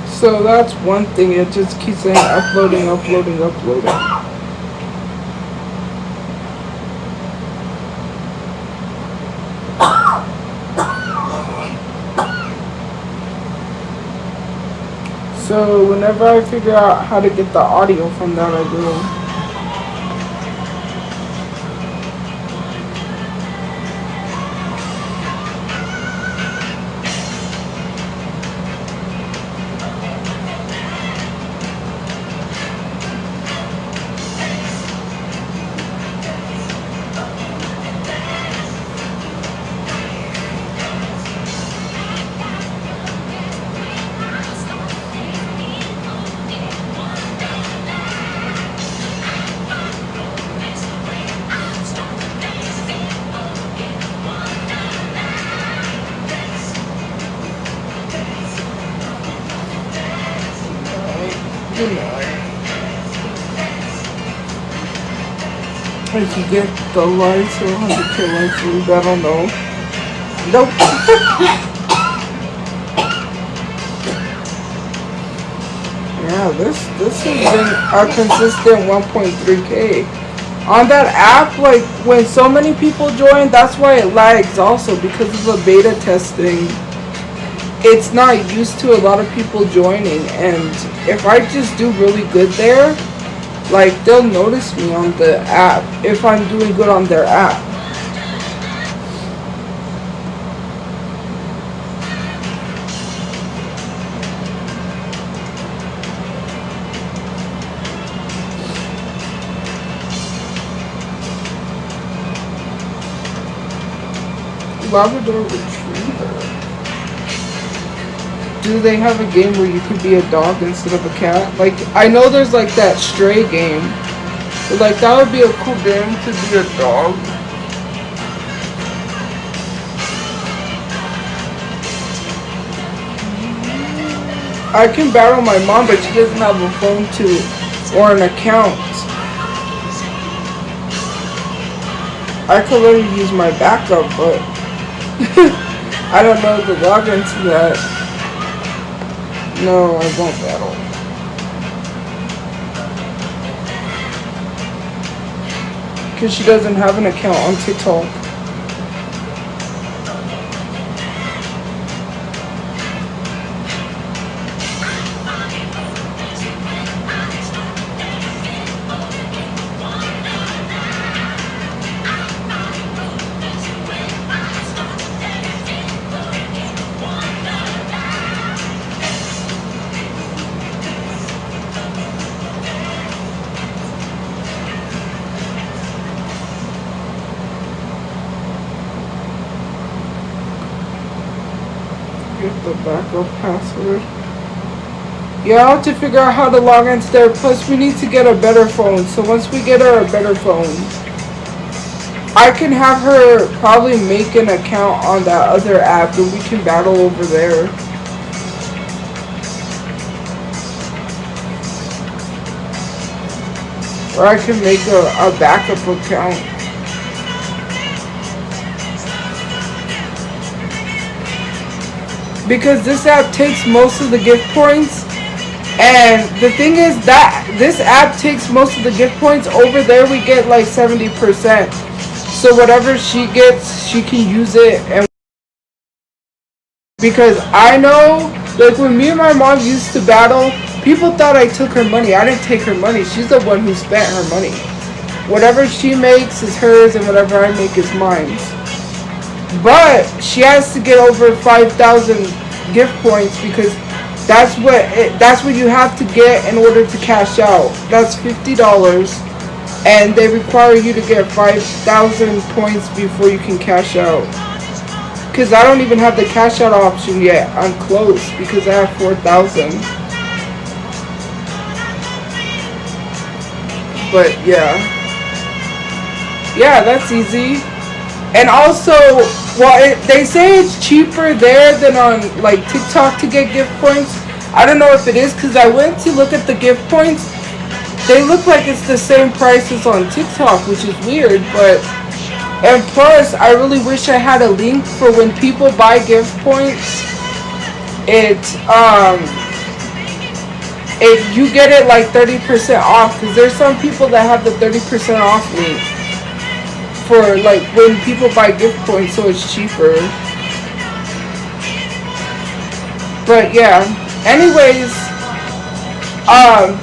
Speaker 1: So that's one thing, it just keeps saying uploading, uploading, uploading. So whenever I figure out how to get the audio from that, I will. If you get the likes or 100k likes, leave, I don't know. Nope. Yeah, this has been a consistent 1.3k. On that app, like when so many people join, that's why it lags also, because of the beta testing. It's not used to a lot of people joining, and if I just do really good there, like they'll notice me on the app if I'm doing good on their app. Labrador Retriever. Do they have a game where you could be a dog instead of a cat? Like, I know there's like that Stray game. But like, that would be a cool game to be a dog. I can battle my mom, but she doesn't have a phone or an account. I could literally use my backup, but I don't know the login to that. No, I won't battle. because she doesn't have an account on TikTok. Get the backup password. Yeah, I'll have to figure out how to log into there. Plus, we need to get a better phone. So once we get her a better phone, I can have her probably make an account on that other app and we can battle over there. Or I can make a backup account. Because this app takes most of the gift points. And the thing is that this app takes most of the gift points. Over there we get like 70%. So whatever she gets, she can use it. And because I know, like when me and my mom used to battle, people thought I took her money. I didn't take her money. She's the one who spent her money. Whatever she makes is hers and whatever I make is mine. But she has to get over 5,000 gift points because that's what you have to get in order to cash out. That's $50, and they require you to get 5,000 points before you can cash out. Because I don't even have the cash out option yet. I'm close because I have 4,000. But yeah, that's easy. And also, well, they say it's cheaper there than on like TikTok to get gift points. I don't know if it is because I went to look at the gift points. They look like it's the same price as on TikTok, which is weird. But and plus, I really wish I had a link for when people buy gift points. You get it like 30% off because there's some people that have the 30% off link for like when people buy gift points, so it's cheaper. But yeah, anyways,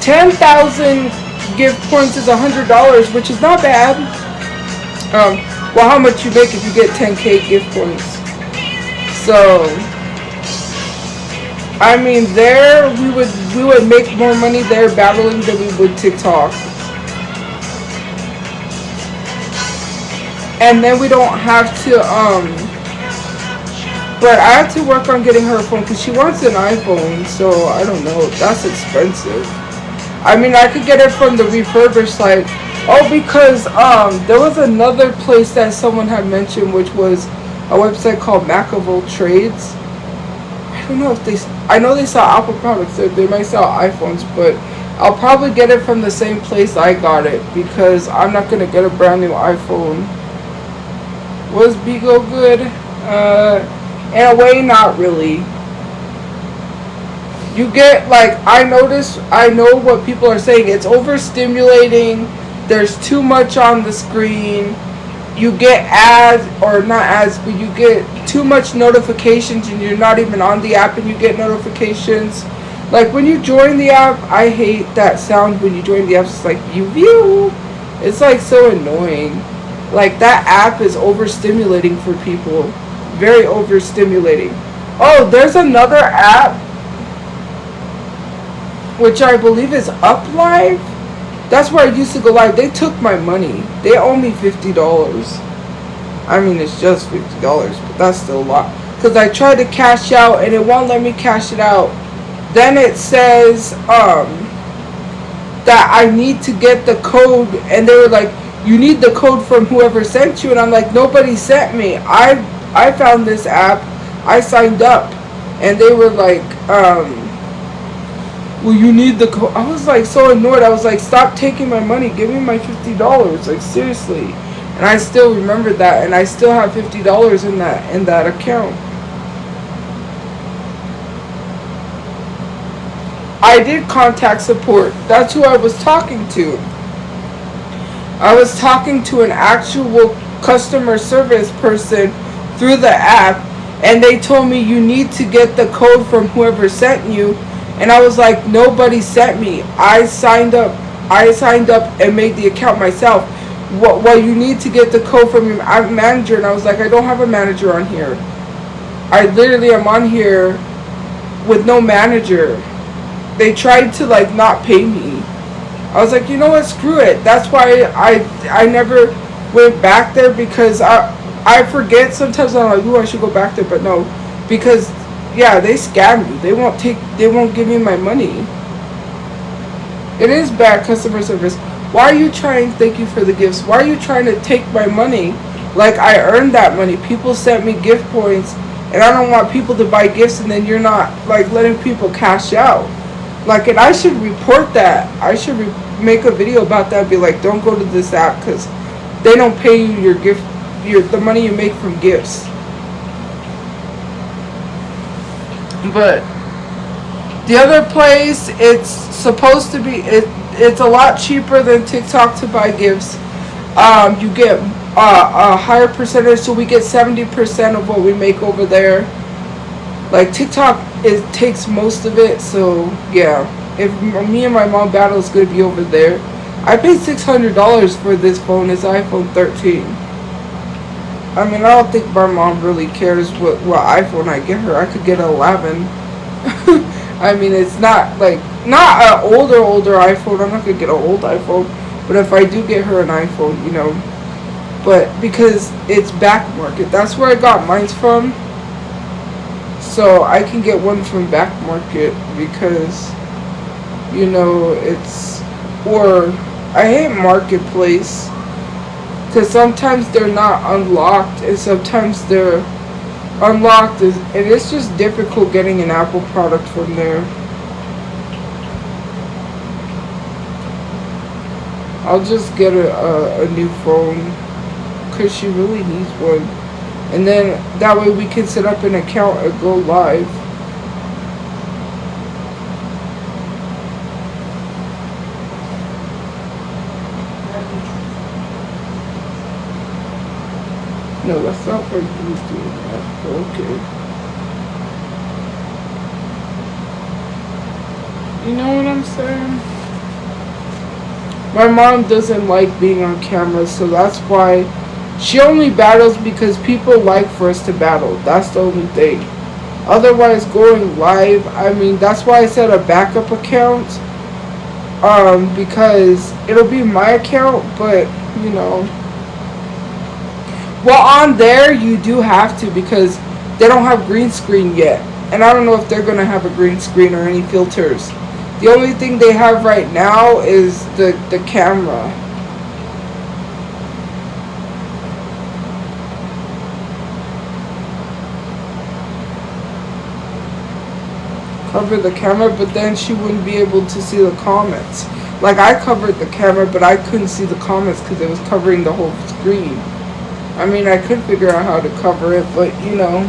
Speaker 1: 10,000 gift points is $100, which is not bad. Well, how much you make if you get 10k gift points? So I mean, there we would make more money there battling than we would TikTok. And then we don't have to, but I have to work on getting her a phone because she wants an iPhone, so I don't know, that's expensive. I mean, I could get it from the refurbished site. Oh, because, there was another place that someone had mentioned, which was a website called Machiavel Trades. I don't know if I know they sell Apple products, they might sell iPhones, but I'll probably get it from the same place I got it because I'm not going to get a brand new iPhone. Was Bigo good? In a way, not really. You get, like, I know what people are saying. It's overstimulating. There's too much on the screen. You get ads, or not ads, but you get too much notifications and you're not even on the app and you get notifications. Like, when you join the app, I hate that sound when you join the app. It's like, you view. It's, like, so annoying. Like, that app is overstimulating for people. Very overstimulating. Oh, there's another app, which I believe is UpLive. That's where I used to go live. They took my money. They owe me $50. I mean, it's just $50, but that's still a lot. Because I tried to cash out, and it won't let me cash it out. Then it says that I need to get the code, and they were like, you need the code from whoever sent you, and I'm like, nobody sent me. I found this app, I signed up, and they were like, well, you need the code. I was like so annoyed. I was like, stop taking my money, give me my $50, like seriously. And I still remember that, and I still have $50 in that account. I did contact support. That's who I was talking to. I was talking to an actual customer service person through the app, and they told me you need to get the code from whoever sent you. And I was like, nobody sent me. I signed up and made the account myself. Well, you need to get the code from your manager. And I was like, I don't have a manager on here. I literally am on here with no manager. They tried to like not pay me. I was like, you know what, screw it. That's why I never went back there, because I forget sometimes. I'm like, ooh, I should go back there, but no, because yeah, they scam you. They won't give me my money. It is bad customer service. Why are you trying? Thank you for the gifts. Why are you trying to take my money? Like, I earned that money. People sent me gift points, and I don't want people to buy gifts and then you're not like letting people cash out. Like, and I should report that. I should make a video about that. Be like, don't go to this app because they don't pay you your gift, the money you make from gifts. But the other place, it's supposed to be, it's a lot cheaper than TikTok to buy gifts. You get a higher percentage, so we get 70% of what we make over there. Like, TikTok, it takes most of it, so yeah. If me and my mom battle, is going to be over there. I paid $600 for this phone. It's iPhone 13. I mean, I don't think my mom really cares what iPhone I get her. I could get an 11. I mean, it's not like, not an older iPhone. I'm not going to get an old iPhone. But if I do get her an iPhone, you know. But because it's back market. That's where I got mine from. So I can get one from back market because, you know, it's, or I hate marketplace because sometimes they're not unlocked and sometimes they're unlocked, and it's just difficult getting an Apple product from there. I'll just get a new phone because she really needs one. And then that way we can set up an account and go live. No, that's not what he was doing that. Okay. You know what I'm saying? My mom doesn't like being on camera, so that's why she only battles because people like for us to battle. That's the only thing. Otherwise, going live, I mean, that's why I set a backup account. Because it'll be my account, but, you know. Well, on there, you do have to because they don't have green screen yet. And I don't know if they're going to have a green screen or any filters. The only thing they have right now is the camera. Cover the camera, but then she wouldn't be able to see the comments. Like, I covered the camera, but I couldn't see the comments because it was covering the whole screen. I mean, I could figure out how to cover it, but, you know.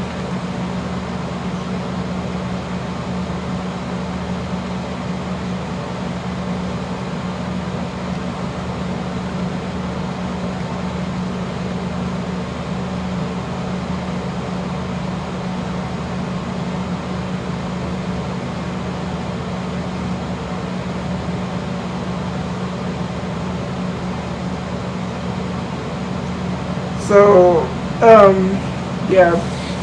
Speaker 1: So, yeah.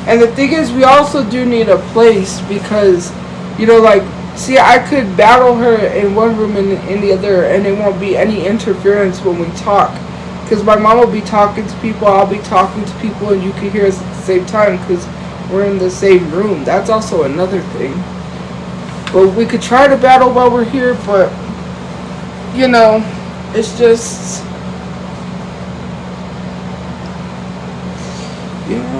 Speaker 1: And the thing is, we also do need a place because, you know, like, see, I could battle her in one room and in the other, and there won't be any interference when we talk. Because my mom will be talking to people, I'll be talking to people, and you can hear us at the same time because we're in the same room. That's also another thing. But we could try to battle while we're here, but, you know, it's just... Yeah.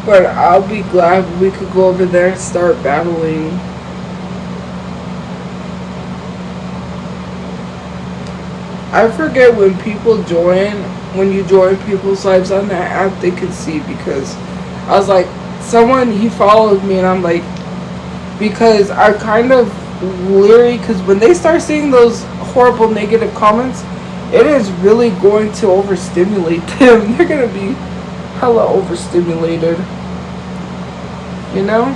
Speaker 1: But I'll be glad we could go over there and start battling. I forget when people join, when you join people's lives on that app, they can see, because I was like, someone, he followed me, and I'm like, because I kind of leery, because when they start seeing those horrible negative comments, it is really going to overstimulate them. They're going to be hella overstimulated. You know?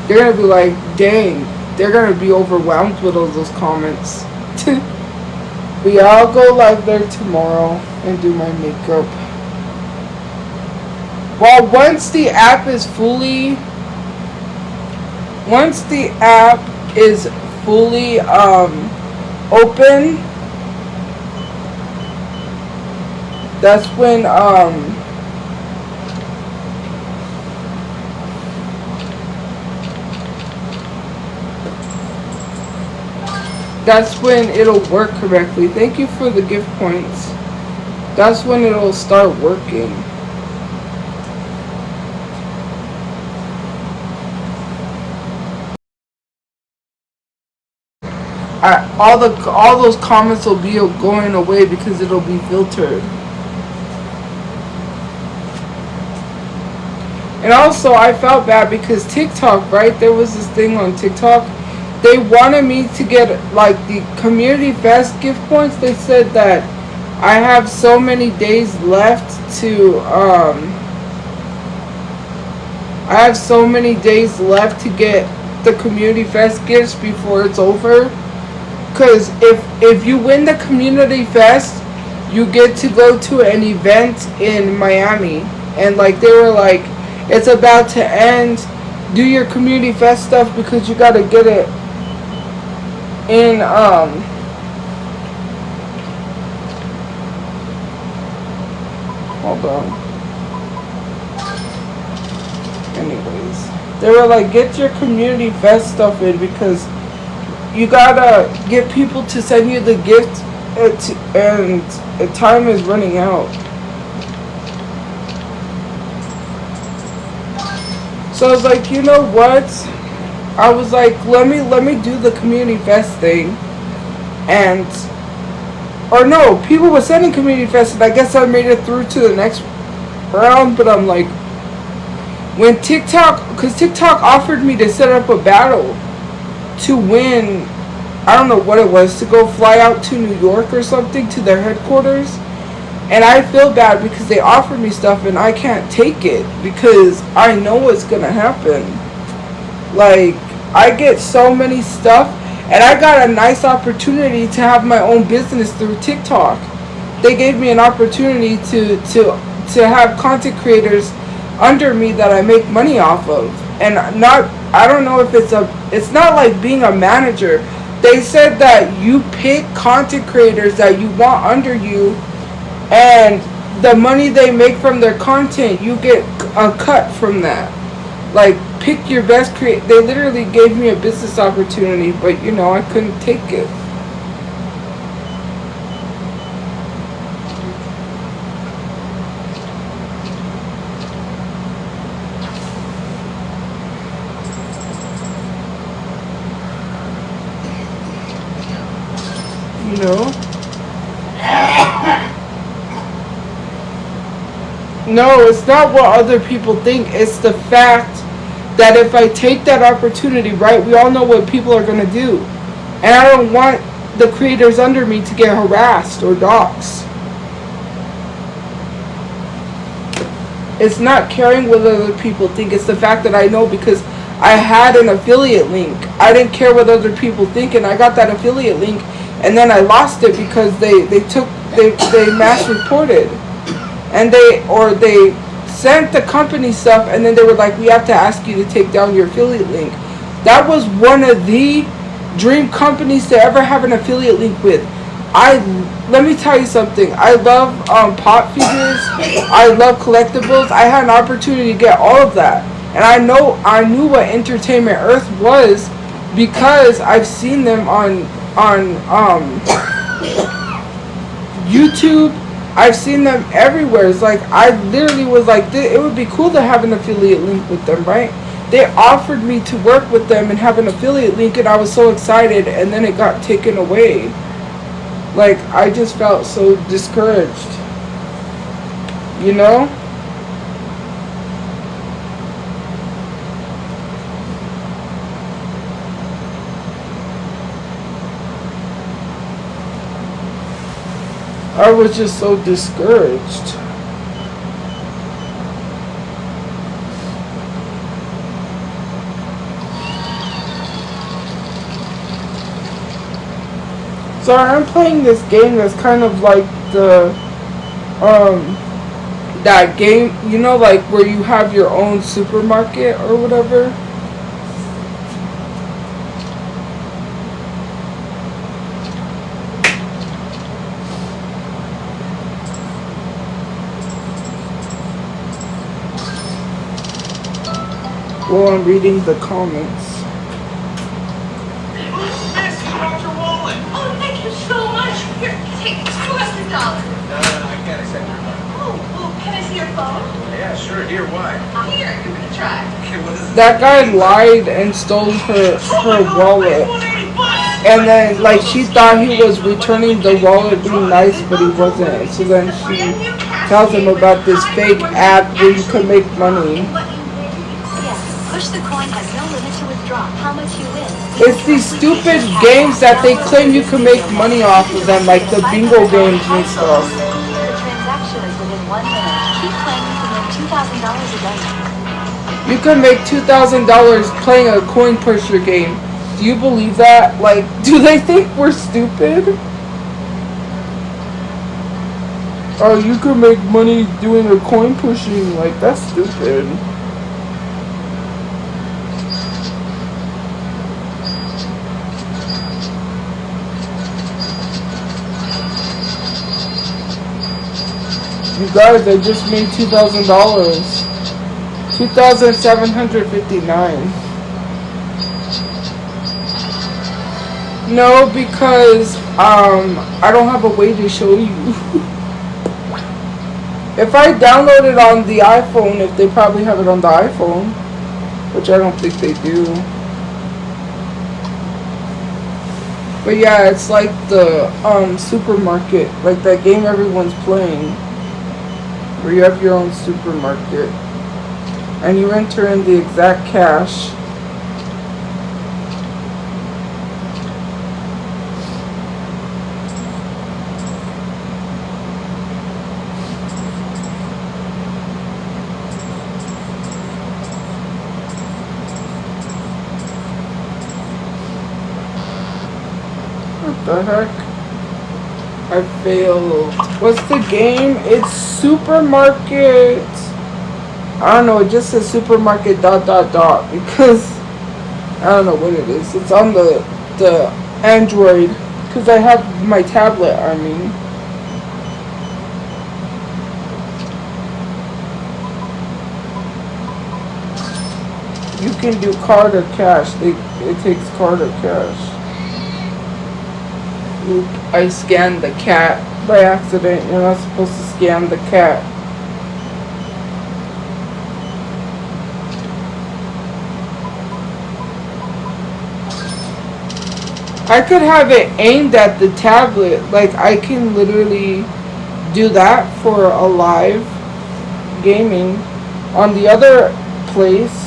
Speaker 1: They're going to be like, dang. They're going to be overwhelmed with all those comments. But yeah, I'll go live there tomorrow and do my makeup. Well, once the app is fully open, that's when it'll work correctly. Thank you for the gift points. That's when it'll start working. All those comments will be going away because it'll be filtered. And also, I felt bad because TikTok, right? There was this thing on TikTok. They wanted me to get like the community fest gift points. They said that I have so many days left to get the community fest gifts before it's over. Because if you win the community fest, you get to go to an event in Miami. And like they were like, it's about to end. Do your community fest stuff because you gotta get it in hold on. Anyways, they were like, get your community fest stuff in because you gotta get people to send you the gift, and time is running out. So I was like, you know what? I was like, let me do the community fest thing, and or no, people were sending community fest, and I guess I made it through to the next round. But I'm like, when because TikTok offered me to set up a battle to win, I don't know what it was, to go fly out to New York or something to their headquarters. And I feel bad because they offered me stuff and I can't take it because I know what's gonna happen. Like, I get so many stuff, and I got a nice opportunity to have my own business through TikTok. They gave me an opportunity to have content creators under me that I make money off of. And I don't know if it's not like being a manager. They said that you pick content creators that you want under you, and the money they make from their content, you get a cut from that. Like, pick your best creator. They literally gave me a business opportunity, but you know, I couldn't take it. You know? No, it's not what other people think. It's the fact that if I take that opportunity, right, we all know what people are going to do. And I don't want the creators under me to get harassed or doxxed. It's not caring what other people think. It's the fact that I know because I had an affiliate link. I didn't care what other people think, and I got that affiliate link, and then I lost it because they mass reported. And they sent the company stuff, and then they were like, we have to ask you to take down your affiliate link. That was one of the dream companies to ever have an affiliate link with. Let me tell you something. I love pop figures. I love collectibles. I had an opportunity to get all of that. And I knew what Entertainment Earth was because I've seen them on YouTube. I've seen them everywhere. It's like I literally was like, it would be cool to have an affiliate link with them, right? They offered me to work with them and have an affiliate link, and I was so excited, and then it got taken away. Like, I just felt so discouraged. You know? I was just so discouraged. So I'm playing this game that's kind of like that game, you know, like where you have your own supermarket or whatever. Well, I'm reading the comments.
Speaker 5: Oh, thank you so much. Here, take $200.
Speaker 8: No, I can't accept your money.
Speaker 5: Oh, can I see your phone?
Speaker 8: Yeah, sure. Here, why?
Speaker 5: Here, you can try.
Speaker 8: Okay, what is it?
Speaker 1: That guy lied and stole her wallet. And then, like, she thought he was returning the wallet being nice, but he wasn't. So then she tells him about this fake app where you can make money.
Speaker 12: Push the coin has no limit to withdraw. How much you win.
Speaker 1: It's these stupid games that they claim you can make money off of them, like the bingo games and stuff.
Speaker 12: The transaction is within 1 minute. Keep playing to win $2,000 a day.
Speaker 1: You can make $2,000 playing a coin pusher game. Do you believe that? Like, do they think we're stupid? Oh, you can make money doing a coin pushing. Like, that's stupid. You guys, I just made $2,000. $2,759. No, because I don't have a way to show you. If I download it on the iPhone, if they probably have it on the iPhone, which I don't think they do. But yeah, it's like the supermarket, like that game everyone's playing, where you have your own supermarket and you enter in the exact cash. What the heck? I failed. What's the game? It's supermarket. I don't know. It just says supermarket ... because I don't know what it is. It's on the Android because I have my tablet. I mean. You can do card or cash. It takes card or cash. Oop, I scanned the cat by accident. You're not supposed to scan the cat. I could have it aimed at the tablet. Like, I can literally do that for a live gaming on the other place.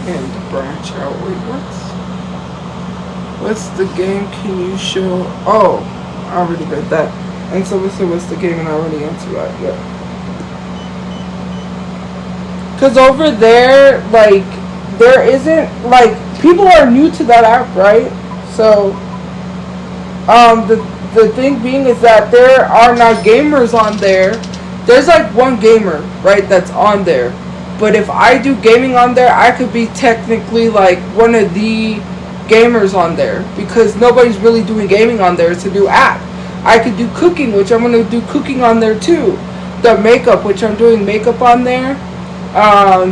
Speaker 1: And branch out. Wait, what's the game? Can you show? Oh, I already read that. And so we said, what's the game? And I already answered that. Yeah. Because over there, like, there isn't, like, people are new to that app, right? So, the thing being is that there are not gamers on there. There's like one gamer, right, that's on there. But if I do gaming on there, I could be technically like one of the gamers on there, because nobody's really doing gaming on there. It's a new app. I could do cooking, which I'm going to do cooking on there too. The makeup, which I'm doing makeup on there.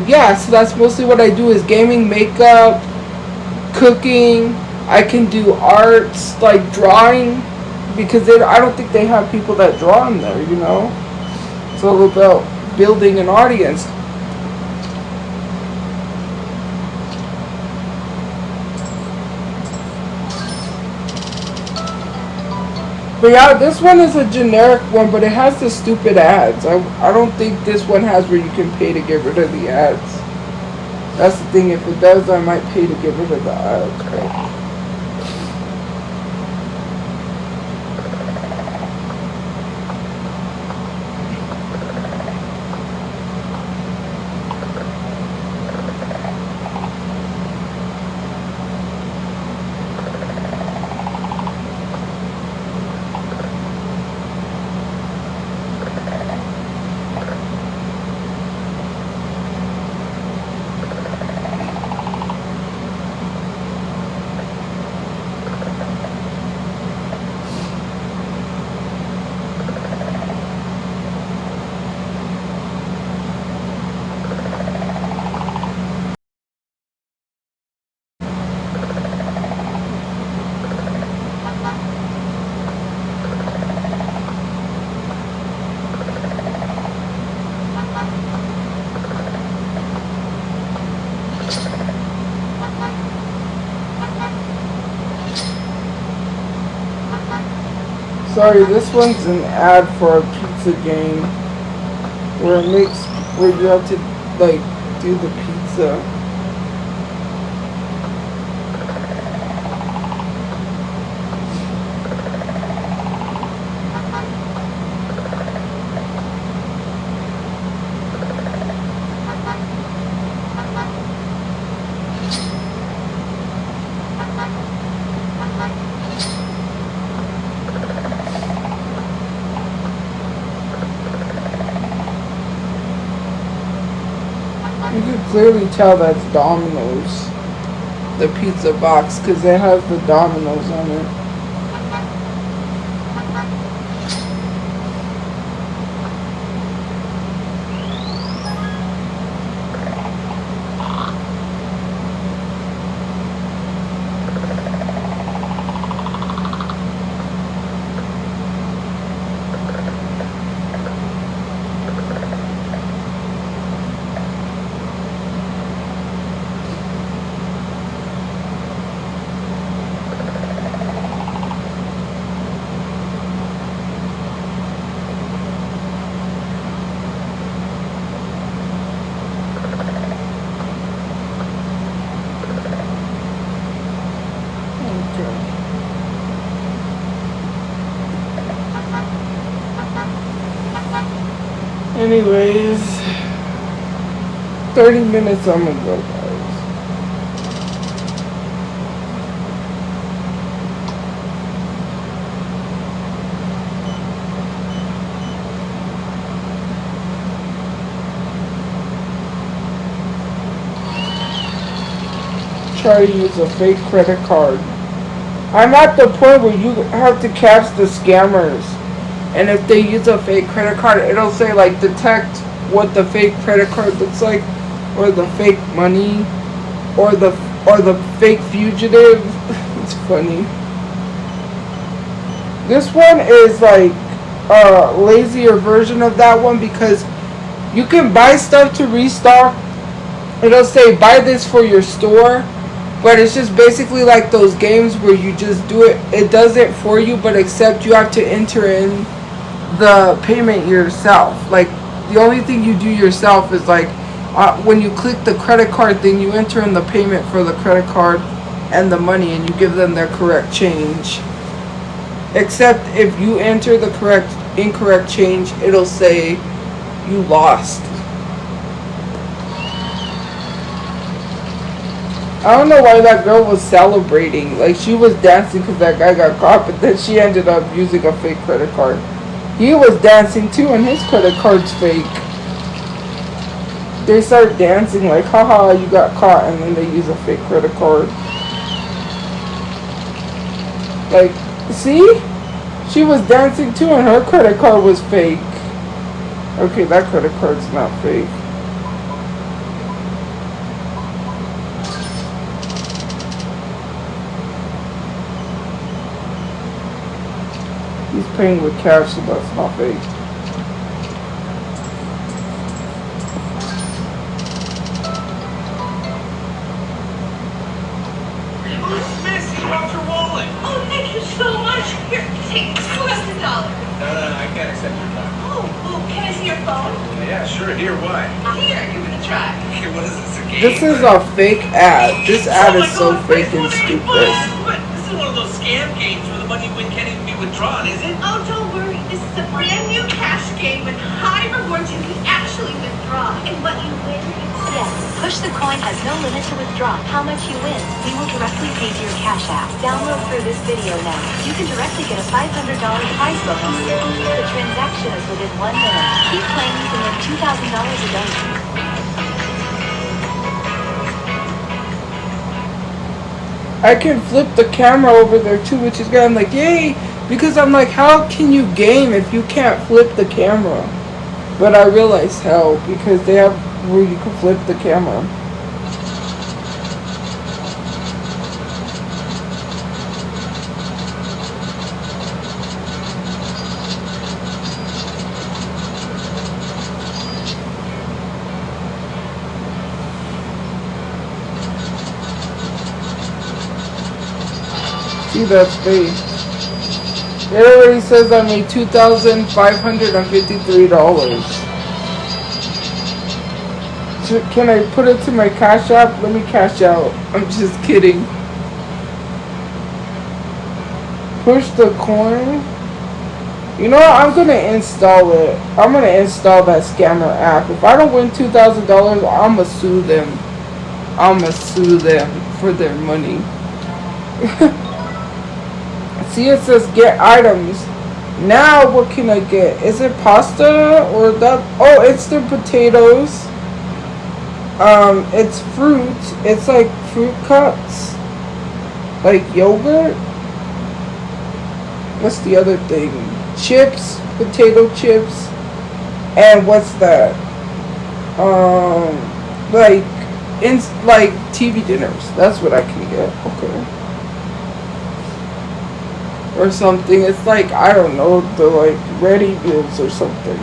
Speaker 1: Yeah, so that's mostly what I do is gaming, makeup, cooking. I can do arts, like drawing, because I don't think they have people that draw on there, you know. It's all about building an audience. But yeah, this one is a generic one, but it has the stupid ads. I don't think this one has where you can pay to get rid of the ads. That's the thing. If it does, I might pay to get rid of the ads. Okay. Sorry, this one's an ad for a pizza game where you have to like do the pizza. You can clearly tell that's Domino's, the pizza box, because it has the Domino's on it. Anyways, 30 minutes I'm gonna go, guys. Try to use a fake credit card. I'm at the point where you have to catch the scammers. And if they use a fake credit card, it'll say like detect what the fake credit card looks like, or the fake money, or the fake fugitive. It's funny. This one is like a lazier version of that one, because you can buy stuff to restock. It'll say buy this for your store, but it's just basically like those games where you just do it. It does it for you, but except you have to enter in the payment yourself. Like the only thing you do yourself is like when you click the credit card thing, you enter in the payment for the credit card and the money, and you give them their correct change. Except if you enter the incorrect change, it'll say you lost. I don't know why that girl was celebrating. Like, she was dancing because that guy got caught, but then she ended up using a fake credit card. He was dancing too, and his credit card's fake. They start dancing like, haha, you got caught, and then they use a fake credit card. Like, see? She was dancing too, and her credit card was fake. Okay, that credit card's not fake. He's paying with cash, so that's not fake.
Speaker 8: Miss, you dropped your wallet.
Speaker 5: Oh, thank you so much. Here, take $200.
Speaker 8: No, I can't accept your card.
Speaker 5: Oh, can I see your phone?
Speaker 8: Yeah, sure. Here, why?
Speaker 5: Here, give it a try.
Speaker 8: Here, what is this, a game?
Speaker 1: This is a fake ad. This ad is so fake and stupid.
Speaker 8: What? This is one of those scam games where the money you win can't even be withdrawn, is it?
Speaker 5: Oh, don't worry. This is a brand new cash game with high rewards you can actually withdraw. And what you win is...
Speaker 12: Yes, Push the Coin has no limit to withdraw how much you win. We will directly pay to your Cash App. Download through this video now. You can directly get a $500 prize bonus. The transaction is within 1 minute. Keep playing, you can win $2,000 a day.
Speaker 1: I can flip the camera over there too, which is good. I'm like, yay! Because I'm like, how can you game if you can't flip the camera? But I realized how, because they have where you can flip the camera. See, that's fake. It already says I made $2,553. Can I put it to my Cash App? Let me cash out. I'm just kidding. Push the coin. You know what? I'm gonna install it. I'm gonna install that scammer app. If I don't win $2,000, I'ma sue them. I'ma sue them for their money. See, it says get items. Now what can I get? Is it pasta or that? Oh, it's the potatoes. It's fruit. It's like fruit cups. Like yogurt. What's the other thing? Chips, potato chips. And what's that? Like TV dinners. That's what I can get. Okay. Or something. It's like, I don't know, the like ready meals or something.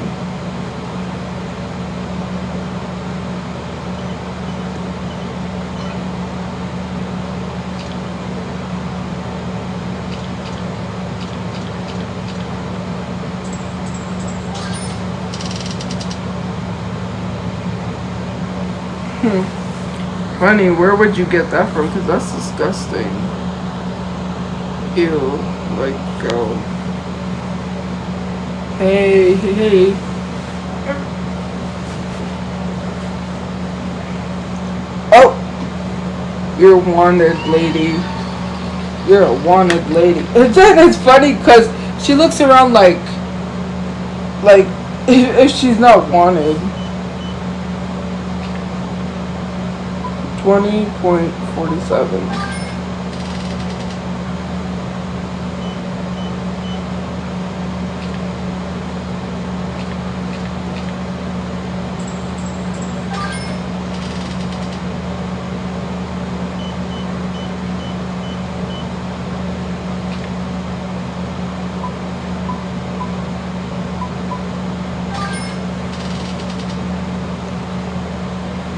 Speaker 1: Honey, where would you get that from? Because that's disgusting. Ew. Like, go. Hey, hey, hey. Oh! You're a wanted lady. You're a wanted lady. It's funny because she looks around like if she's not wanted. 20.47.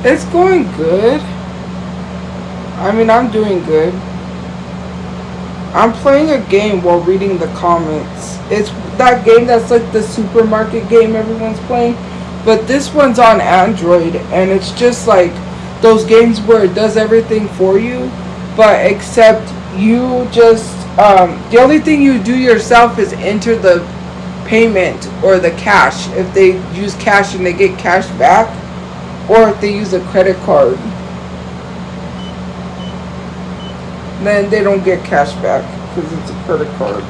Speaker 1: It's going good. I mean, I'm doing good. I'm playing a game while reading the comments. It's that game that's like the supermarket game everyone's playing. But this one's on Android. And it's just like those games where it does everything for you. But except you just... the only thing you do yourself is enter the payment or the cash. If they use cash and they get cash back. Or if they use a credit card. Then they don't get cash back because it's a credit card.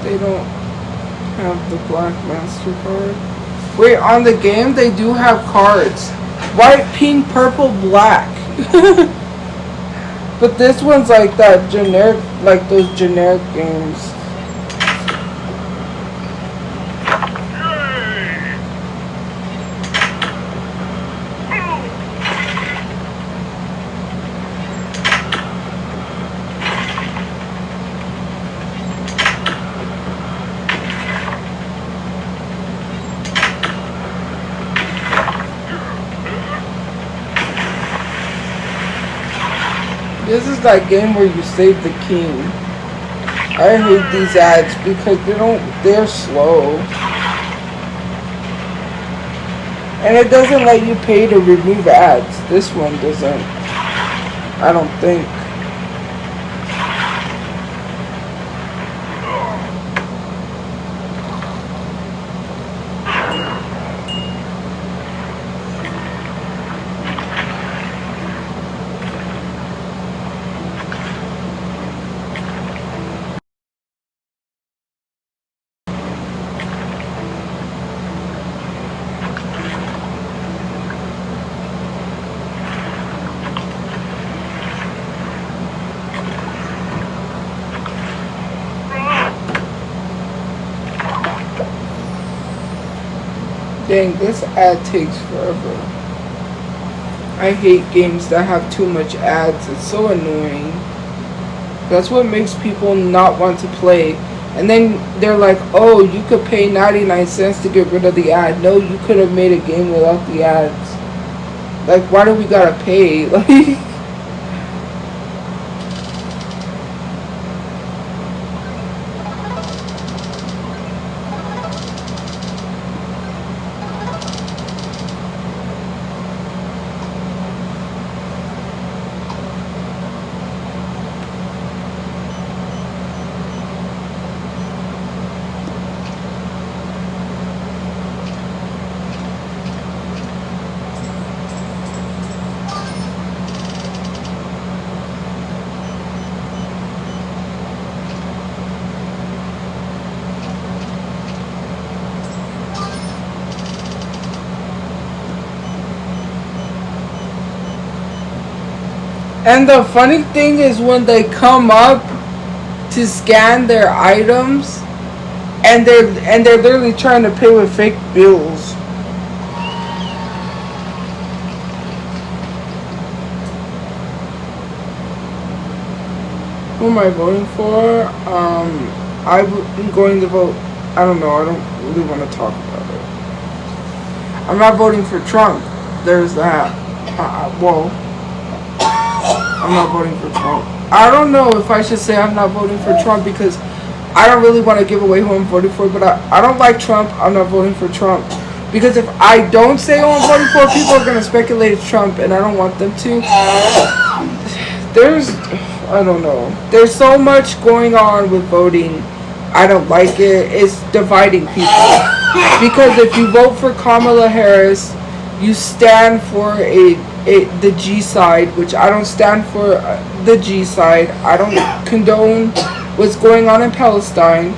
Speaker 1: They don't have the black MasterCard. Wait, on the game they do have cards. White, pink, purple, black. But this one's like that generic, like those generic games. This is that game where you save the king. I hate these ads because they're slow. And it doesn't let you pay to remove ads. This one doesn't. I don't think. Dang, this ad takes forever. I hate games that have too much ads. It's so annoying. That's what makes people not want to play. And then they're like, oh, you could pay 99 cents to get rid of the ad. No, you could have made a game without the ads. Like, why do we gotta pay? Like... And the funny thing is when they come up to scan their items and they're literally trying to pay with fake bills. Who am I voting for? I'm going to vote. I don't know. I don't really want to talk about it. I'm not voting for Trump. There's that. Well, I'm not voting for Trump. I don't know if I should say I'm not voting for Trump because I don't really want to give away who I'm voting for, but I don't like Trump. I'm not voting for Trump. Because if I don't say who I'm voting for, people are going to speculate it's Trump, and I don't want them to. I don't know. There's so much going on with voting. I don't like it. It's dividing people. Because if you vote for Kamala Harris, you stand for the G side, which I don't stand for the G side. I don't condone what's going on in Palestine.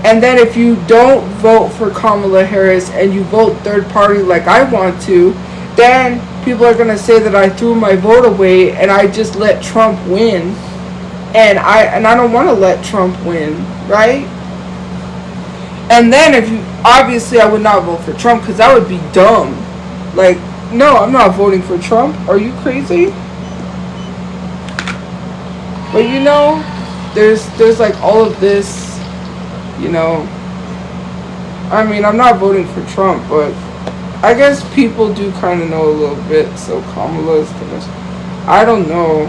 Speaker 1: And then if you don't vote for Kamala Harris and you vote third party like I want to, then people are going to say that I threw my vote away and I just let Trump win. And I don't want to let Trump win, right? And then obviously I would not vote for Trump because that would be dumb. Like, no, I'm not voting for Trump. Are you crazy? But you know, there's like all of this, you know. I mean, I'm not voting for Trump, but I guess people do kind of know a little bit. So Kamala's gonna, I don't know.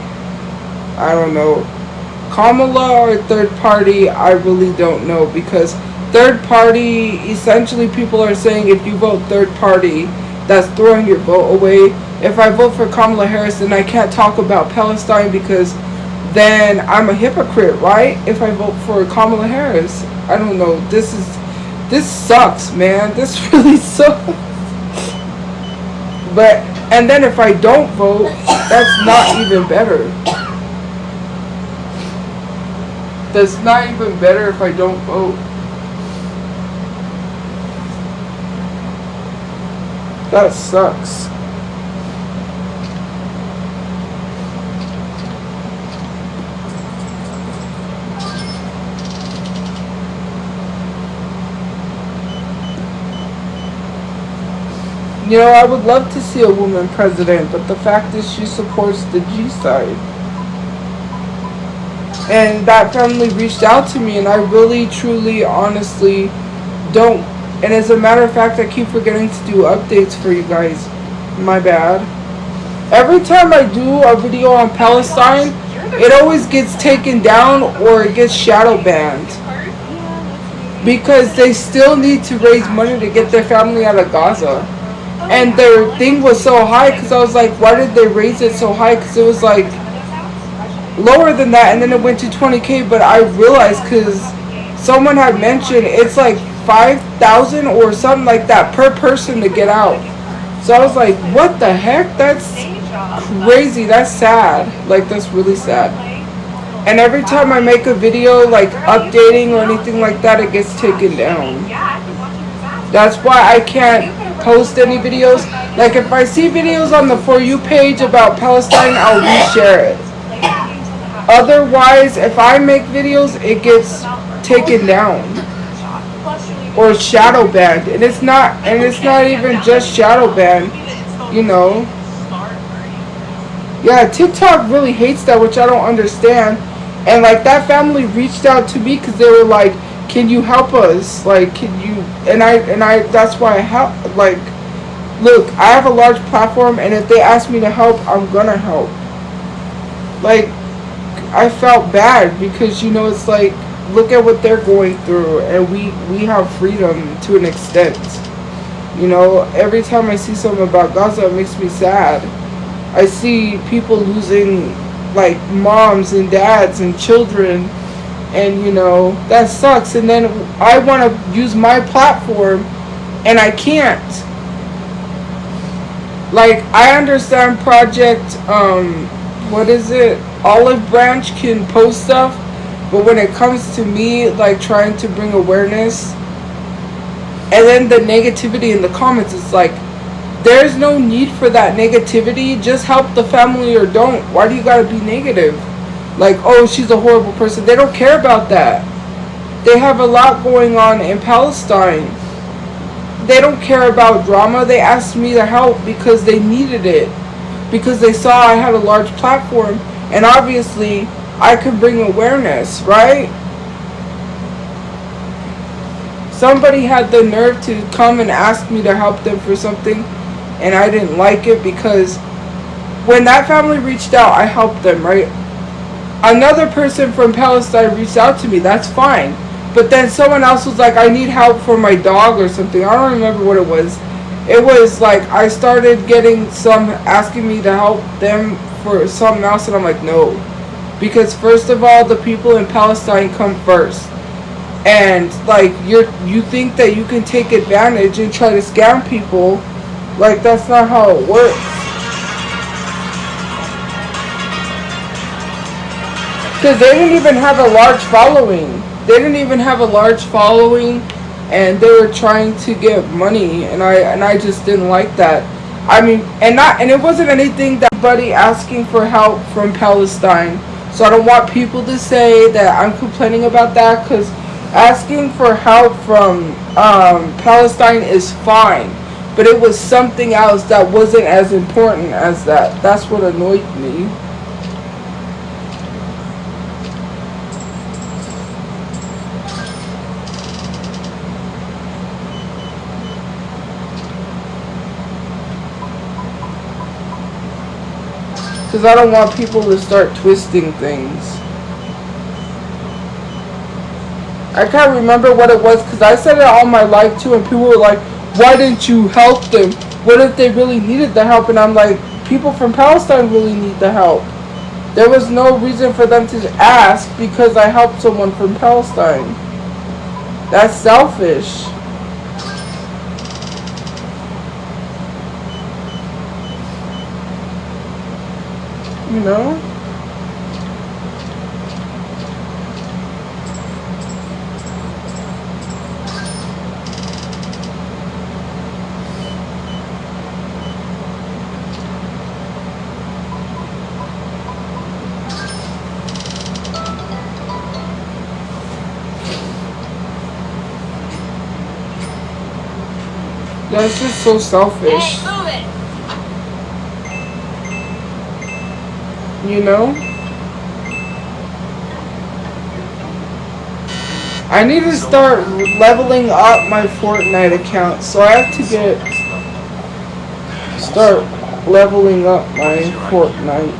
Speaker 1: Kamala or third party, I really don't know, because third party, essentially people are saying if you vote third party, that's throwing your vote away. If I vote for Kamala Harris, then I can't talk about Palestine because then I'm a hypocrite, right? If I vote for Kamala Harris. I don't know. This sucks, man. This really sucks. And then if I don't vote, that's not even better. That's not even better if I don't vote. That sucks. You know, I would love to see a woman president, but the fact is she supports the G side. And that family reached out to me, and I really, truly, honestly don't. And as a matter of fact, I keep forgetting to do updates for you guys. My bad. Every time I do a video on Palestine, it always gets taken down or it gets shadow banned. Because they still need to raise money to get their family out of Gaza. And their thing was so high because I was like, why did they raise it so high? Because it was like lower than that, and then it went to 20K. But I realized because someone had mentioned it's like 5,000 or something like that per person to get out. So I was like, what the heck? That's crazy. That's sad. Like, that's really sad. And every time I make a video like updating or anything like that, it gets taken down. That's why I can't post any videos. Like, if I see videos on the For You page about Palestine, I'll reshare it. Otherwise, if I make videos, it gets taken down or shadow banned. And it's not even just shadow banned, you know. Yeah, TikTok really hates that, which I don't understand. And like, that family reached out to me because they were like, can you help us? Like, can you? And I that's why I help. Like, look, I have a large platform, and if they ask me to help, I'm gonna help. Like, I felt bad because, you know, it's like, look at what they're going through, and we have freedom to an extent. You know, every time I see something about Gaza, it makes me sad. I see people losing, like, moms and dads and children, and, you know, that sucks. And then I want to use my platform, and I can't. Like, I understand Project, what is it? Olive Branch can post stuff, but when it comes to me, like, trying to bring awareness, and then the negativity in the comments, it's like, there's no need for that negativity. Just help the family or don't. Why do you gotta be negative? Like, oh, she's a horrible person. They don't care about that. They have a lot going on in Palestine. They don't care about drama. They asked me to help because they needed it. Because they saw I had a large platform. And obviously, I can bring awareness, right? Somebody had the nerve to come and ask me to help them for something. And I didn't like it because when that family reached out, I helped them, right? Another person from Palestine reached out to me. That's fine. But then someone else was like, I need help for my dog or something. I don't remember what it was. It was like I started getting some asking me to help them for something else. And I'm like, no. Because first of all, the people in Palestine come first. And like, you think that you can take advantage and try to scam people. Like, that's not how it works. Because they didn't even have a large following. They didn't even have a large following, and they were trying to get money, and I just didn't like that. I mean, and it wasn't anything that anybody asking for help from Palestine. So I don't want people to say that I'm complaining about that, because asking for help from Palestine is fine. But it was something else that wasn't as important as that. That's what annoyed me. Because I don't want people to start twisting things. I can't remember what it was because I said it on my live too, and people were like, why didn't you help them? What if they really needed the help? And I'm like, people from Palestine really need the help. There was no reason for them to ask because I helped someone from Palestine. That's selfish. You know? That's just so selfish.
Speaker 10: Hey, move it!
Speaker 1: You know? I need to start leveling up my Fortnite account, so I have to start leveling up my Fortnite.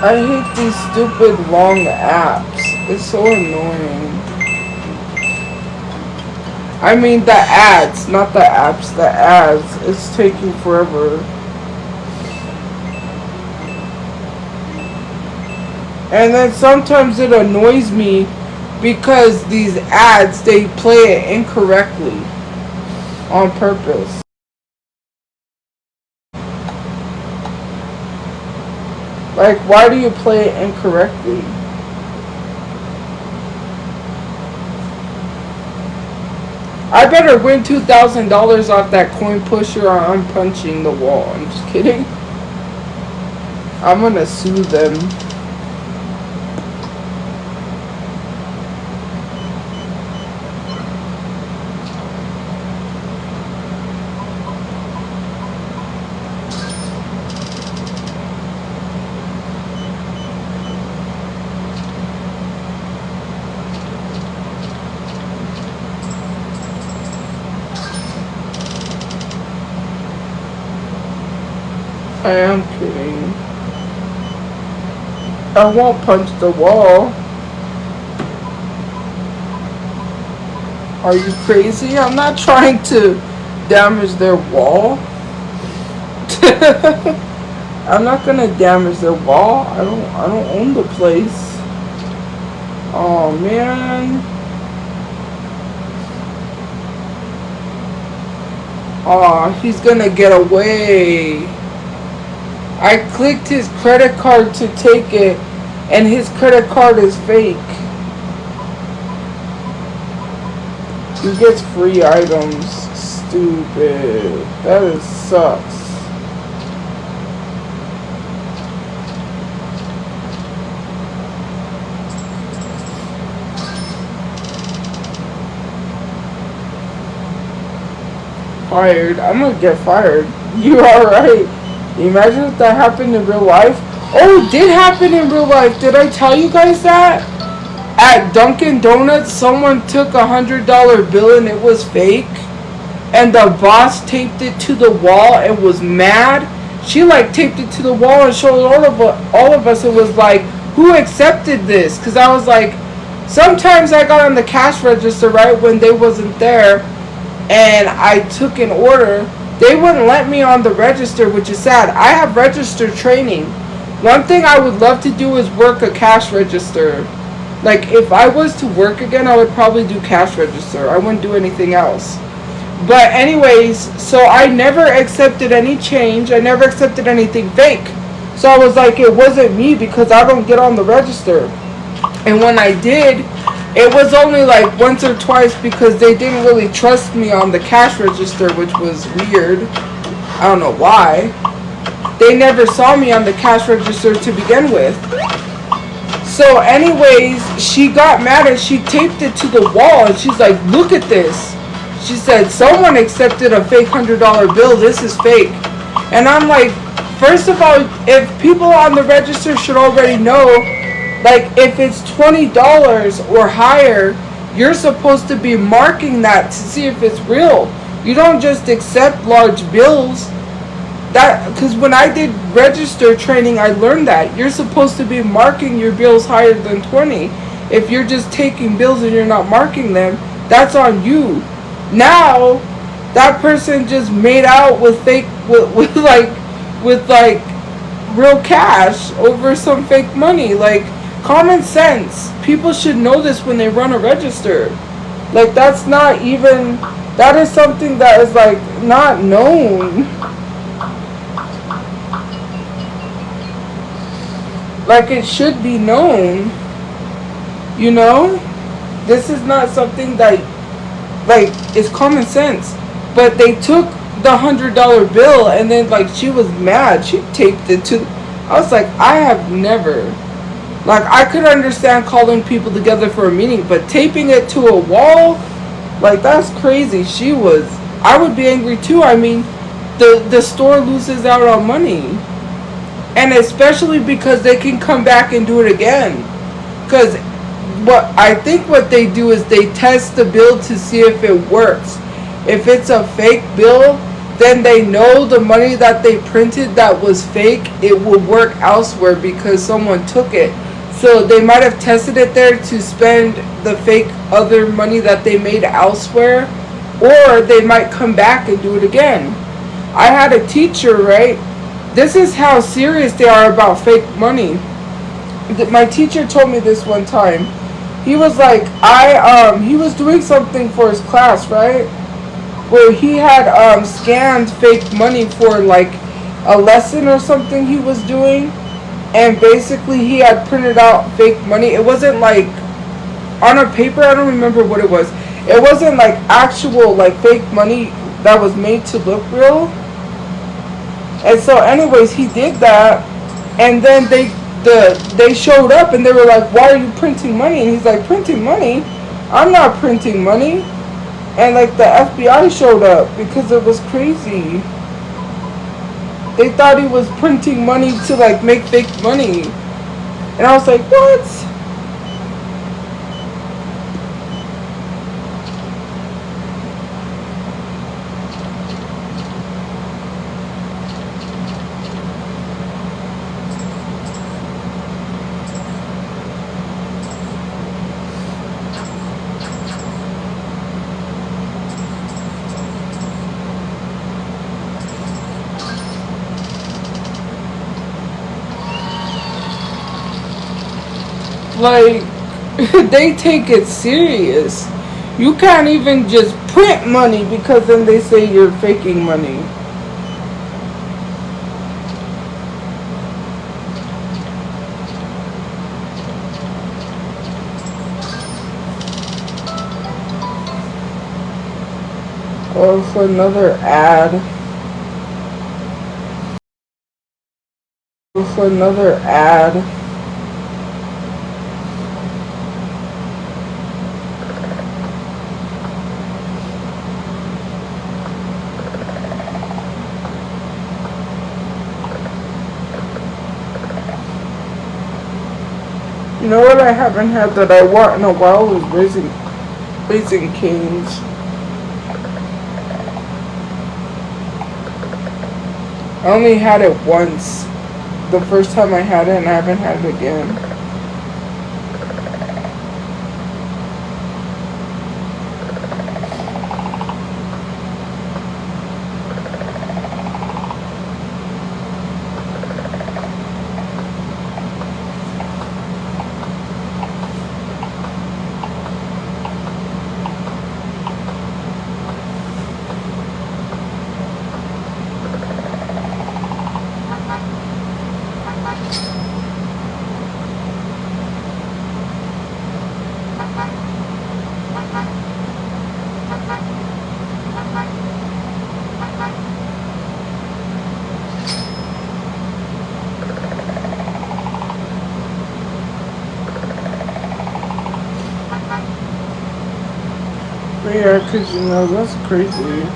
Speaker 1: I hate these stupid long apps. It's so annoying. I mean the ads, not the apps, the ads. It's taking forever. And then sometimes it annoys me because these ads, they play it incorrectly on purpose. Like, why do you play it incorrectly? I better win $2,000 off that coin pusher or I'm punching the wall. I'm just kidding. I'm gonna sue them. I am kidding. I won't punch the wall. Are you crazy? I'm not trying to damage their wall. I'm not gonna damage their wall. I don't own the place. Oh man. Oh, he's gonna get away. I clicked his credit card to take it, and his credit card is fake. He gets free items. Stupid. That sucks. Fired. I'm gonna get fired. You are right. Imagine if that happened in real life. Oh, it did happen in real life. Did I tell you guys that? At Dunkin' Donuts, someone took $100 bill and it was fake. And the boss taped it to the wall and was mad. She like taped it to the wall and showed all of us. It was like, who accepted this? Because I was like, sometimes I got on the cash register right when they wasn't there. And I took an order. They wouldn't let me on the register, which is sad. I have register training. One thing I would love to do is work a cash register. Like, if I was to work again, I would probably do cash register. I wouldn't do anything else. But anyways, so I never accepted any change. I never accepted anything fake. So I was like, it wasn't me because I don't get on the register. And when I did, it was only like once or twice because they didn't really trust me on the cash register, which was weird. I don't know why. They never saw me on the cash register to begin with. So anyways, she got mad and she taped it to the wall and she's like, look at this. She said, someone accepted a fake $100 bill. This is fake. And I'm like, first of all, if people on the register should already know, like if it's $20 or higher, you're supposed to be marking that to see if it's real. You don't just accept large bills. That, because when I did register training, I learned that you're supposed to be marking your bills higher than 20. If you're just taking bills and you're not marking them, that's on you. Now, that person just made out with fake, with like real cash over some fake money. Like, common sense. People should know this when they run a register. Like, that's not even, that is something that is like not known. Like, it should be known, you know? This is not something that, like, is common sense. But they took the $100 bill and then, like, she was mad. She taped it to. I was like, I have never. Like, I could understand calling people together for a meeting, but taping it to a wall, like, that's crazy. She was. I would be angry too. I mean, the store loses out on money, and especially because they can come back and do it again. Because what they do is they test the bill to see if it works. If it's a fake bill, then they know the money that they printed that was fake, it will work elsewhere because someone took it. So they might have tested it there to spend the fake other money that they made elsewhere, or they might come back and do it again. I had a teacher, right? This is how serious they are about fake money. My teacher told me this one time. He was like, he was doing something for his class, right? Where he had scanned fake money for like a lesson or something he was doing, and basically he had printed out fake money. It wasn't like on a paper, I don't remember what it was. It wasn't like actual like fake money that was made to look real. And so anyways, he did that, and then they showed up and they were like, why are you printing money? And he's like, printing money? I'm not printing money. And like the FBI showed up because it was crazy. They thought he was printing money to like make fake money. And I was like, what? Like, they take it serious. You can't even just print money because then they say you're faking money. Or for another ad. Or for another ad. You know what I haven't had that I want in a while is Raising Cane's. I only had it once. The first time I had it, and I haven't had it again. Yeah, because you know, that's crazy.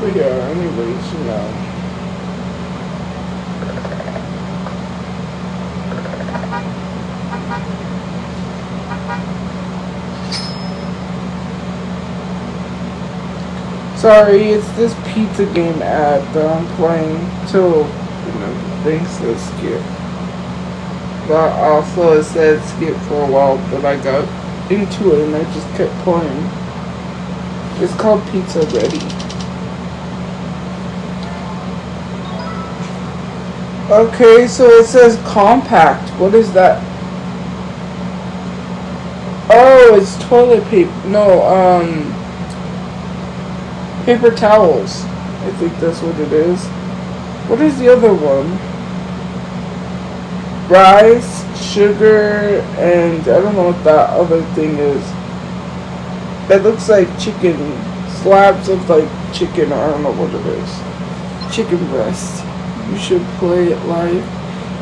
Speaker 1: But yeah, anyways, you know. Sorry, it's this pizza game ad that I'm playing till, things says skip. But also it said skip for a while, but I got into it and I just kept playing. It's called Pizza Ready. Okay, so it says compact. What is that? Oh, it's toilet paper. No, paper towels. I think that's what it is. What is the other one? Rice, sugar, and I don't know what that other thing is. It looks like chicken. Slabs of like chicken, or I don't know what it is. Chicken breast. You should play it live.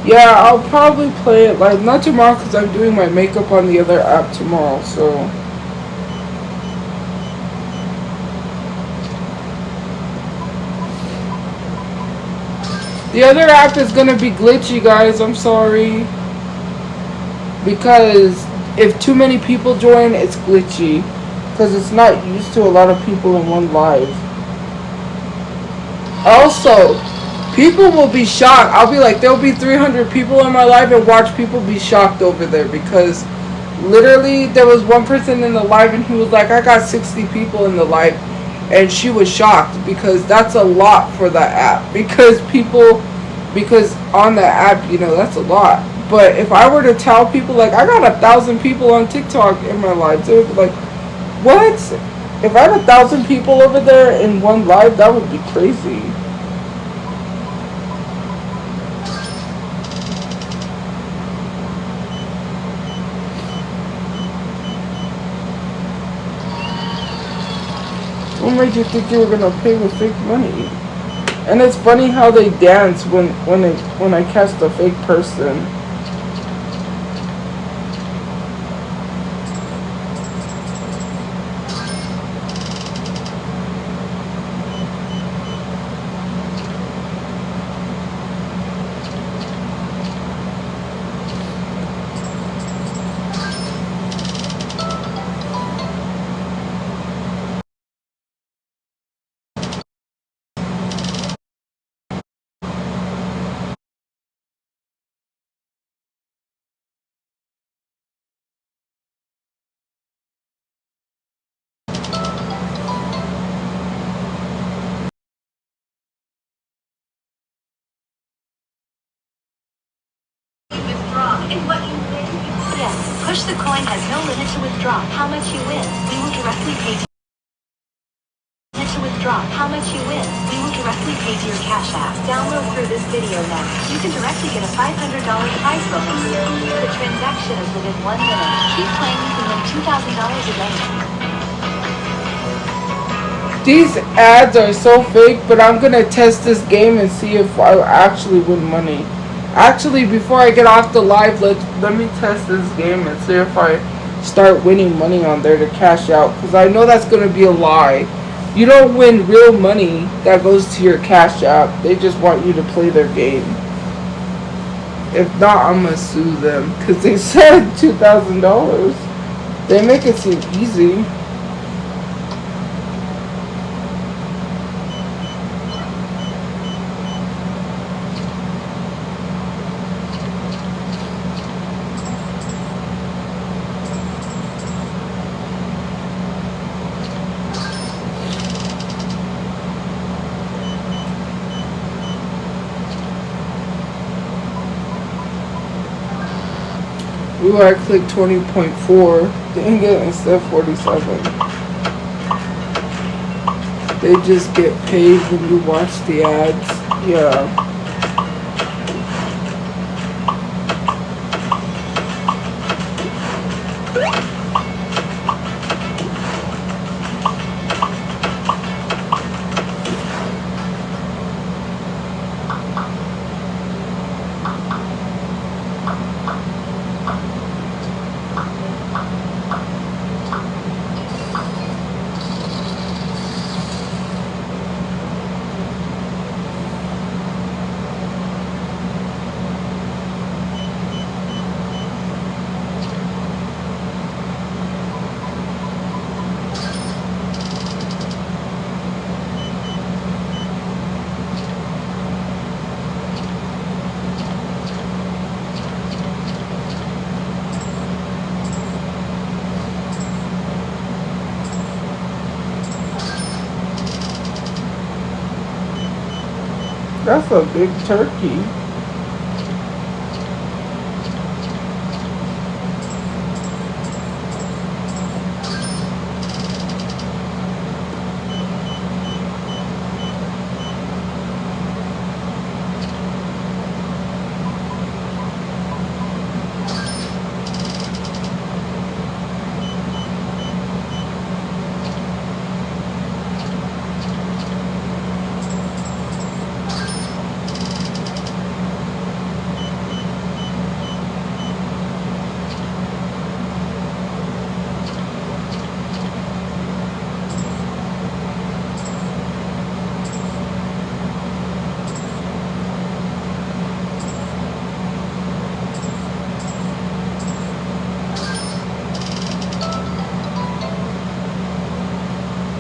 Speaker 1: Yeah, I'll probably play it live. Not tomorrow because I'm doing my makeup on the other app tomorrow, so. The other app is gonna be glitchy, guys. I'm sorry. Because if too many people join, it's glitchy. Because it's not used to a lot of people in one live. Also, people will be shocked. I'll be like, there'll be 300 people in my live and watch people be shocked over there. Because literally, there was one person in the live and he was like, I got 60 people in the live. And she was shocked because that's a lot for that app. Because on the app, that's a lot. But if I were to tell people, like, I got 1,000 people on TikTok in my live, they would be like, what? If I had 1,000 people over there in one live, that would be crazy. What made you think you were gonna pay with fake money? And it's funny how they dance when I cast a fake person.
Speaker 12: And what you win? Yes. Push the coin has no limit to withdraw. How much you win, we will directly pay to withdraw. How much you win, we will directly pay to your Cash App. Download through this video now. You can directly get a $500 prize bonus. The transaction is within 1 minute. Keep playing, you can win $2,000 a day.
Speaker 1: These ads are so fake, but I'm gonna test this game and see if I actually win money. Actually, before I get off the live, let me test this game and see if I start winning money on there to cash out. Because I know that's going to be a lie. You don't win real money that goes to your Cash App. They just want you to play their game. If not, I'm going to sue them. Because they said $2,000. They make it seem easy. Ooh, I clicked 20.4. Dang it, instead of 47. They just get paid when you watch the ads. Yeah. That's a big turkey.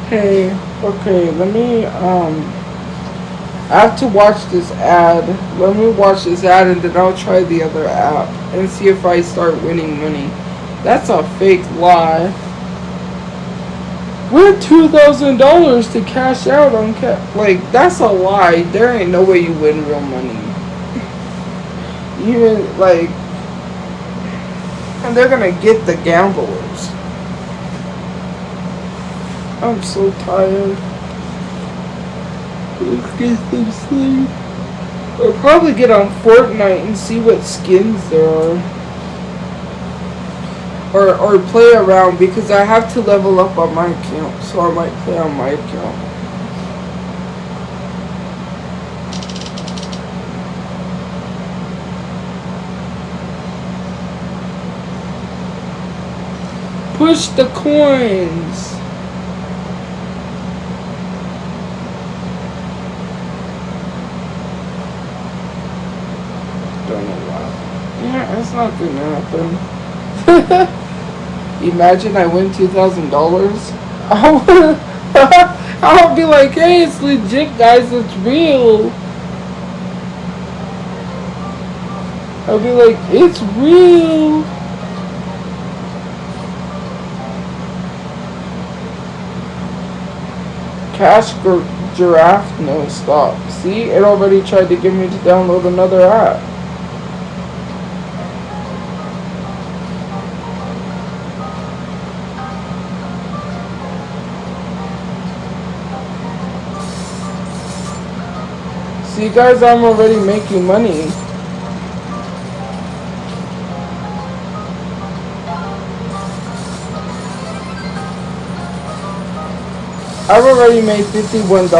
Speaker 1: Hey, okay, let me, I have to watch this ad. Let me watch this ad and then I'll try the other app and see if I start winning money. That's a fake lie. We're $2,000 to cash out on like, that's a lie. There ain't no way you win real money. Even, like, and they're gonna get the gamblers. I'm so tired. Let's get some sleep. Or probably get on Fortnite and see what skins there are. Or play around because I have to level up on my account. So I might play on my account. Push the coins. Don't know why. Yeah, it's not gonna happen. Imagine I win $2,000. I'll be like, hey, it's legit, guys. It's real. I'll be like, it's real. Cash giraffe, no, stop. See, it already tried to get me to download another app. See, guys, I'm already making money. I've already made $51.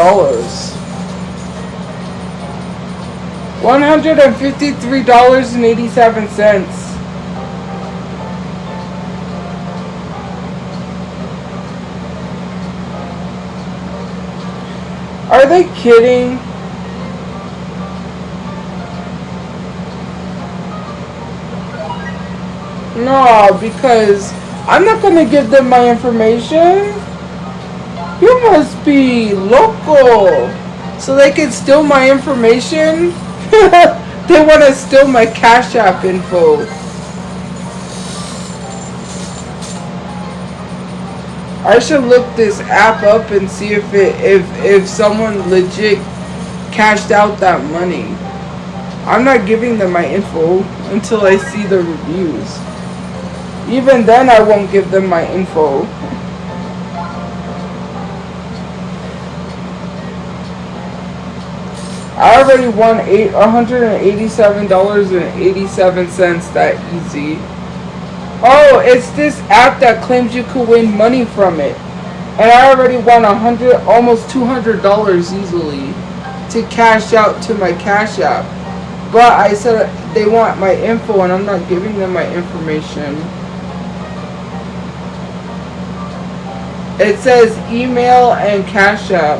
Speaker 1: $153.87. Are they kidding? No, because I'm not gonna give them my information. You must be local. So they can steal my information? They want to steal my Cash App info. I should look this app up and see if someone legit cashed out that money. I'm not giving them my info until I see the reviews. Even then, I won't give them my info. I already won $187.87 that easy. Oh, it's this app that claims you could win money from it. And I already won almost $200 easily to cash out to my Cash App. But I said they want my info and I'm not giving them my information. It says email and Cash App.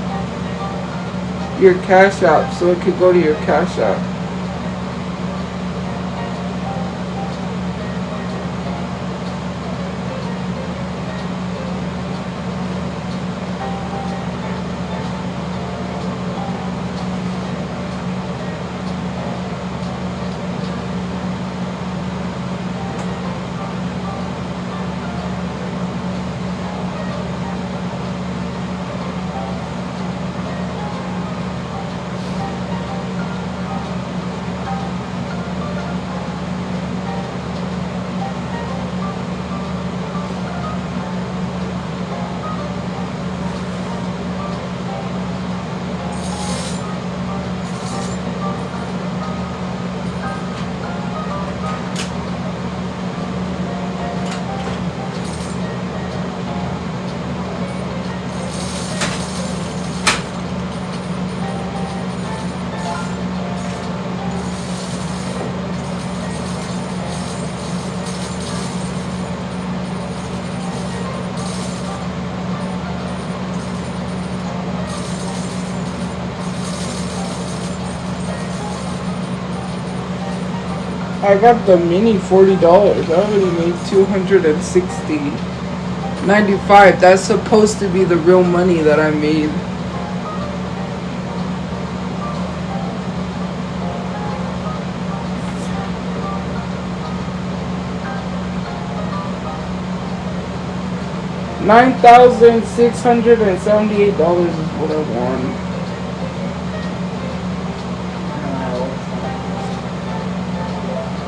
Speaker 1: Your Cash App, so it could go to your Cash App. I got the mini $40. I already made $260.95. That's supposed to be the real money that I made. $9,678 is what I won.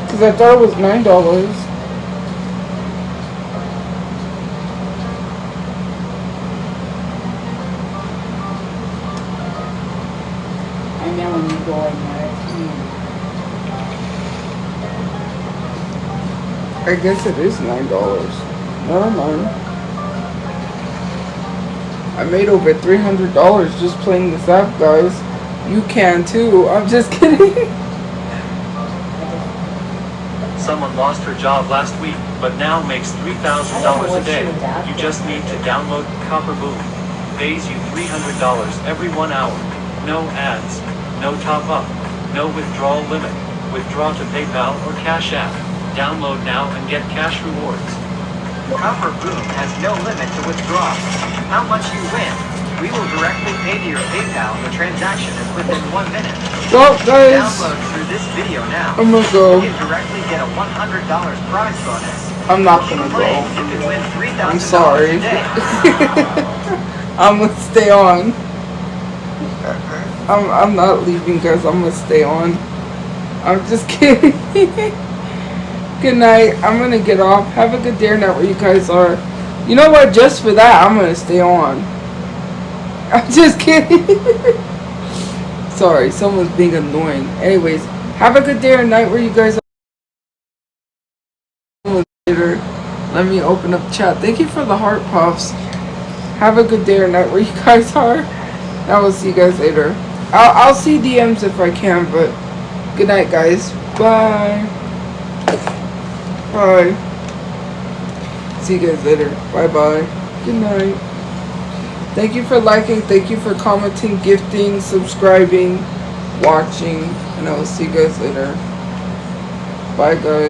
Speaker 1: Cause I thought it was $9.
Speaker 14: And then when you go in there,
Speaker 1: I guess it is $9. Never mind. I made over $300 just playing this app, guys. You can too. I'm just kidding.
Speaker 15: Someone lost her job last week, but now makes $3,000 a day. You just need to download Copper Boom. Pays you $300 every 1 hour. No ads, no top up, no withdrawal limit. Withdraw to PayPal or Cash App. Download now and get cash rewards.
Speaker 16: Copper Boom has no limit to withdraw. How much you win, we will directly pay to your PayPal and the transaction is within 1 minute.
Speaker 1: Well, guys,
Speaker 16: download through this video now.
Speaker 1: I'm gonna go.
Speaker 16: You can directly get a $100 prize bonus.
Speaker 1: I'm not gonna go.
Speaker 16: You can win $3,000
Speaker 1: I'm sorry.
Speaker 16: a day.
Speaker 1: I'm gonna stay on. I'm not leaving, guys. I'm gonna stay on. I'm just kidding. Good night. I'm gonna get off. Have a good day or night where you guys are. You know what? Just for that, I'm gonna stay on. I'm just kidding. Sorry, someone's being annoying. Anyways, have a good day or night where you guys are. Later. Let me open up chat. Thank you for the heart puffs. Have a good day or night where you guys are. I will see you guys later. I'll see DMs if I can, but good night, guys. Bye. Bye. See you guys later. Bye bye. Good night. Thank you for liking. Thank you for commenting, gifting, subscribing, watching, and I will see you guys later. Bye, guys.